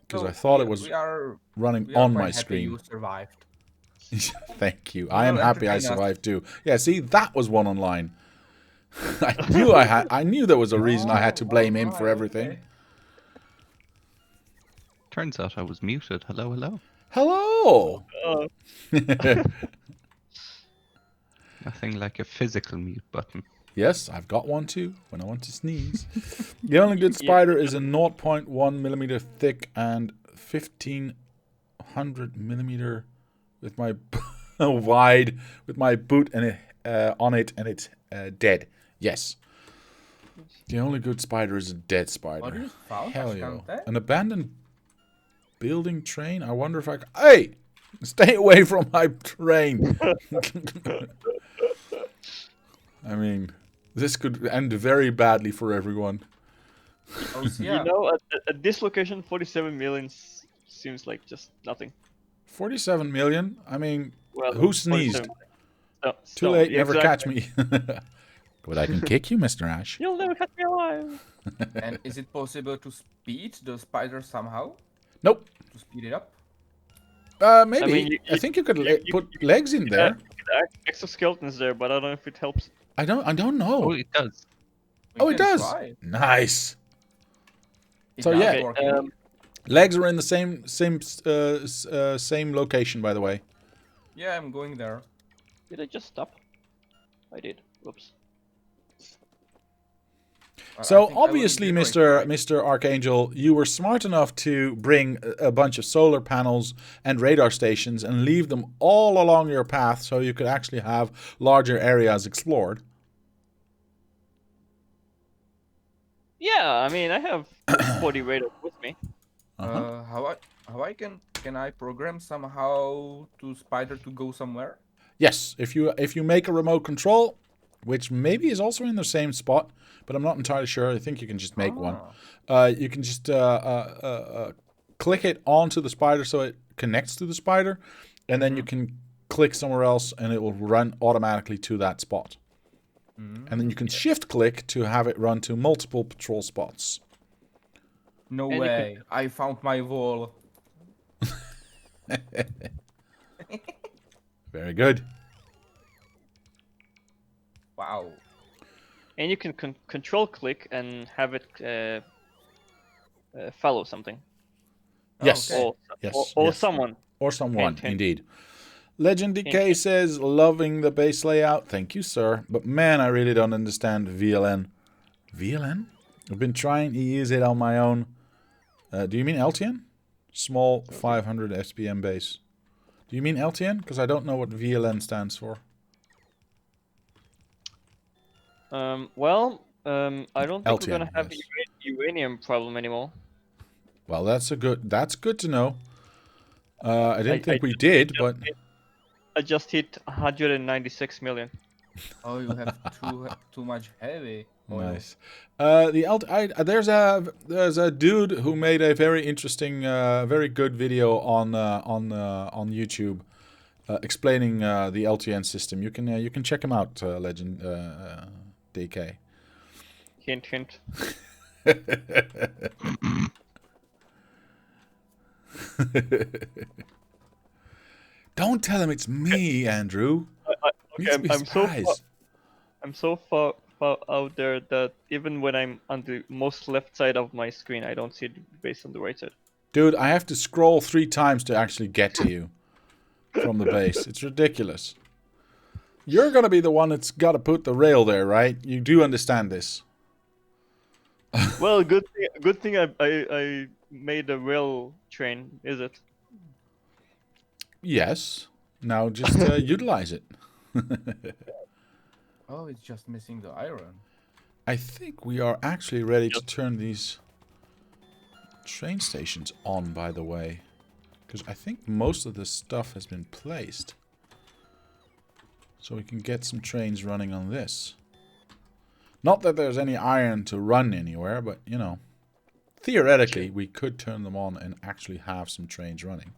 Because I thought it was running on my screen. You survived. Thank you. I am happy I survived too. Yeah, see, that was one online. I knew there was a reason I had to blame him for everything. Okay. Turns out I was muted. Hello, hello. Hello! Nothing like a physical mute button. Yes, I've got one too when I want to sneeze. The only good spider is a 0.1 millimeter thick and 1500 millimeter with my wide with my boot and it on it, and it's dead. Yes. The only good spider is a dead spider. What you found, Hell yeah. Ashkante? An abandoned building train? I wonder if I can... Hey! Stay away from my train! I mean, this could end very badly for everyone. Oh, yeah. You know, at this location, 47 million seems like just nothing. 47 million? I mean, Well, who sneezed? 47. No, Too late, yeah, never exactly. catch me. But I can kick you, Mr. Ash. You'll never catch me alive. And is it possible to speed the spider somehow? Nope. To speed it up? Maybe. I mean, I think you could you put legs in there. You can add exoskeletons there, but I don't know if it helps. I don't know. Oh, it does. Oh, it can does. try. Nice. It So, does yeah. work. Legs are in the same location, by the way. Yeah, I'm going there. Did I just stop? I did. Whoops. I So think I will obviously, ignore it. Mr. Archangel, you were smart enough to bring a bunch of solar panels and radar stations and leave them all along your path so you could actually have larger areas explored. Yeah, I mean, I have 40 radar with me. Uh-huh. How I can I program somehow to spider to go somewhere? Yes, if you make a remote control, which maybe is also in the same spot, but I'm not entirely sure. I think you can just make one. You can just click it onto the spider so it connects to the spider, and then you can click somewhere else and it will run automatically to that spot. And then you can shift click to have it run to multiple patrol spots. No And you way! I found my wall. Very good. Wow. And you can control click and have it follow something. Yes. Okay. Yes. Or yes. someone. Or someone, Hint, hint. indeed. Legend Decay says, loving the base layout. Thank you, sir. But man, I really don't understand VLN. VLN? I've been trying to use it on my own. Do you mean LTN? Small 500 SPM base. Do you mean LTN? Because I don't know what VLN stands for. I don't think we're gonna LTN, have yes. uranium problem anymore. Well, that's good to know. I didn't think we did, but... I just hit 196 million. Oh, you have too much heavy oil. Nice. There's a dude who made a very interesting, very good video on YouTube, explaining the LTN system. You can check him out, Legend DK. Hint, hint. Don't tell him it's me, Andrew. I'm so far out there that even when I'm on the most left side of my screen, I don't see the base on the right side. Dude, I have to scroll 3 times to actually get to you from the base. It's ridiculous. You're gonna be the one that's got to put the rail there, right? You do understand this. Well, good thing I made a rail train, is it? Yes. Now just utilize it. Oh, it's just missing the iron. I think we are actually ready to turn these train stations on, by the way. Because I think most of the stuff has been placed. So we can get some trains running on this. Not that there's any iron to run anywhere, but, you know. Theoretically, we could turn them on and actually have some trains running.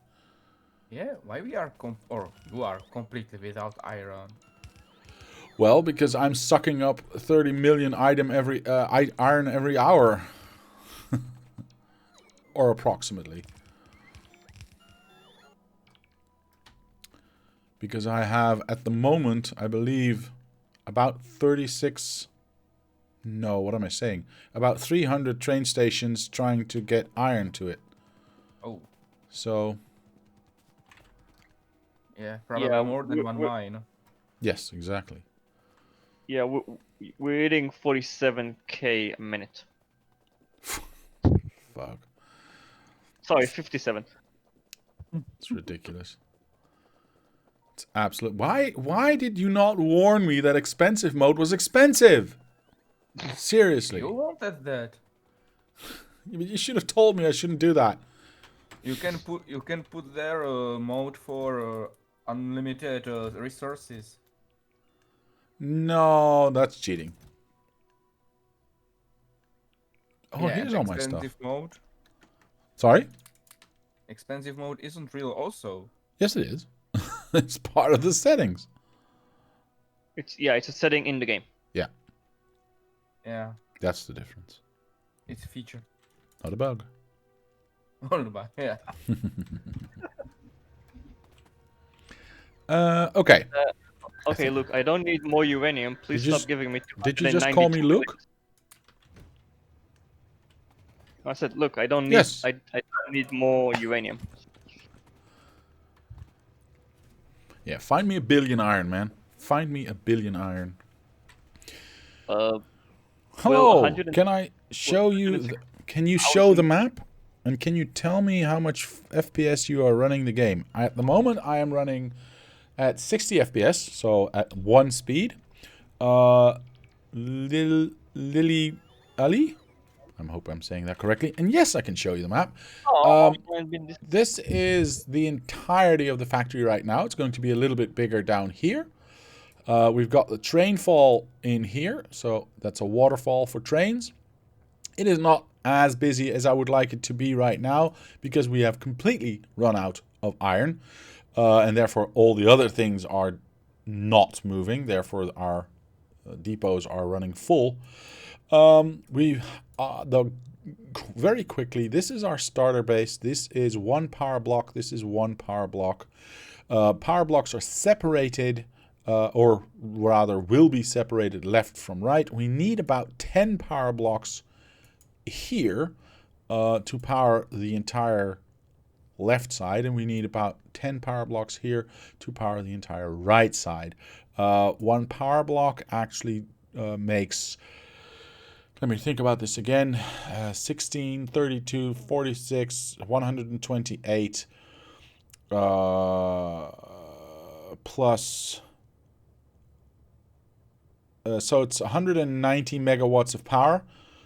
Yeah, why we are you are completely without iron? Well, because I'm sucking up 30 million iron every hour. Or approximately. Because I have, at the moment, I believe, about 36... No, what am I saying? About 300 train stations trying to get iron to it. Oh. So... Yeah, probably Yeah, more than one mine. Yes, exactly. Yeah, we're eating 47k a minute. Fuck. Sorry, 57. It's ridiculous. It's absolute. Why did you not warn me that expensive mode was expensive? Seriously. You wanted that. You should have told me I shouldn't do that. You can put there a mode for unlimited resources. No, that's cheating. Oh, Yeah, here's and all my stuff. expensive mode. Sorry? Expensive mode isn't real also. Yes, it is. It's part of the settings. It's a setting in the game. Yeah, Yeah, that's the difference. it's a feature. Not a bug. Yeah. Okay. Okay, look, I don't need more uranium. Please Did you stop giving me. Did you just call me 292 Luke? minutes. I said, look, I don't need. Yes. I don't need more uranium. Yeah, find me a billion iron, man. Find me a billion iron. Hello. 100 Can I show you? Can you show the map? And can you tell me how much FPS you are running the game? At the moment, I am running at 60 FPS, so at 1 speed. Lily Ali? I hope I'm saying that correctly. And yes, I can show you the map. This is the entirety of the factory right now. It's going to be a little bit bigger down here. We've got the train fall in here, so that's a waterfall for trains. It is not as busy as I would like it to be right now because we have completely run out of iron, and therefore all the other things are not moving. Therefore, our depots are running full. Very quickly, this is our starter base. This is one power block. This is one power block. Power blocks are separated, or rather will be separated left from right. We need about 10 power blocks here to power the entire left side, and we need about 10 power blocks here to power the entire right side. One power block actually makes, let me think about this again, 16, 32, 46, 128 plus, so it's 190 megawatts of power.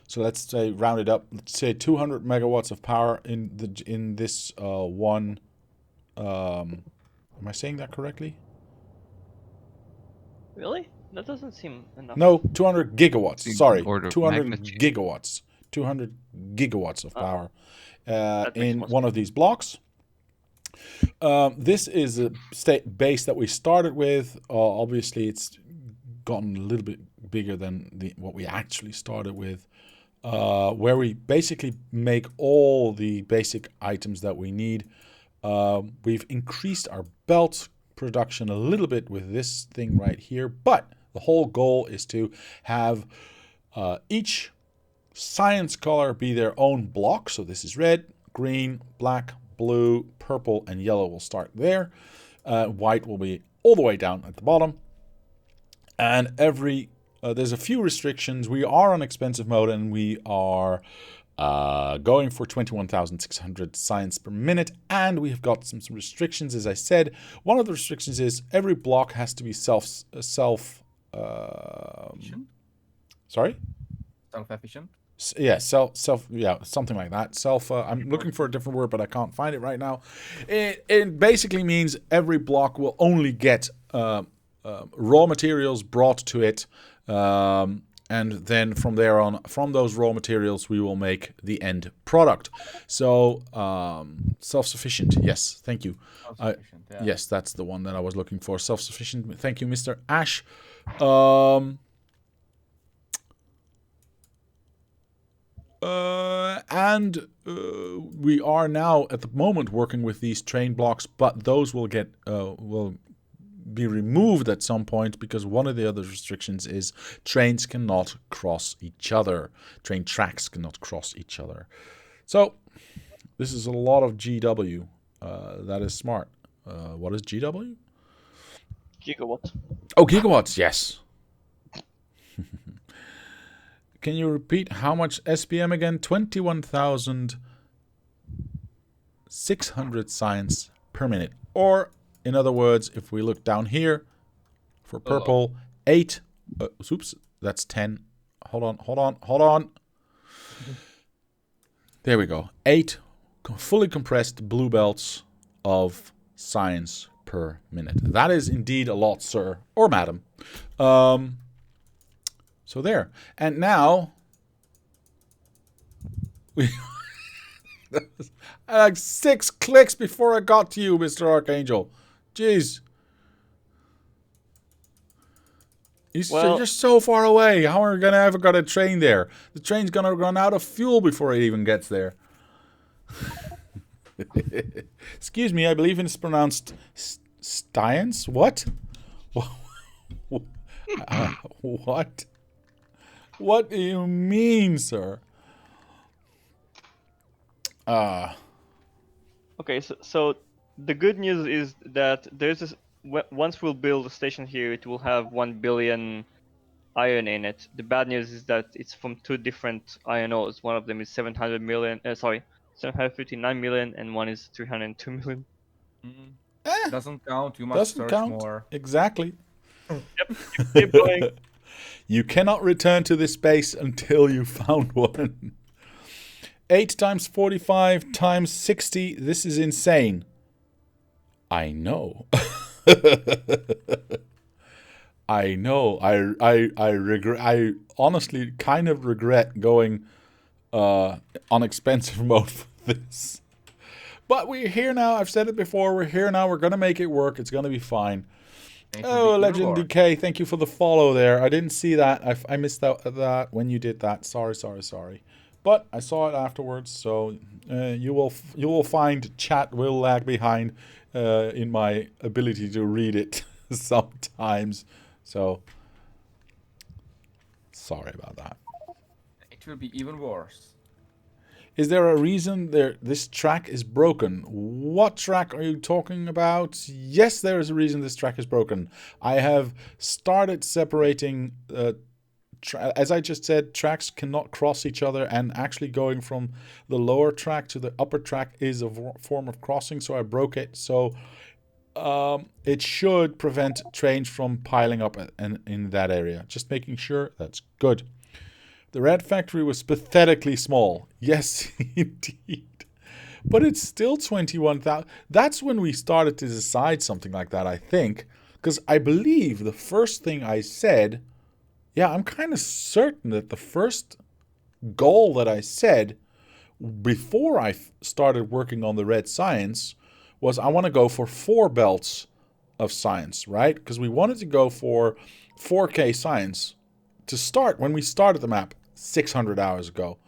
So let's say, round it up, let's say 200 megawatts of power in this one. Am I saying that correctly? Really? That doesn't seem enough. No, 200 gigawatts. Seems Sorry, an order of 200 magnitude. gigawatts. 200 gigawatts of power makes in more one of these blocks. This is a base that we started with. Obviously, it's gotten a little bit bigger than what we actually started with. Where we basically make all the basic items that we need. We've increased our belt production a little bit with this thing right here, but the whole goal is to have each science color be their own block. So this is red, green, black, blue, purple, and yellow will start there. White will be all the way down at the bottom. And there's a few restrictions. We are on expensive mode, and we are going for 21,600 science per minute. And we have got some restrictions, as I said. One of the restrictions is every block has to be self-efficient. Yeah, something like that. I'm looking for a different word, but I can't find it right now. It basically means every block will only get raw materials brought to it, and then from there on, from those raw materials, we will make the end product. So self-sufficient. Yes, thank you. Yeah. Yes, that's the one that I was looking for. Self-sufficient. Thank you, Mr. Ash. We are now at the moment working with these train blocks, but those will be removed at some point because one of the other restrictions is trains cannot cross each other. Train tracks cannot cross each other. So this is a lot of GW. That is smart. What is GW? Gigawatt. Oh, gigawatts. Yes. can you repeat how much SPM again? 21,600 science per minute. Or, in other words, if we look down here, for purple, 8... oops, that's 10. Hold on. There we go. 8 fully compressed blue belts of science per minute. That is indeed a lot, sir. Or madam. So there. And now... like 6 clicks before I got to you, Mr. Archangel. Jeez. You're so far away. How are we gonna ever get a train there? The train's gonna run out of fuel before it even gets there. Excuse me, I believe it's pronounced Stiens? What? What? What do you mean, sir? Okay, so the good news is that there's this. Once we'll build a station here, it will have 1 billion iron in it. The bad news is that it's from 2 different iron ores. One of them is 759 million, and one is 302 million. Doesn't count. You must Doesn't search count. more. Exactly. Yep, keep going. You cannot return to this base until you found one. 8 times 45 times 60. This is insane. I know. I know. I regret. I honestly kind of regret going on expensive mode for this. But we're here now. I've said it before. We're here now. We're gonna make it work. It's gonna be fine. Oh, Legend DK, thank you for the follow there. I didn't see that. I missed that when you did that. Sorry. But I saw it afterwards, so you will find chat will lag behind in my ability to read it sometimes. So sorry about that. It will be even worse. Is there a reason this track is broken? What track are you talking about? Yes, there is a reason this track is broken. I have started separating, as I just said, tracks cannot cross each other, and actually going from the lower track to the upper track is a form of crossing, so I broke it. So it should prevent trains from piling up in that area. Just making sure. That's good. The red factory was pathetically small. Yes, indeed. But it's still 21,000. That's when we started to decide something like that, I think. Because I believe the first thing I said... Yeah, I'm kind of certain that the first goal that I said before I started working on the red science was I want to go for 4 belts of science, right? Because we wanted to go for 4K science to start when we started the map 600 hours ago.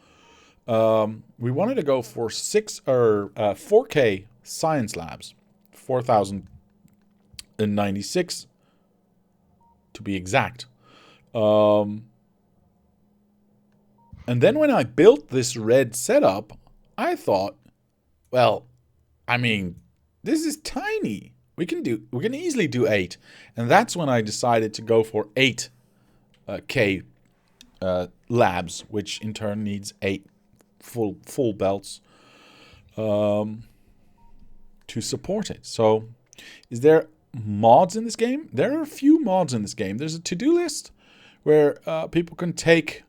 We wanted to go for 4K science labs, 4,096 to be exact. And then when I built this red setup, I thought, well, I mean, this is tiny. We can easily do 8. And that's when I decided to go for 8K labs, which in turn needs 8 full belts to support it. So, is there mods in this game? There are a few mods in this game. There's a to-do list where people can take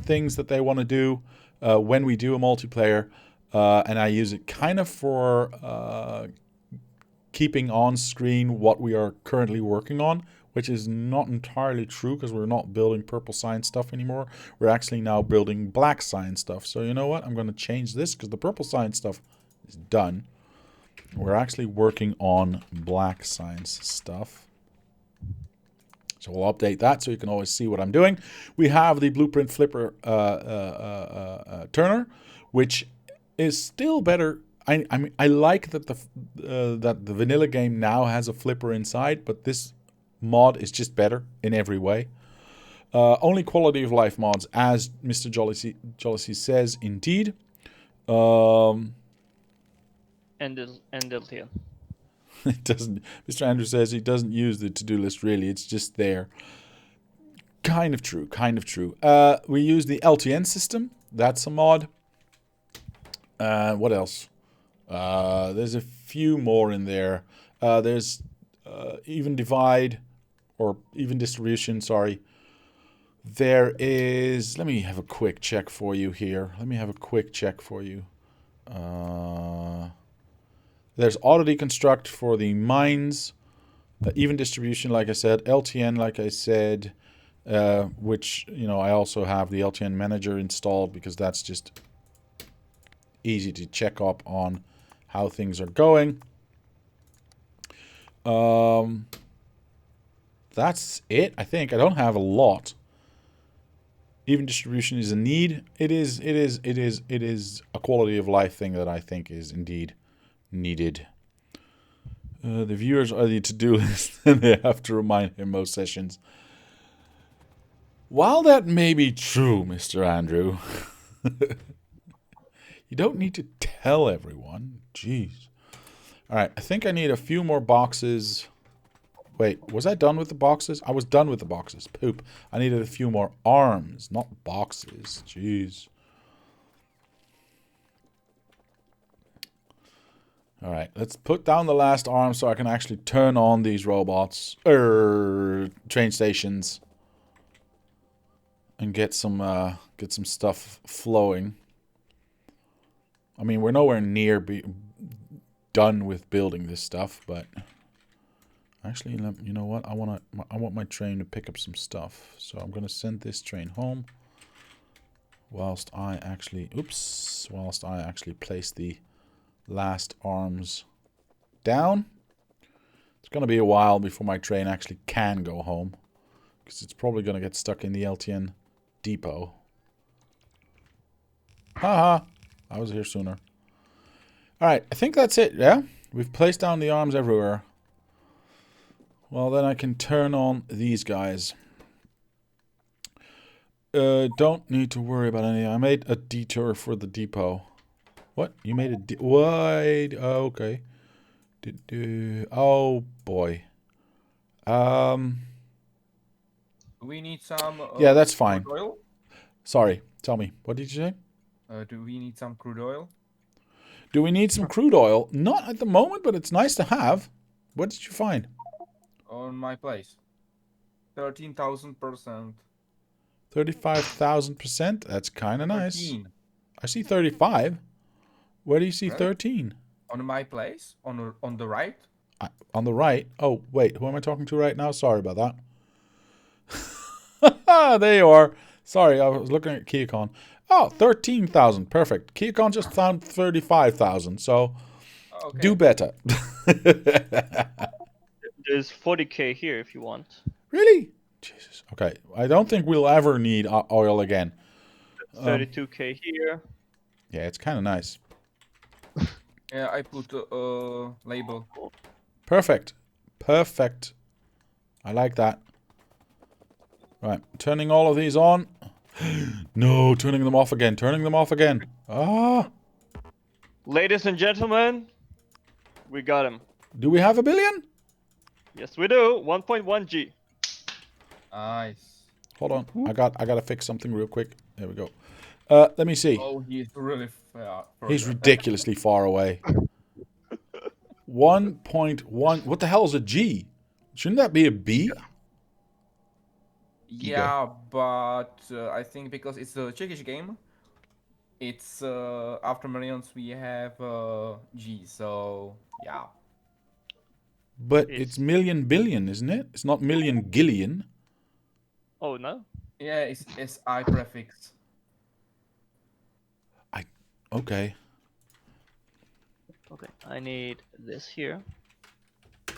things that they want to do when we do a multiplayer, and I use it kind of for keeping on screen what we are currently working on, which is not entirely true because we're not building purple science stuff anymore. We're actually now building black science stuff. So you know what? I'm going to change this because the purple science stuff is done. We're actually working on black science stuff. So we'll update that so you can always see what I'm doing. We have the blueprint flipper turner, which is still better. I mean, I like that the vanilla game now has a flipper inside, but this mod is just better in every way. Only quality of life mods, as Mr. Jollity says, indeed. And LTN. It doesn't. Mr. Andrew says he doesn't use the to-do list really. It's just there. Kind of true, kind of true. We use the LTN system. That's a mod. What else? There's a few more in there. There's even divide, or even distribution, sorry. There is... Let me have a quick check for you here. There's auto deconstruct for the mines. Even distribution, like I said. LTN, like I said. Which, you know, I also have the LTN manager installed because that's just easy to check up on how things are going. That's it, I think. I don't have a lot. Even distribution is a need. It is a quality of life thing that I think is indeed needed. The viewers are the to-do list, and they have to remind him most sessions. While that may be true, Mr. Andrew, you don't need to tell everyone. Jeez. Alright, I think I need a few more boxes. Wait, was I done with the boxes? I was done with the boxes. Poop. I needed a few more arms, not boxes. Jeez. Alright, let's put down the last arm so I can actually turn on these robots. Train stations. And get some stuff flowing. I mean, we're nowhere near done with building this stuff, but... Actually, you know what? I want my train to pick up some stuff. So I'm going to send this train home. Whilst I actually place the last arms down. It's going to be a while before my train actually can go home. Because it's probably going to get stuck in the LTN depot. Haha. I was here sooner. Alright, I think that's it, yeah? We've placed down the arms everywhere. Well, then I can turn on these guys. Don't need to worry about anything. I made a detour for the depot. What? You made a wait. Oh, okay. Oh, boy. We need some... yeah, that's fine. Crude oil? Sorry. Tell me. What did you say? Do we need some crude oil? Do we need some crude oil? Not at the moment, but it's nice to have. What did you find? On my place. 13,000%. 35,000%? That's kind of nice. 13. I see 35. Where do you see Right. 13? On my place? On the right? On the right? Oh, wait. Who am I talking to right now? Sorry about that. There you are. Sorry, I was looking at Keycon. Oh, 13,000. Perfect. Keycon just found 35,000. So, Okay. do better. There's 40k here if you want. Really? Jesus. Okay. I don't think we'll ever need oil again. 32k here. Yeah, it's kind of nice. Yeah, I put label. Perfect. Perfect. I like that. Right. Turning all of these on. No, turning them off again. Turning them off again. Ah. Ladies and gentlemen, we got him. Do we have a billion? Yes, we do. 1.1 G. Nice. Hold on. I gotta fix something real quick. There we go. Let me see. Oh, he's really far. He's ridiculously far away. 1.1. What the hell is a G? Shouldn't that be a B? Yeah, but I think because it's a Czechish game, it's after millions we have G, so yeah. But it's million billion, isn't it? It's not million gillion. Oh, no? Yeah, it's SI prefix. Okay. Okay, I need this here. I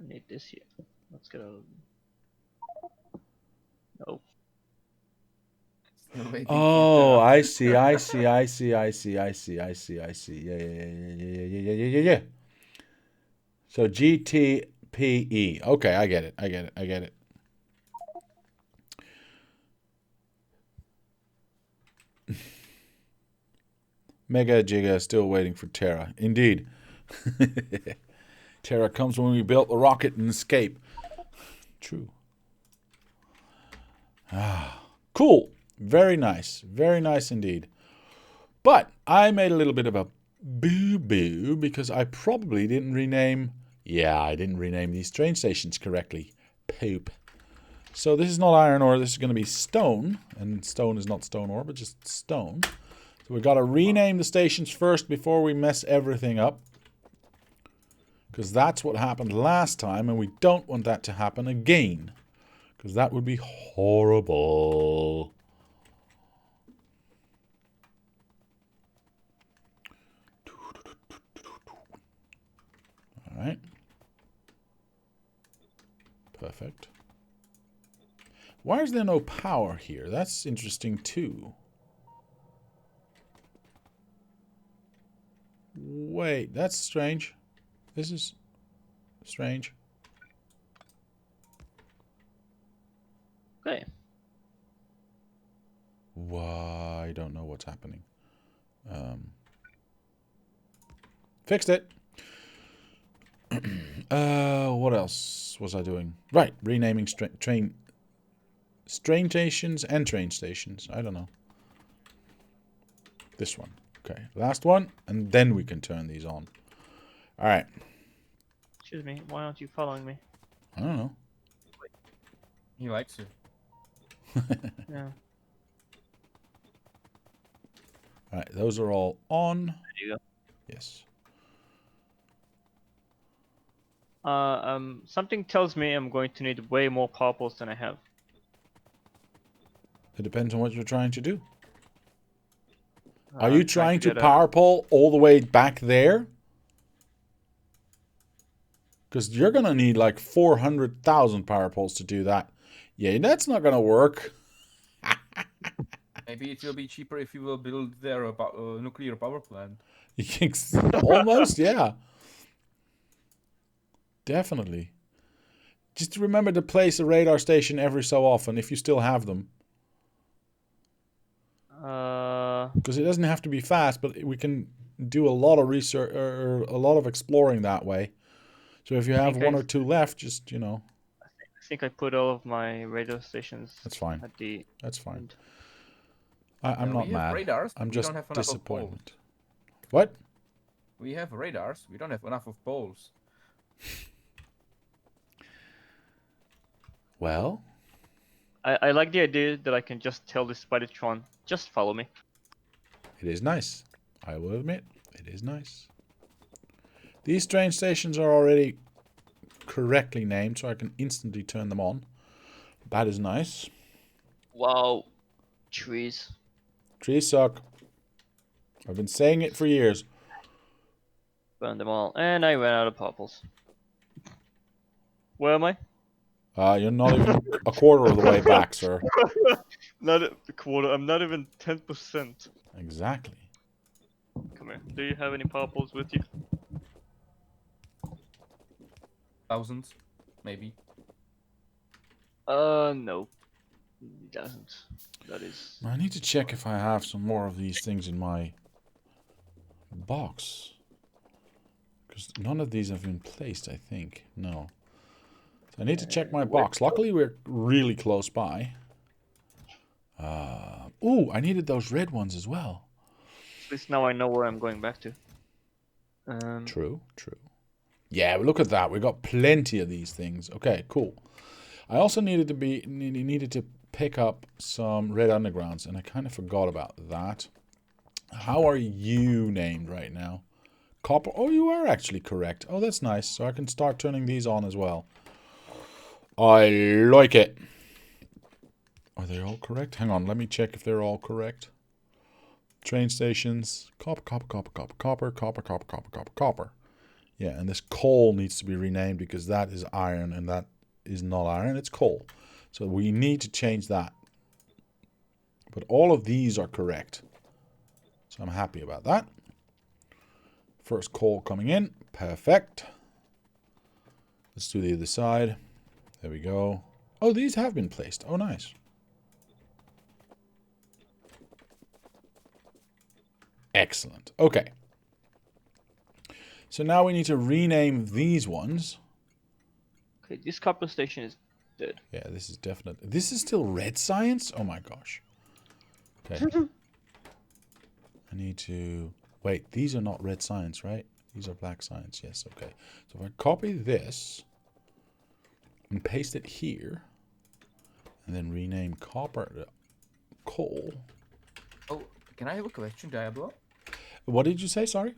need this here. Let's get a... No. Still waiting Oh, for I see. Yeah. So GTPE. Okay, I get it. Mega Giga still waiting for Terra. Indeed. Terra comes when we built the rocket and escape. True. Cool. Very nice. Very nice indeed. But I made a little bit of a boo-boo because I probably didn't rename... Yeah, I didn't rename these train stations correctly. Poop. So this is not iron ore. This is going to be stone. And stone is not stone ore, but just stone. So we've got to rename the stations first before we mess everything up. Because that's what happened last time, and we don't want that to happen again. Because that would be horrible. Alright. Perfect. Why is there no power here? That's interesting too. Wait, that's strange. This is strange. Okay. Why? I don't know what's happening. Fixed it. What else was I doing? Right, renaming train stations and train stations. I don't know. This one. Okay, last one, and then we can turn these on. All right. Excuse me, why aren't you following me? I don't know. He likes you. Yeah. All right, those are all on. There you go. Yes. Something tells me I'm going to need way more power poles than I have. It depends on what you're trying to do. Are I'm you trying to get a- power pole all the way back there? Because you're going to need like 400,000 power poles to do that. Yeah, that's not going to work. Maybe it will be cheaper if you will build there a nuclear power plant. Almost, yeah. Definitely. Just remember to place a radar station every so often if you still have them. Because it doesn't have to be fast, but we can do a lot of research or a lot of exploring that way. So if you have one or two left, just, you know. I think I put all of my radio stations. That's fine. At the That's fine. end. I'm not We have mad. radars, but I'm we just don't have enough of disappointed. What? We have radars. We don't have enough of poles. Well, I like the idea that I can just tell this Spidertron, just follow me. it is nice. I will admit, it is nice. These train stations are already correctly named, so I can instantly turn them on. That is nice. Wow. Trees. Trees suck. I've been saying it for years. Burn them all. And I ran out of popples. Where am I? You're not even a quarter of the way back, sir. Not a quarter. I'm not even 10%. Exactly. Come here. Do you have any popples with you? Thousands, maybe. No. It doesn't. That is. I need to check if I have some more of these things in my box. Because none of these have been placed, I think. No. So I need to check my box. Luckily, we're really close by. Ooh, I needed those red ones as well. At least now I know where I'm going back to. True, true. Yeah, look at that. We got plenty of these things. Okay, cool. I also needed to pick up some red undergrounds, and I kind of forgot about that. How are you named right now? Copper. Oh, you are actually correct. Oh, that's nice. So I can start turning these on as well. I like it. Are they all correct? Hang on, let me check if they're all correct. Train stations. Copper, copper, copper, copper, copper, copper, copper, copper, copper, copper. Yeah, and this coal needs to be renamed because that is iron and that is not iron, it's coal. So we need to change that. But all of these are correct. So I'm happy about that. First coal coming in. Perfect. Let's do the other side. There we go. Oh, these have been placed. Oh, nice. Excellent. Okay. So now we need to rename these ones. Okay, this copper station is dead. Yeah, this is definitely... This is still red science? Oh my gosh. Okay. I need to... Wait, these are not red science, right? These are black science. Yes, okay. So if I copy this and paste it here, and then rename copper coal. Oh, can I have a question, Diablo? What did you say? Sorry?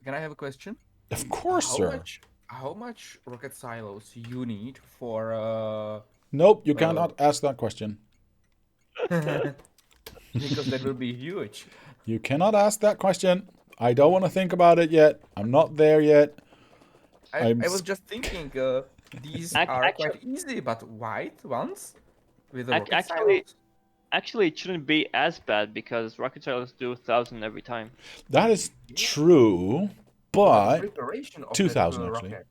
Can I have a question? Of course, sir. How much rocket silos you need for Nope, you cannot ask that question. because that will be huge. You cannot ask that question. I don't want to think about it yet. I'm not there yet. I was just thinking these are quite easy, but white ones with the rocket silos? Actually, it shouldn't be as bad because rocket silos do 1,000 every time. That is true, but Preparation of 2,000 that, actually. rocket.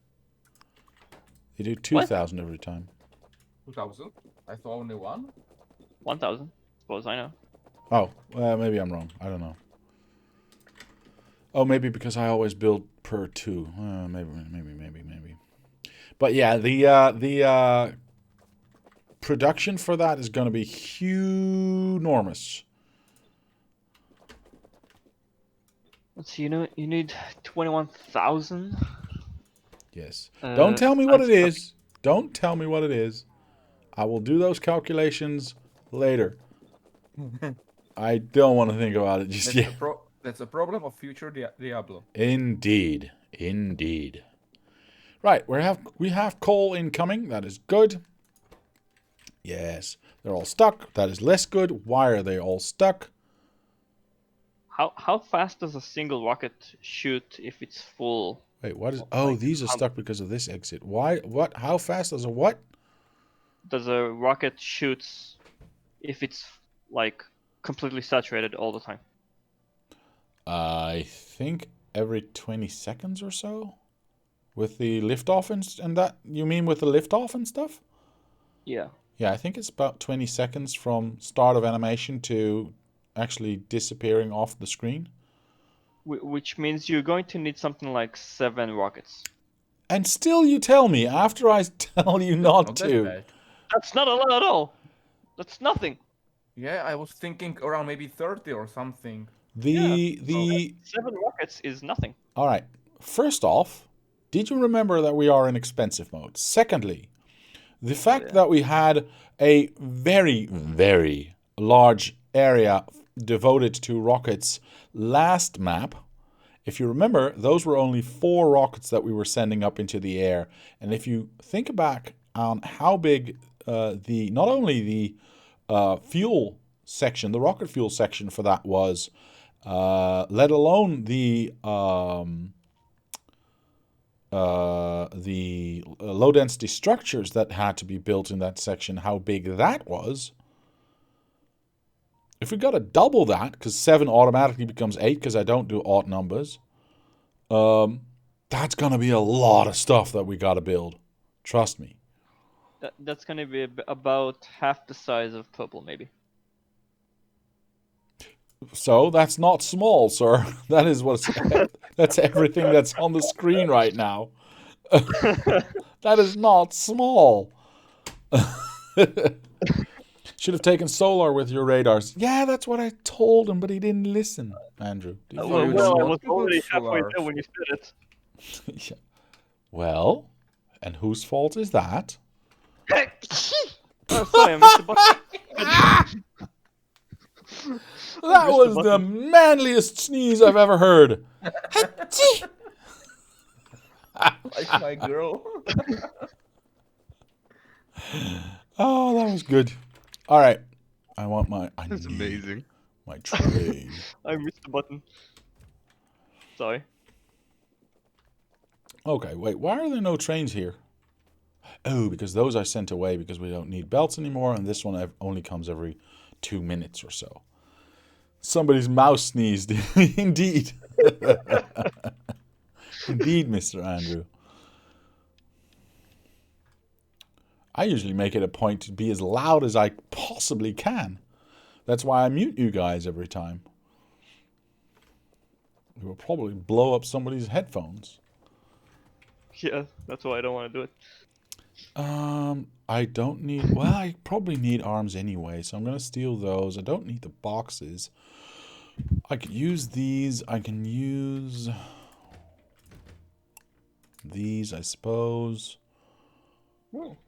They do 2,000 every time. 2,000? I thought only one. 1,000, suppose I know. Oh, maybe I'm wrong. I don't know. Oh, maybe because I always build per 2. Maybe. But yeah, the production for that is going to be enormous. Let's see, you need 21,000. Yes. Don't tell me what it stuff. is. Don't tell me what it is. I will do those calculations later. I don't want to think about it just yet. That's a problem of future Diablo. Indeed. Indeed. Right, we have coal incoming. That is good. Yes. They're all stuck. That is less good. Why are they all stuck? How fast does a single rocket shoot if it's full? Wait, what is... Oh, these are stuck because of this exit. Why? What? How fast does a what? Does a rocket shoots if it's, like, completely saturated all the time? I think every 20 seconds or so? With the liftoff and that? You mean with the liftoff and stuff? Yeah. Yeah, I think it's about 20 seconds from start of animation to actually disappearing off the screen. Which means you're going to need something like 7 rockets. And still you tell me, after I tell you not to. That bad. That's not a lot at all. That's nothing. Yeah, I was thinking around maybe 30 or something. The 7 rockets is nothing. All right. First off, did you remember that we are in expensive mode? Secondly, the fact that we had a very, very large area devoted to rockets last map. If you remember, those were only 4 rockets that we were sending up into the air. And if you think back on how big not only the fuel section, the rocket fuel section for that was, let alone the low density structures that had to be built in that section, how big that was. If we got to double that, because 7 automatically becomes 8, because I don't do odd numbers, that's going to be a lot of stuff that we got to build. Trust me. That's going to be about half the size of purple, maybe. So that's not small, sir. That is that's everything that's on the screen right now. That is not small. Should have taken solar with your radars. Yeah, that's what I told him, but he didn't listen, Andrew. I was already halfway there when you said it. Yeah. Well, and whose fault is that? Oh, sorry, I missed the button. That was the manliest sneeze I've ever heard. Like my girl. Oh, that was good. All right. I want my... That's amazing. My trade. I missed the button. Sorry. Okay, wait. Why are there no trains here? Oh, because those I sent away because we don't need belts anymore, and this one only comes every 2 minutes or so. Somebody's mouse sneezed. Indeed. Indeed, Mr. Andrew. I usually make it a point to be as loud as I possibly can. That's why I mute you guys every time. It will probably blow up somebody's headphones. Yeah, that's why I don't want to do it. I don't need... Well, I probably need arms anyway, so I'm going to steal those. I don't need the boxes. I could use these. I can use... these, I suppose.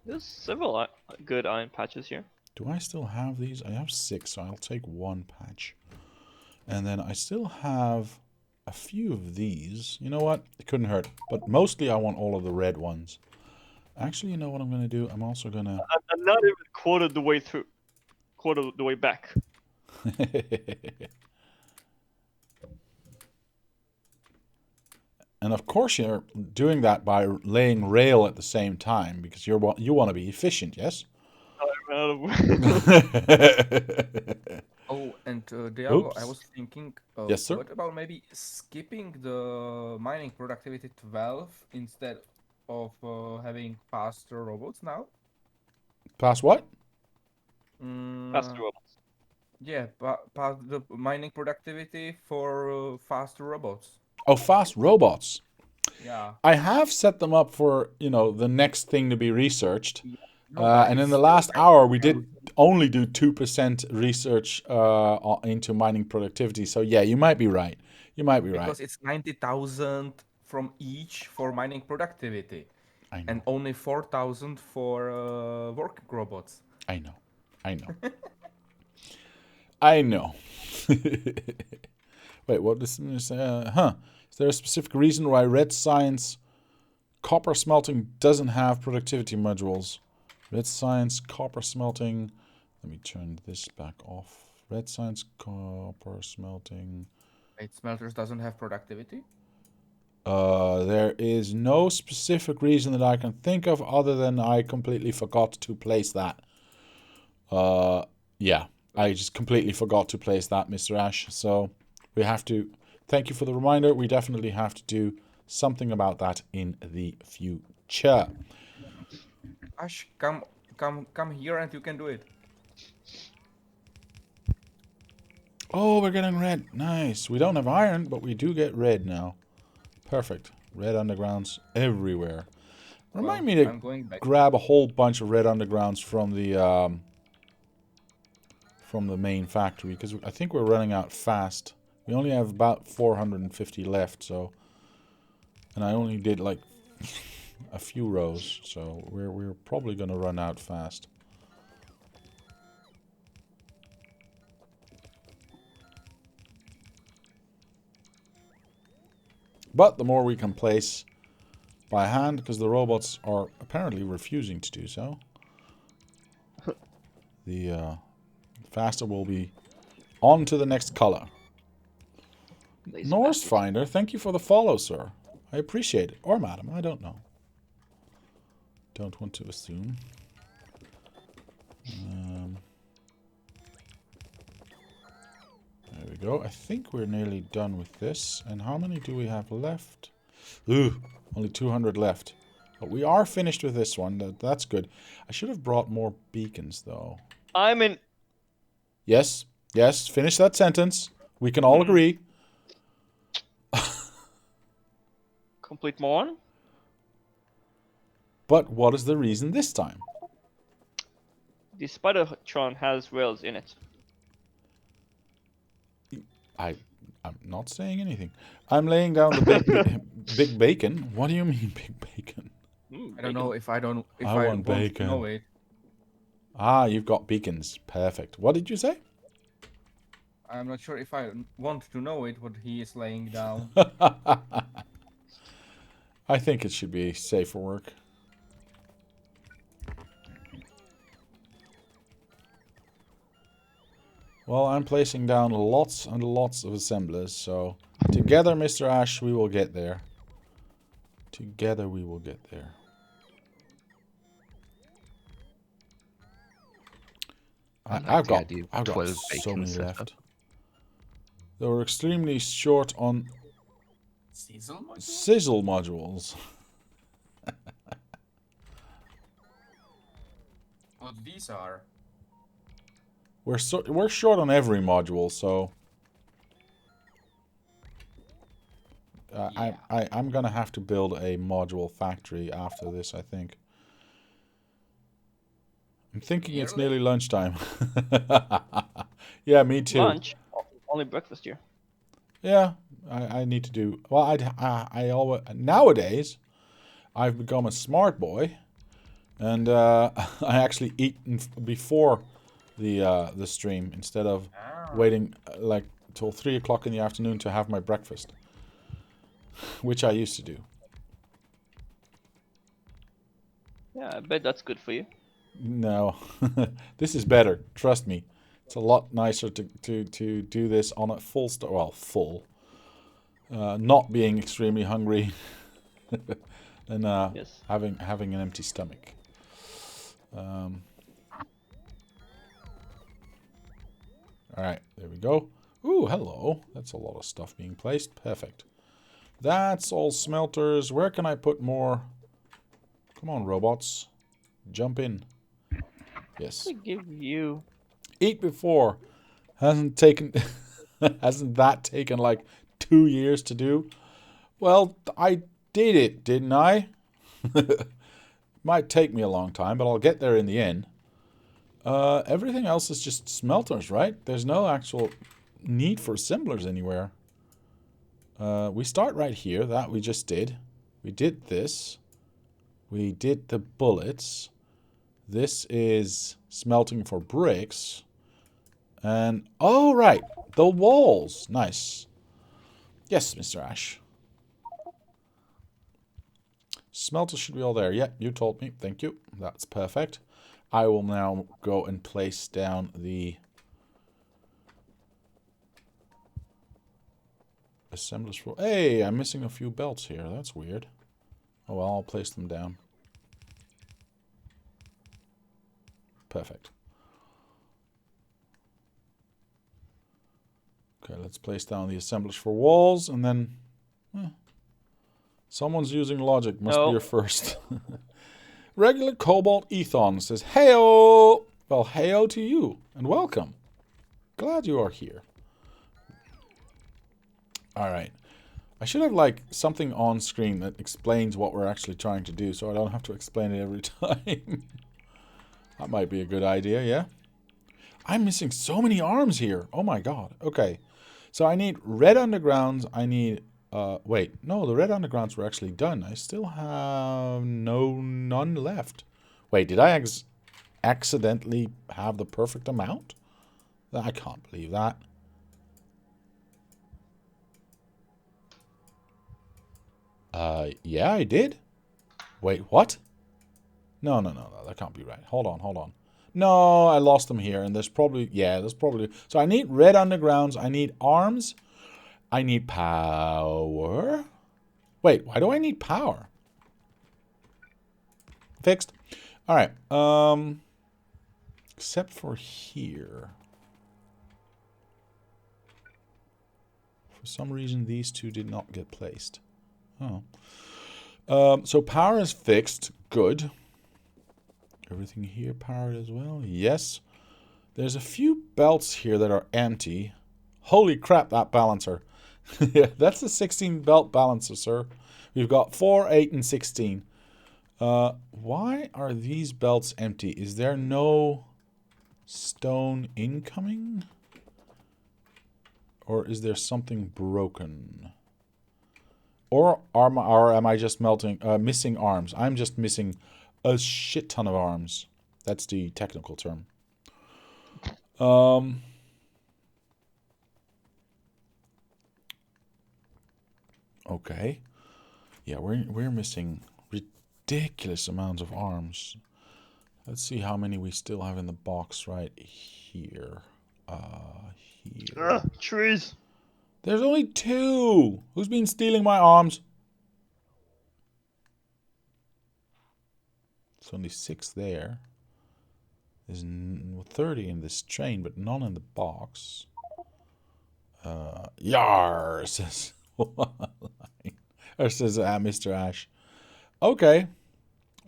There's several good iron patches here. Do I still have these? I have 6, so I'll take 1 patch. And then I still have a few of these. You know what? It couldn't hurt. But mostly I want all of the red ones. Actually, you know what I'm going to do? I'm also going to... I'm not even quarter the way back. And of course you're doing that by laying rail at the same time, because you want to be efficient, yes? I'm out of... Oh, and Diablo, I Oops. was thinking, Yes, sir? what about maybe skipping the mining productivity 12 instead of having faster robots now? Pass what? Faster robots. Yeah, pass the mining productivity for faster robots. Oh, fast robots. Yeah. I have set them up for, you know, the next thing to be researched. No, but And it's in the still last like hour, we did only do 2% research into mining productivity. So yeah, you might be right. You might be right. because it's 90,000 from each for mining productivity, I know. and only 4,000 for working robots. I know. I know. I know. Wait, what is this? Is there a specific reason why Red Science copper smelting doesn't have productivity modules? Red Science copper smelting. Let me turn this back off. Red Science copper smelting. Wait, smelters doesn't have productivity? There is no specific reason that I can think of other than I completely forgot to place that. Yeah, I just completely forgot to place that, Mr. Ash. So we have to, thank you for the reminder. We definitely have to do something about that in the future. Ash, come here and you can do it. Oh, we're getting red. Nice. We don't have iron, but we do get red now. Perfect. Red undergrounds everywhere. Remind me I'm to going back. grab a whole bunch of red undergrounds from the main factory, because I think we're running out fast. We only have about 450 left, so, and I only did like a few rows, so we're probably gonna run out fast. But the more we can place by hand, because the robots are apparently refusing to do so, the faster we'll be on to the next color. Norse Finder, thank you for the follow, sir. I appreciate it. Or madam, I don't know. Don't want to assume. There we go. I think we're nearly done with this. And how many do we have left? Ooh, only 200 left. But we are finished with this one. That's good. I should have brought more beacons, though. I'm in... Yes, yes, finish that sentence. We can all agree. Complete moron? But what is the reason this time? The Spidertron has rails in it. I'm not saying anything. I'm laying down the big bacon. What do you mean, big bacon? I don't know if I I want want bacon. to know it. Ah, you've got beacons. Perfect. What did you say? I'm not sure if I want to know it, what he is laying down. I think it should be safe for work. Well, I'm placing down lots and lots of assemblers, so together, Mr. Ash, we will get there. Together we will get there. I've got so many left. They were extremely short on sizzle modules. What these are? We're short on every module, so I'm gonna have to build a module factory after this, I think. I'm thinking it's Nearly? nearly lunchtime. Yeah, me too. Lunch? Only breakfast here. Yeah, I need to do. Well, I always nowadays I've become a smart boy, and I actually eat before the stream instead of Ah. waiting like till 3 o'clock in the afternoon to have my breakfast, which I used to do. Yeah, I bet that's good for you. No, this is better. Trust me, it's a lot nicer to do this on a full full, not being extremely hungry, than Yes. having an empty stomach. All right, there we go. Ooh, hello. That's a lot of stuff being placed. Perfect. That's all smelters. Where can I put more? Come on, robots. Jump in. Yes. I give you. Eat before. Hasn't taken... hasn't that taken like 2 years to do? Well, I did it, didn't I? Might take me a long time, but I'll get there in the end. Everything else is just smelters, right? There's no actual need for assemblers anywhere. We start right here. That we just did. We did this. We did the bullets. This is smelting for bricks. And, oh, right. The walls. Nice. Yes, Mr. Ash. Smelters should be all there. Yeah, you told me. Thank you. That's perfect. I will now go and place down the assemblers for... Hey, I'm missing a few belts here. That's weird. Oh, well, I'll place them down. Perfect. Okay, let's place down the assemblers for walls, and then... someone's using logic. Must be No. a first. Regular Cobalt Ethon says, "Heyo!" Well, heyo to you, and welcome. Glad you are here. Alright. I should have, like, something on screen that explains what we're actually trying to do, so I don't have to explain it every time. That might be a good idea, yeah? I'm missing so many arms here. Oh my god. Okay. So I need red undergrounds. I need... wait. No, the red undergrounds were actually done. I still have none left. Wait, did I accidentally have the perfect amount? I can't believe that. Yeah, I did. Wait, what? No, that can't be right. Hold on. No, I lost them here, and there's probably... Yeah, there's probably... So I need red undergrounds, I need arms, I need power. Wait, why do I need power? Fixed. Alright, except for here. For some reason, these two did not get placed. Oh. So power is fixed. Good. Everything here powered as well? Yes. There's a few belts here that are empty. Holy crap, that balancer. Yeah, that's a 16 belt balancer, sir. We've got 4, 8, and 16. Why are these belts empty? Is there no stone incoming? Or is there something broken? Or am I just missing arms? I'm just missing a shit ton of arms. That's the technical term. Okay. Yeah, we're missing ridiculous amounts of arms. Let's see how many we still have in the box right here. Here. Trees. There's only 2. Who's been stealing my arms? There's only 6 there. There's 30 in this train, but none in the box. Yar, says Mr. Ash. Okay.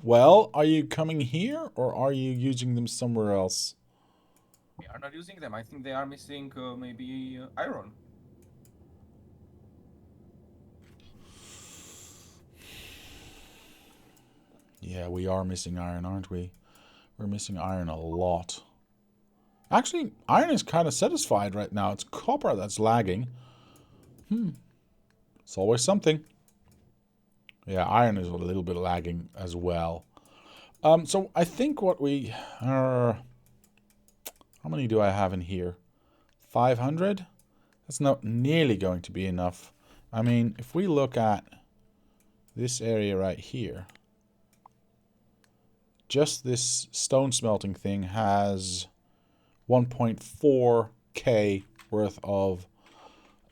Well, are you coming here, or are you using them somewhere else? We are not using them. I think they are missing maybe iron. Yeah, we are missing iron, aren't we? We're missing iron a lot. Actually, iron is kind of satisfied right now. It's copper that's lagging. It's always something. Yeah, iron is a little bit lagging as well. So I think what we are... How many do I have in here? 500? That's not nearly going to be enough. I mean, if we look at this area right here, just this stone smelting thing has 1.4k worth of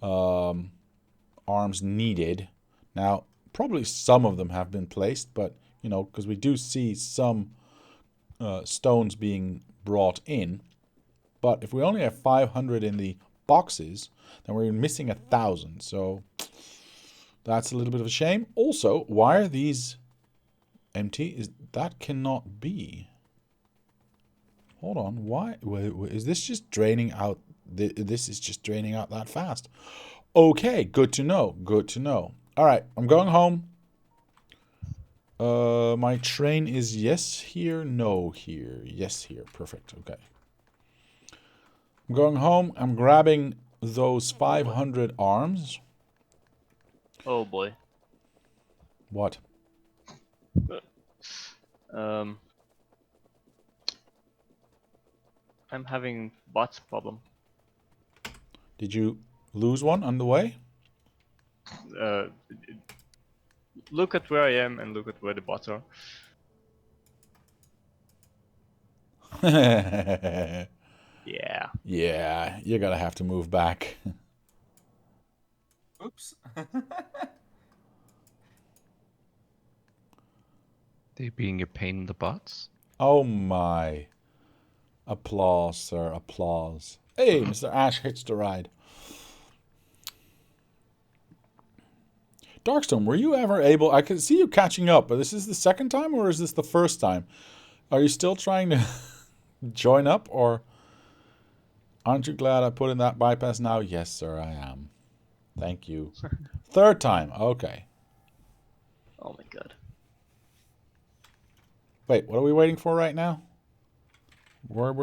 arms needed. Now, probably some of them have been placed, but, you know, because we do see some stones being brought in. But if we only have 500 in the boxes, then we're missing 1,000. So that's a little bit of a shame. Also, why are these empty? That cannot be. Hold on. Why? Is this just draining out? This is just draining out that fast. Okay, good to know. Good to know. All right, I'm going home. My train is yes here, no here, yes here. Perfect. Okay. I'm going home. I'm grabbing those 500 arms. Oh boy. What? I'm having bots problem. Did you lose one on the way? Look at where I am and look at where the bots are. Yeah. Yeah, you're gonna have to move back. Oops. They being a pain in the butts. Oh my. Applause, sir. Applause. Hey, Mr. Ash hits the ride. Darkstone, were you ever able... I can see you catching up, but this is the second time or is this the first time? Are you still trying to join up or... Aren't you glad I put in that bypass now? Yes, sir, I am. Thank you. Third time. Okay. Oh my god. Wait, what are we waiting for right now? What?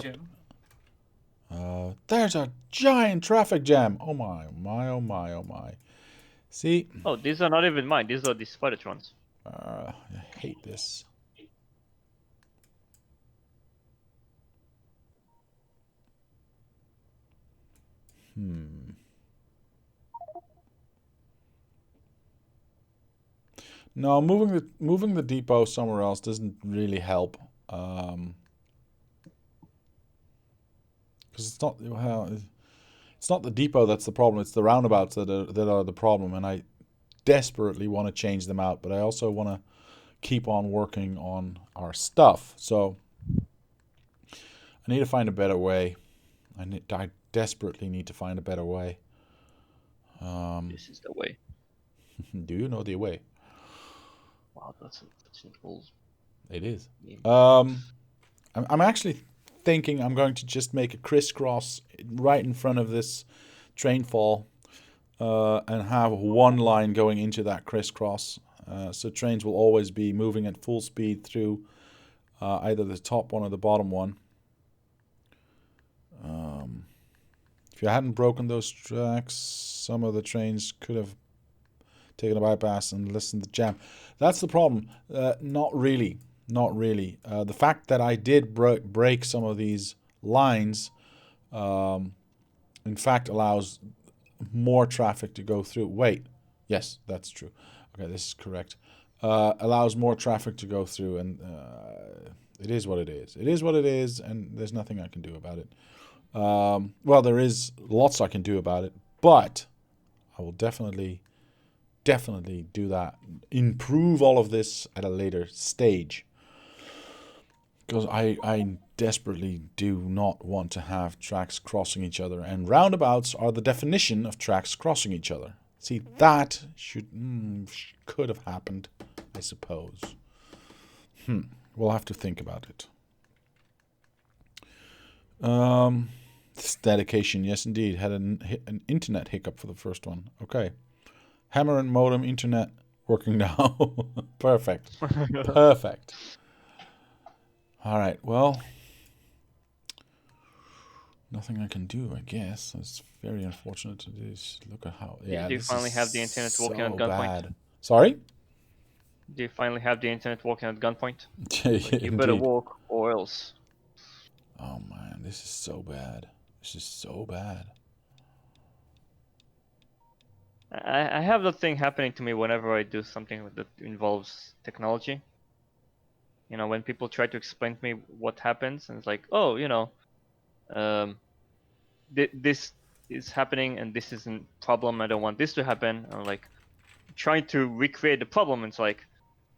Gem. There's a giant traffic jam. Oh my, oh my, oh my. See? Oh, these are not even mine. These are the Spidertrons. I hate this. No, moving the depot somewhere else doesn't really help. Because it's not it's not the depot that's the problem. It's the roundabouts that are the problem, and I desperately want to change them out. But I also want to keep on working on our stuff. So I need to find a better way. I desperately need to find a better way. This is the way. Do you know the way? Wow, that's an old. It is. name. I'm actually thinking I'm going to just make a crisscross right in front of this train fall and have one line going into that crisscross. So trains will always be moving at full speed through either the top one or the bottom one. If you hadn't broken those tracks, some of the trains could have taken a bypass and listened to jam. That's the problem. Not really. Not really. The fact that I did break some of these lines, in fact, allows more traffic to go through. Wait. Yes, that's true. Okay, this is correct. Allows more traffic to go through, and it is what it is. It is what it is, and there's nothing I can do about it. Well, there is lots I can do about it, but I will definitely do that. Improve all of this at a later stage. Because I desperately do not want to have tracks crossing each other. And roundabouts are the definition of tracks crossing each other. See, that could have happened, I suppose. We'll have to think about it. This dedication, yes indeed, had an internet hiccup for the first one. Okay. Hammer and modem internet working now. Perfect. Perfect. All right, well, nothing I can do, I guess. It's very unfortunate to do. Look at how, yeah, Do you this finally is have the internet walking at so gunpoint? bad. Sorry? Do you finally have the internet walking at gunpoint? Yeah, Like, you better indeed. walk or else. Oh man, this is so bad. This is so bad. I have that thing happening to me whenever I do something that involves technology. You know, when people try to explain to me what happens, and it's like, oh, you know, um, this is happening, and this isn't problem. I don't want this to happen. I'm like trying to recreate the problem. And it's like,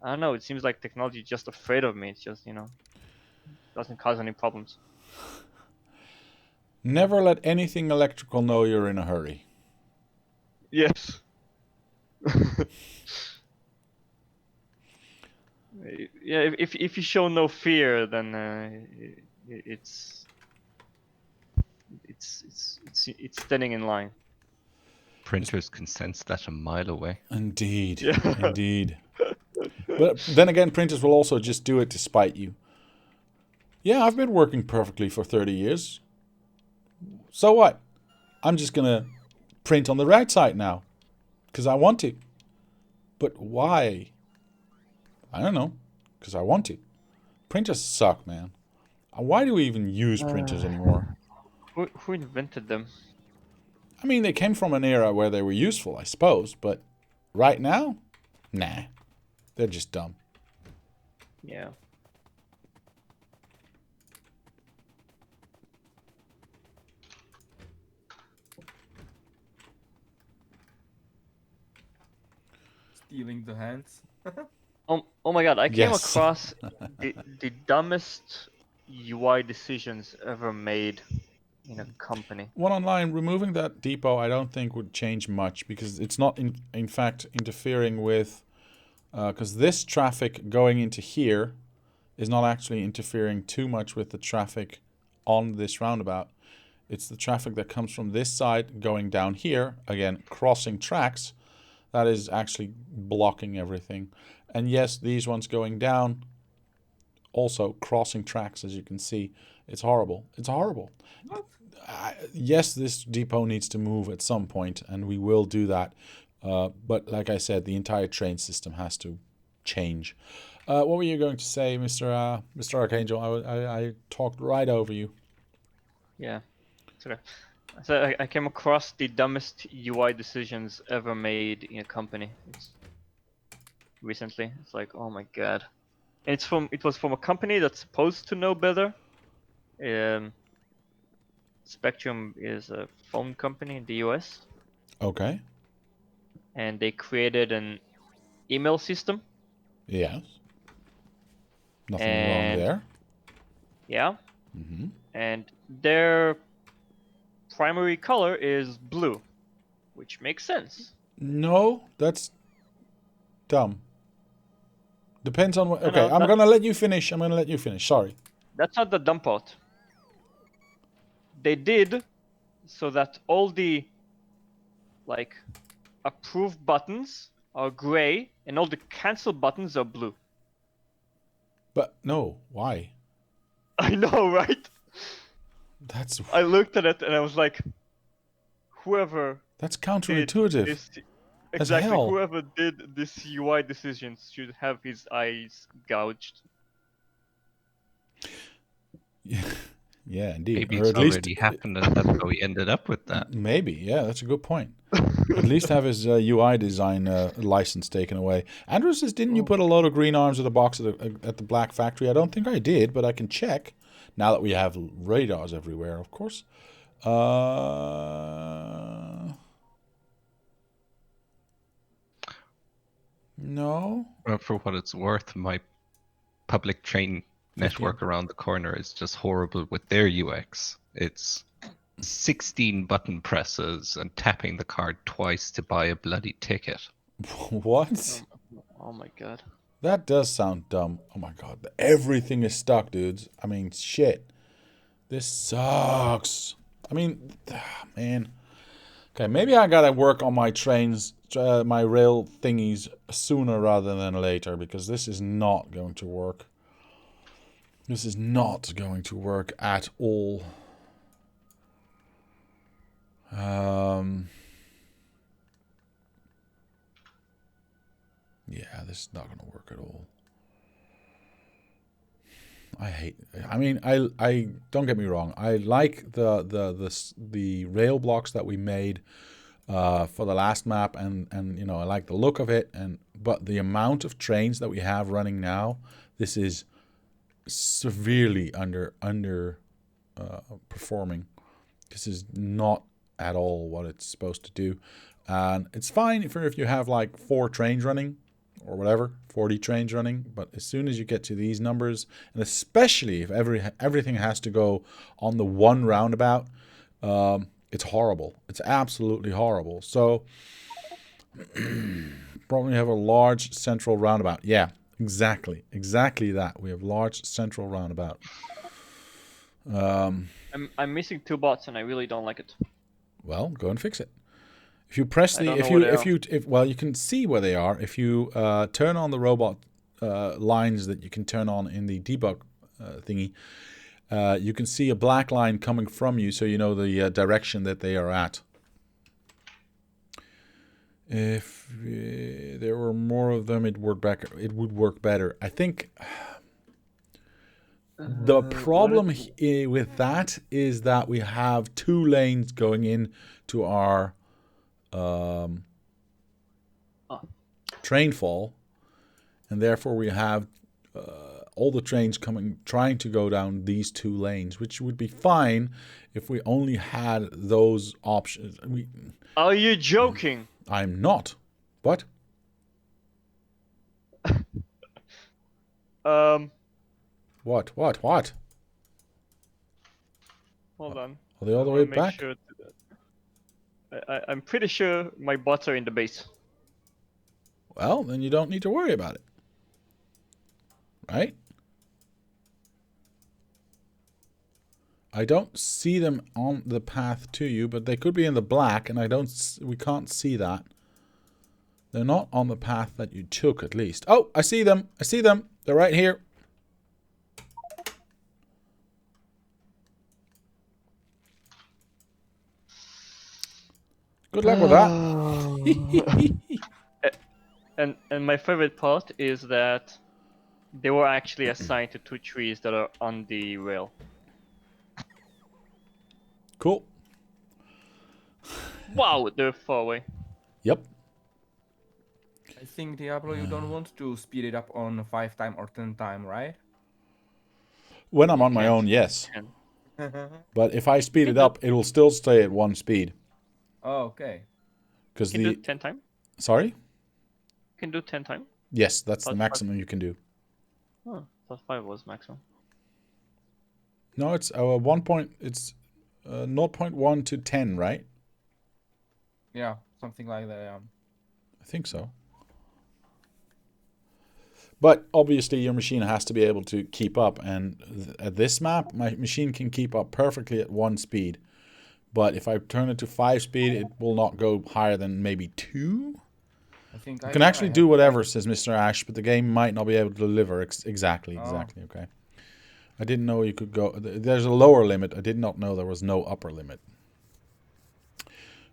I don't know. It seems like technology is just afraid of me. It's just, you know, doesn't cause any problems. Never let anything electrical know you're in a hurry. Yes. Yeah, if you show no fear, then it's standing in line. Printers can sense that a mile away. Indeed, Yeah. indeed. But then again, printers will also just do it to spite you. Yeah, I've been working perfectly for 30 years. So what? I'm just gonna print on the right side now. Because I want to. But why? I don't know. Because I want to. Printers suck, man. Why do we even use printers anymore? Who invented them? I mean, they came from an era where they were useful, I suppose. But right now? Nah. They're just dumb. Yeah. Stealing the hands. Oh my god, I came Yes. across the dumbest UI decisions ever made in a company. One online, removing that depot I don't think would change much because it's not in fact interfering with, because this traffic going into here is not actually interfering too much with the traffic on this roundabout. It's the traffic that comes from this side going down here, again, crossing tracks, that is actually blocking everything. And yes, these ones going down, also crossing tracks, as you can see. It's horrible. It's horrible. Yes, this depot needs to move at some point, and we will do that. But like I said, the entire train system has to change. What were you going to say, Mr. Archangel? I talked right over you. Yeah. So I came across the dumbest UI decisions ever made in a company. Recently, it's like, oh my god. And it was from a company that's supposed to know better. Spectrum is a phone company in the US, Okay. and they created an email system. Yes. Nothing wrong And there. yeah, Mm-hmm. and their primary color is blue, which makes sense. No, that's dumb. Depends on what. No, Okay, no, I'm gonna let you finish. I'm gonna let you finish. Sorry. that's not the dumb part. They did so that all the like approve buttons are gray and all the cancel buttons are blue. But no, why? I know, right? That's I looked at it and I was like, whoever did counterintuitive this, as exactly, hell. whoever did this UI decisions should have his eyes gouged. Yeah, indeed. Maybe Or it's at least already happened and that's how we ended up with that. maybe. Yeah, that's a good point. At least have his UI design license taken away. Andrew says, didn't you put a load of green arms at the box at the Black Factory? I don't think I did, but I can check. Now that we have radars everywhere, of course. No. Well, for what it's worth, my public train network around the corner is just horrible with their UX. It's 16 button presses and tapping the card twice to buy a bloody ticket. What? Oh my god. That does sound dumb. Oh my god. Everything is stuck, dudes. I mean, shit. This sucks. I mean, man. Okay, maybe I gotta work on my trains, my rail thingies sooner rather than later, because this is not going to work. This is not going to work at all. Yeah, this is not going to work at all. I mean, I don't get me wrong. I like the rail blocks that we made for the last map, and you know, I like the look of it. But the amount of trains that we have running now, this is severely under performing. This is not at all what it's supposed to do, and it's fine if you have like 4 trains running or whatever, 40 trains running. But as soon as you get to these numbers, and especially if everything has to go on the one roundabout, it's horrible. It's absolutely horrible. So probably have a large central roundabout. Yeah, exactly that. We have large central roundabout. I'm missing 2 bots and I really don't like it. Well, go and fix it. If you press I the, don't know where they are. well, you can see where they are. If you turn on the robot lines that you can turn on in the debug thingy, you can see a black line coming from you, so you know the direction that they are at. If there were more of them, it would work better. I think the problem with that is that we have 2 lanes going in to our train fall, and therefore we have all the trains trying to go down these 2 lanes, which would be fine if we only had those options. Are you joking? I'm not. What? What? Hold on. Are they all I the wanna way make back? sure I'm pretty sure my bots are in the base. Well, then you don't need to worry about it. Right? I don't see them on the path to you, but they could be in the black, and we can't see that. They're not on the path that you took, at least. Oh, I see them. They're right here. Good luck with that. And my favorite part is that they were actually assigned to 2 trees that are on the rail. Cool. Wow, they're far away. Yep. I think, Diablo, you don't want to speed it up on 5 time or 10 time, right? When I'm You on my can't own, yes. can. But if I speed it up, it will still stay at 1 speed. Oh, okay. Because Can do 10 time? Sorry? You can do 10 time? Yes, that's the Thought maximum you can do. Oh, thought 5 was maximum. No, it's 0.1 to 10, right? Yeah, something like that, yeah. I think so. But obviously your machine has to be able to keep up, and at this map, my machine can keep up perfectly at 1 speed. But if I turn it to 5 speed, it will not go higher than maybe 2? I think You can actually do whatever, says Mr. Ash, but the game might not be able to deliver exactly, okay. I didn't know you could go... There's a lower limit. I did not know there was no upper limit.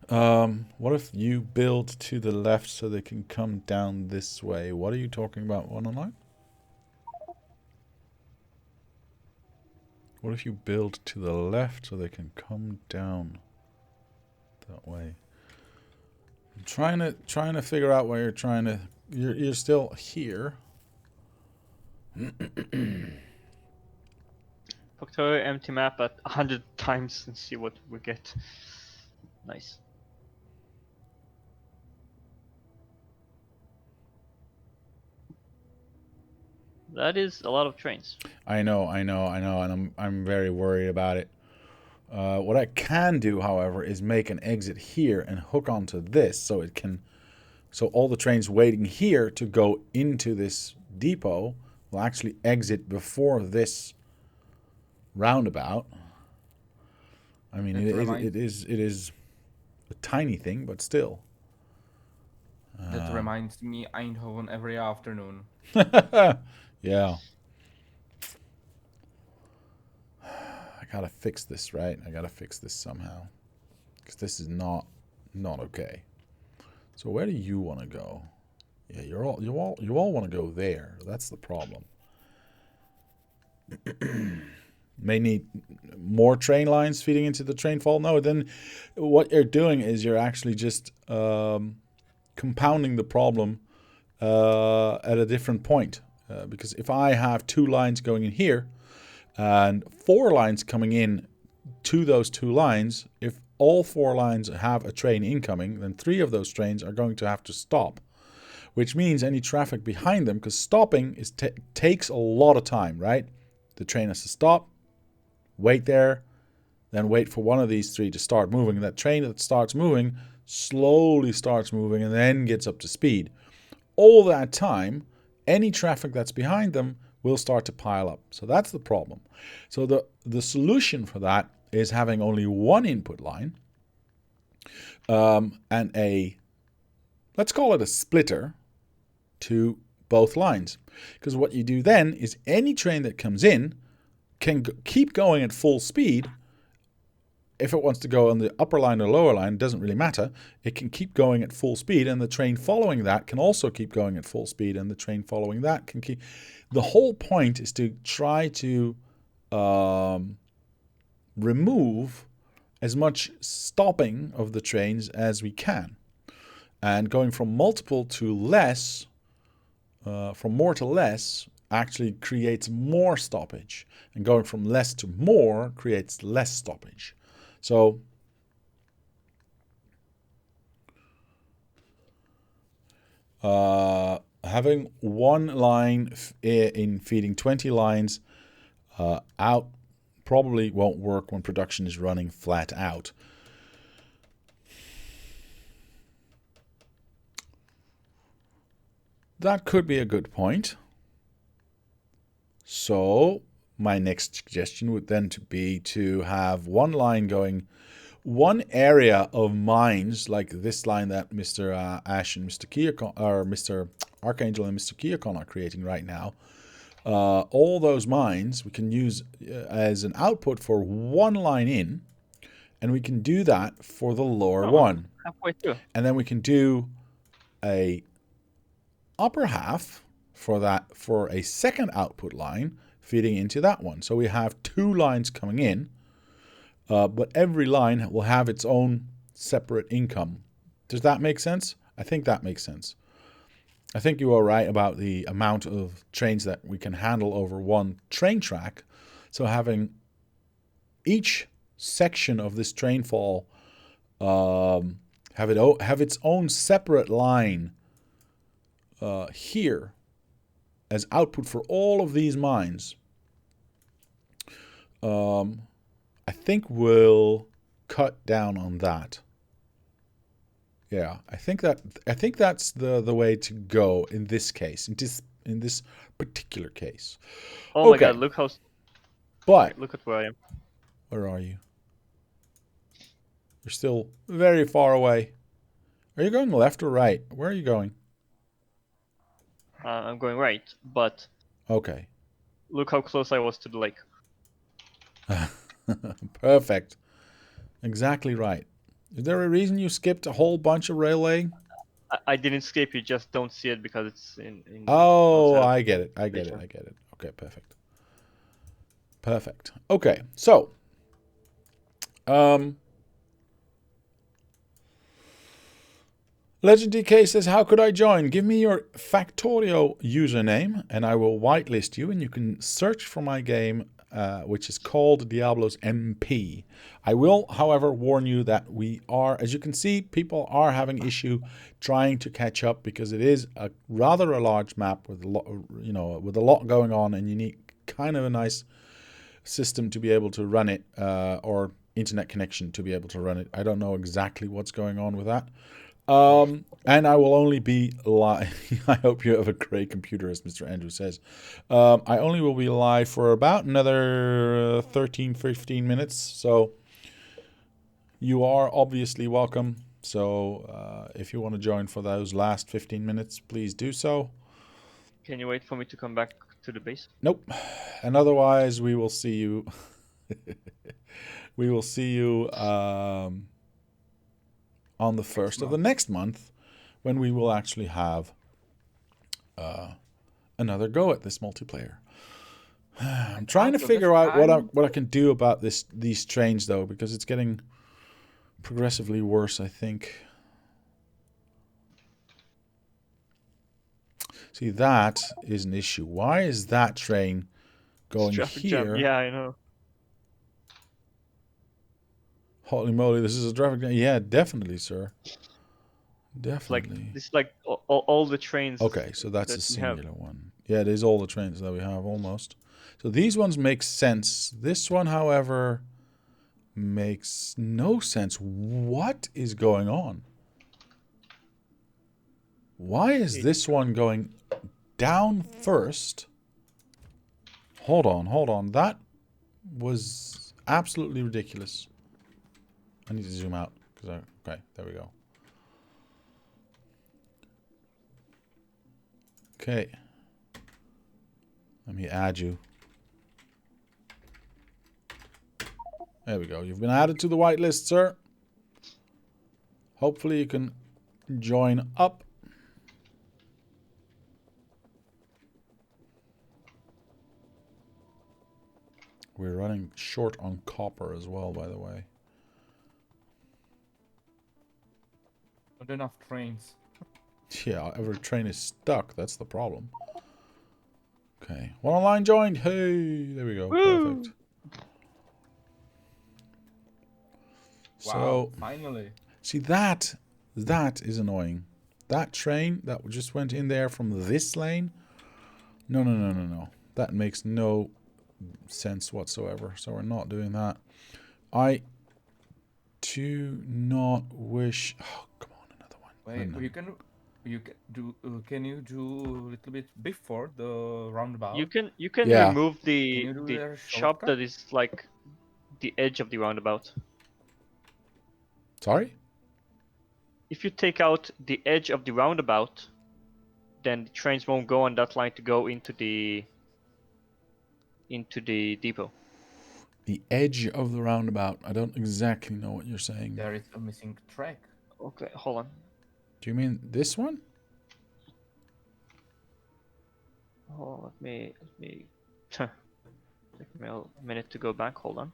What if you build to the left so they can come down this way? What are you talking about, one online? What if you build to the left so they can come down that way? I'm trying to figure out why you're still here. Factorio empty map at 100 times and see what we get. Nice. That is a lot of trains. I know, and I'm very worried about it. What I can do, however, is make an exit here and hook onto this, so all the trains waiting here to go into this depot will actually exit before this roundabout. I mean, it is a tiny thing, but still. That reminds me Eindhoven every afternoon. Yeah. gotta fix this, right? I gotta fix this somehow. Because this is not okay. So where do you want to go? Yeah, you all want to go there. That's the problem. May need more train lines feeding into the train fault. No, then what you're doing is you're actually just compounding the problem at a different point. Because if I have 2 lines going in here and 4 lines coming in to those 2 lines, if all 4 lines have a train incoming, then 3 of those trains are going to have to stop. Which means any traffic behind them, because stopping takes a lot of time, right? The train has to stop, wait there, then wait for one of these 3 to start moving. And that train that starts moving slowly starts moving and then gets up to speed. All that time, any traffic that's behind them will start to pile up. So that's the problem. So the solution for that is having only one input line and let's call it a splitter to both lines. Because what you do then is any train that comes in can keep going at full speed. If it wants to go on the upper line or lower line, it doesn't really matter. It can keep going at full speed, and the train following that can also keep going at full speed, and the train following that can keep... The whole point is to try to remove as much stopping of the trains as we can. And going from multiple to less, from more to less, actually creates more stoppage. And going from less to more creates less stoppage. So having one line in feeding 20 lines out probably won't work when production is running flat out. That could be a good point. So my next suggestion would then be to have one line going, one area of mines, like this line that Mr. Ash and Mr. Kiakon, or Mr. Archangel and Mr. Kiakon are creating right now. All those mines we can use as an output for one line in, and we can do that for the lower one. Halfway through. And then we can do a upper half for that, for a second output line feeding into that one. So we have 2 lines coming in, but every line will have its own separate income. Does that make sense? I think that makes sense. I think you are right about the amount of trains that we can handle over one train track. So having each section of this train fall have its own separate line here as output for all of these mines, I think we'll cut down on that. Yeah, I think that's the way to go in this case, in this particular case. Oh Okay. my god, look how... But Look at where I am. where are you? You're still very far away. Are you going left or right? Where are you going? I'm going right, but Okay. look how close I was to the lake. Perfect. Exactly right. Is there a reason you skipped a whole bunch of railway? I didn't skip, you just don't see it because it's in Oh, outside of I get it. I the get it. station. I get it. Okay, perfect. Perfect. Okay, so Legend DK says, how could I join? Give me your Factorio username and I will whitelist you, and you can search for my game, which is called Diablo's MP. I will, however, warn you that we are, as you can see, people are having issue trying to catch up because it is a rather a large map with a lot, with a lot going on, and you need kind of a nice system to be able to run it, or internet connection to be able to run it. I don't know exactly what's going on with that. And I will only be live. I hope you have a great computer, as Mr. Andrew says. I only will be live for about another 13, 15 minutes. So you are obviously welcome. So if you want to join for those last 15 minutes, please do so. Can you wait for me to come back to the base? Nope. And otherwise, we will see you We will see you on the 1st of the next month, when we will actually have another go at this multiplayer. I'm trying to figure out what I can do about these trains, though, because it's getting progressively worse, I think. See, that is an issue. Why is that train going Traffic here? jam. Yeah, I know. Holy moly, this is a traffic jam. Yeah, definitely, sir. Definitely. This is like all the trains. Okay, so that's that a we have. singular one. Yeah, it is all the trains that we have, almost. So these ones make sense. This one, however, makes no sense. What is going on? Why is this one going down first? Hold on. That was absolutely ridiculous. I need to zoom out. Okay, there we go. Okay. Let me add you. There we go. You've been added to the whitelist, sir. Hopefully you can join up. We're running short on copper as well, by the way. Not enough trains. Yeah, every train is stuck. That's the problem. Okay. One online joined. Hey, there we go. Woo! Perfect. Wow, So, finally. see, that is annoying. That train that just went in there from this lane. No. That makes no sense whatsoever. So we're not doing that. I do not wish. Oh, come on, another one. Wait, No. can you do a little bit before the roundabout? You can Yeah. remove Can the you do their shop shortcut? that is like the edge of the roundabout. Sorry? If you take out the edge of the roundabout, then the trains won't go on that line to go into the depot. The edge of the roundabout. I don't exactly know what you're saying. There is a missing track. Okay, hold on. Do you mean this one? Oh, let me take me a minute to go back. Hold on.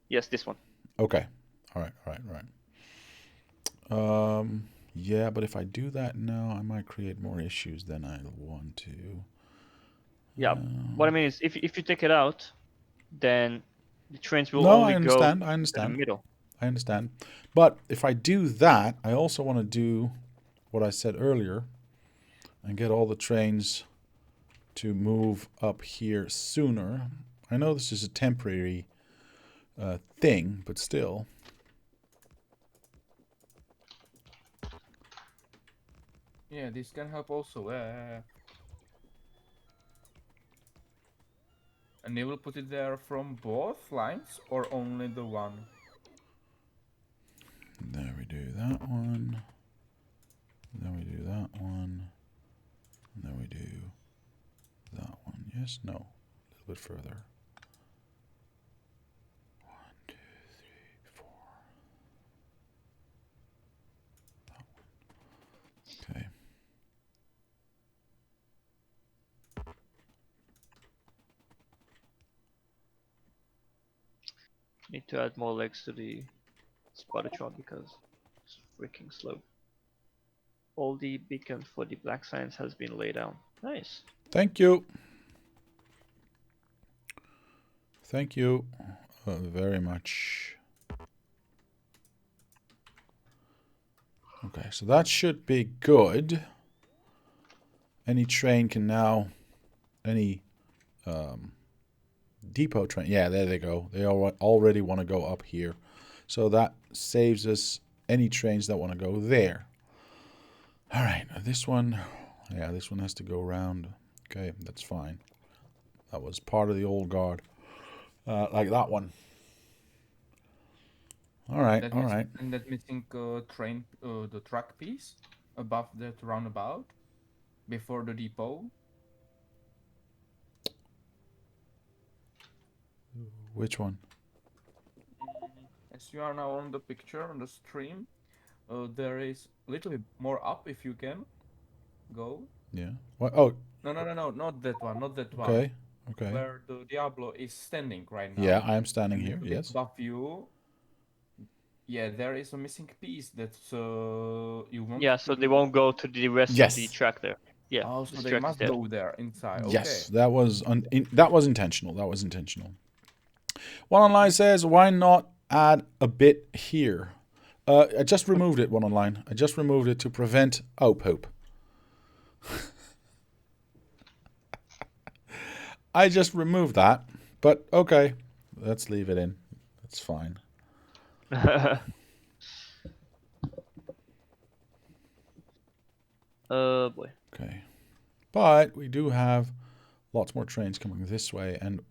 Yes, this one. Okay. All right. Yeah, but if I do that now, I might create more issues than I want to. Yeah. What I mean is, if you take it out, then the trains will No, only I go understand. to the middle. I understand. But if I do that, I also want to do what I said earlier and get all the trains to move up here sooner. I know this is a temporary thing, but still. Yeah, this can help also. And they will put it there from both lines or only the one? There we do that one. Then we do that one. And then we do that one. Yes? No. A little bit further. 1, 2, 3, 4. That one. Okay. Need to add more legs to the Spotatron because it's freaking slow. All the beacons for the black signs has been laid down. Nice. Thank you. Thank you very much. Okay, so that should be good. Any train can now, any depot train, yeah, there they go. They already want to go up here. So that saves us any trains that want to go there. All right, this one, yeah, this one has to go around. Okay, that's fine. That was part of the old guard. Like that one. All right. And that missing train, the track piece above that roundabout before the depot. Which one? As you are now on the picture on the stream, there is a little bit more up if you can go. Yeah. What? Oh, No, not that one, not that one. okay. Okay. Where the Diablo is standing right now. Yeah, I am standing And here. little bit Yes. above you, yeah, there is a missing piece that you want Yeah, to so they do. won't go to the rest of the Yes. track there. Yeah, Oh, this so they track is must dead. go there inside. Okay. Yes, that was that was intentional. That was intentional. One online says, why not add a bit here? I just removed it, one online. I just removed it to prevent... Oh, poop. I just removed that. But, okay. Let's leave it in. That's fine. Boy. Okay. But we do have lots more trains coming this way and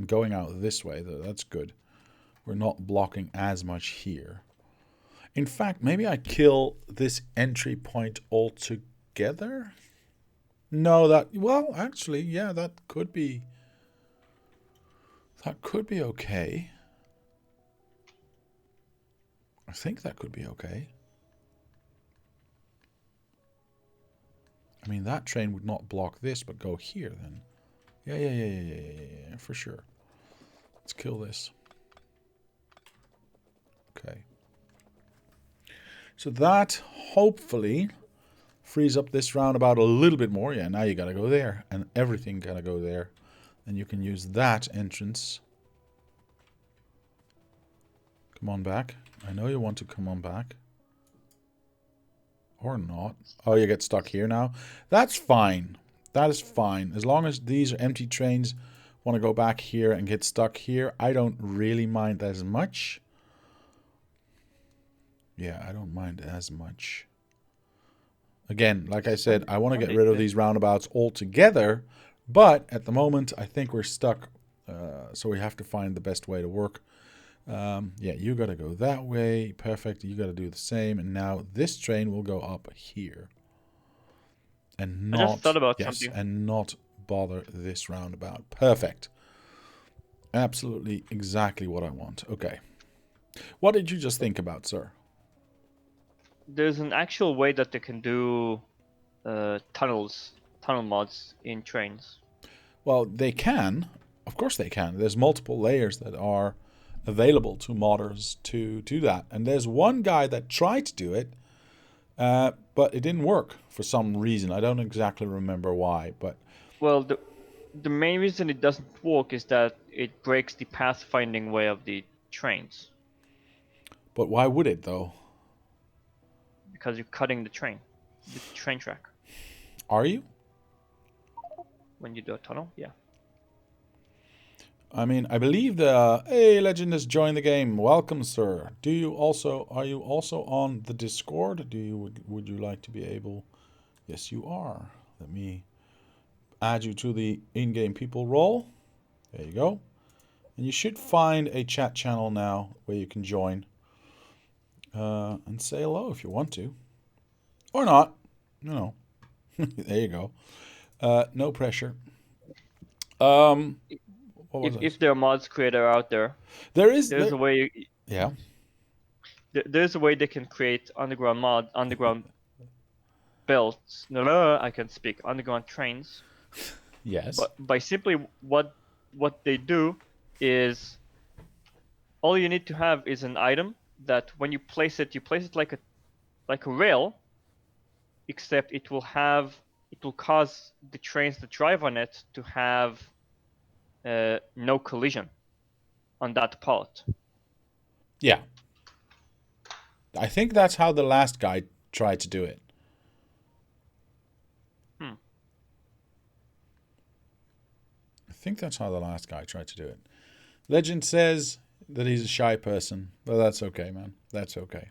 going out this way. That's good. We're not blocking as much here. In fact, maybe I kill this entry point altogether? No, well, actually, yeah, that could be okay. I think that could be okay. I mean, that train would not block this, but go here then. Yeah, for sure. Let's kill this. Okay. So that, hopefully, frees up this roundabout a little bit more. Yeah, now you gotta go there. And everything gotta go there. And you can use that entrance. Come on back. I know you want to come on back. Or not. Oh, you get stuck here now. That's fine. That is fine. As long as these are empty trains, want to go back here and get stuck here, I don't really mind as much. Yeah, I don't mind as much. Again, like I said, I want to get rid of these roundabouts altogether. But at the moment, I think we're stuck. So we have to find the best way to work. Yeah, you got to go that way. Perfect. You got to do the same. And now this train will go up here. And not, I just thought about something. And not bother this roundabout. Perfect. Absolutely exactly what I want. Okay. What did you just think about, sir? There's an actual way that they can do tunnel mods in trains. Well, they can. Of course they can. There's multiple layers that are available to modders to do that. And there's one guy that tried to do it, but it didn't work for some reason. I don't exactly remember why, but... Well, the main reason it doesn't work is that it breaks the pathfinding way of the trains. But why would it, though? Because you're cutting the train track. Are you? When you do a tunnel, yeah. I mean, I believe the... Hey, Legend has joined the game. Welcome, sir. Are you also on the Discord? Would you like to be able... Yes, you are. Let me add you to the in-game people role. There you go. And you should find a chat channel now where you can join. And say hello if you want to. Or not. No. There you go. No pressure. If there are mods creator out there, there's a way. Yeah. There's a way they can create underground belts. No, I can speak. Underground trains. Yes. But by simply what they do is, all you need to have is an item that when you place it like a rail, except it will cause the trains that drive on it to have no collision on that part. Yeah. I think that's how the last guy tried to do it. I think that's how the last guy tried to do it. Legend says that he's a shy person. Well, that's okay, man. That's okay.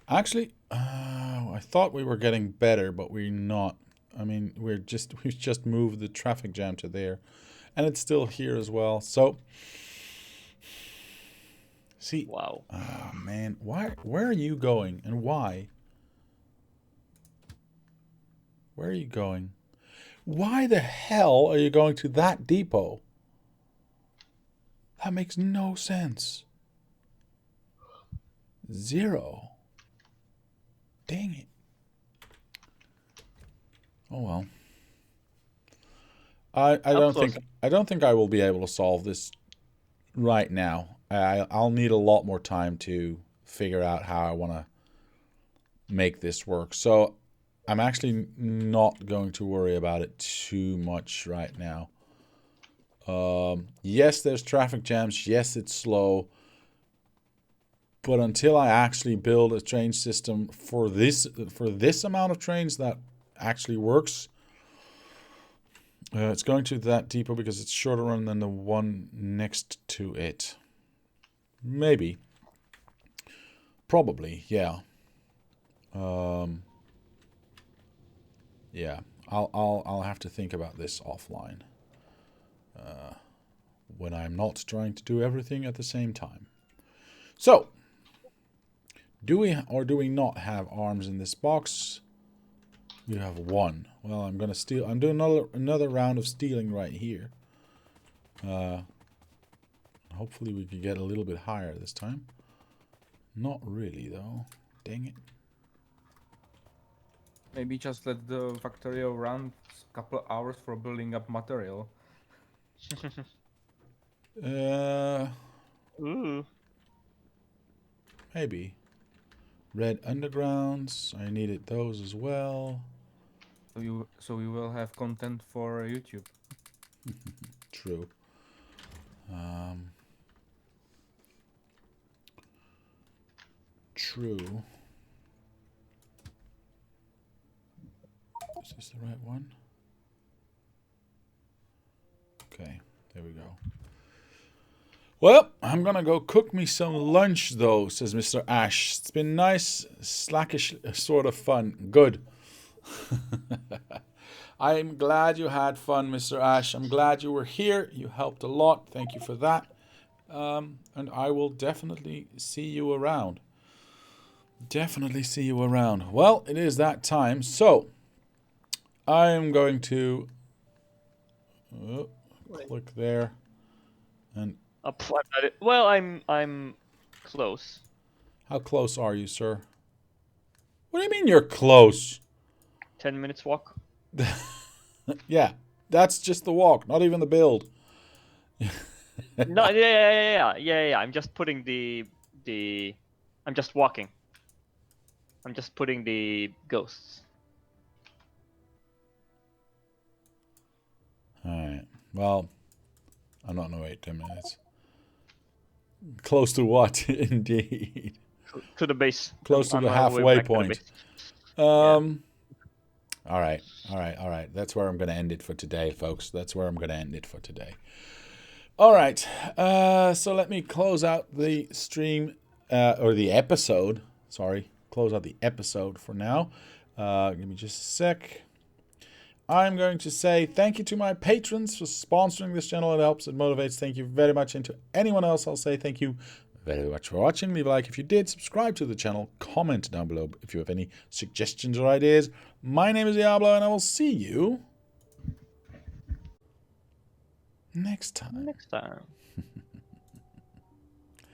Actually, I thought we were getting better, but we're not. I mean, we've just moved the traffic jam to there. And it's still here as well. So, see. Wow. Oh, man. Where are you going and why? Where are you going? Why the hell are you going to that depot? That makes no sense. 0. Dang it. Oh well. I don't think I will be able to solve this right now. I'll need a lot more time to figure out how I want to make this work. So I'm actually not going to worry about it too much right now. Yes, there's traffic jams. Yes, it's slow. But until I actually build a train system for this amount of trains that actually works, it's going to that depot because it's shorter run than the one next to it. Maybe. Probably, yeah. Yeah, I'll have to think about this offline. When I'm not trying to do everything at the same time. So, do we or do we not have arms in this box? We have 1. Well, I'm gonna steal. I'm doing another round of stealing right here. Hopefully we can get a little bit higher this time. Not really though. Dang it. Maybe just let the Factorio run a couple hours for building up material. Ooh. Maybe. Red undergrounds. I needed those as well. So you will have content for YouTube. True. True. Is this the right one? Okay, there we go. Well, I'm gonna go cook me some lunch though, says Mr. Ash. It's been nice, slackish sort of fun. Good. I'm glad you had fun, Mr. Ash. I'm glad you were here. You helped a lot. Thank you for that. And I will definitely see you around. Definitely see you around. Well, it is that time. So, I am going to click there. And well, I'm close. how close are you, sir? What do you mean you're close? 10 minutes walk. Yeah, that's just the walk, not even the build. No, yeah. I'm just putting I'm just walking. I'm just putting the ghosts. Alright, well, I'm not gonna wait 10 minutes. Close to what, indeed? To the base. Close to On the my way halfway back to the point. base. All right. That's where I'm going to end it for today, folks. That's where I'm going to end it for today. All right. So let me close out the stream, or the episode. Sorry. Close out the episode for now. Give me just a sec. I'm going to say thank you to my patrons for sponsoring this channel. It helps, it motivates. Thank you very much. And to anyone else, I'll say thank you very much for watching. Leave a like if you did. Subscribe to the channel. Comment down below if you have any suggestions or ideas. My name is Diablo, and I will see you next time. Next time.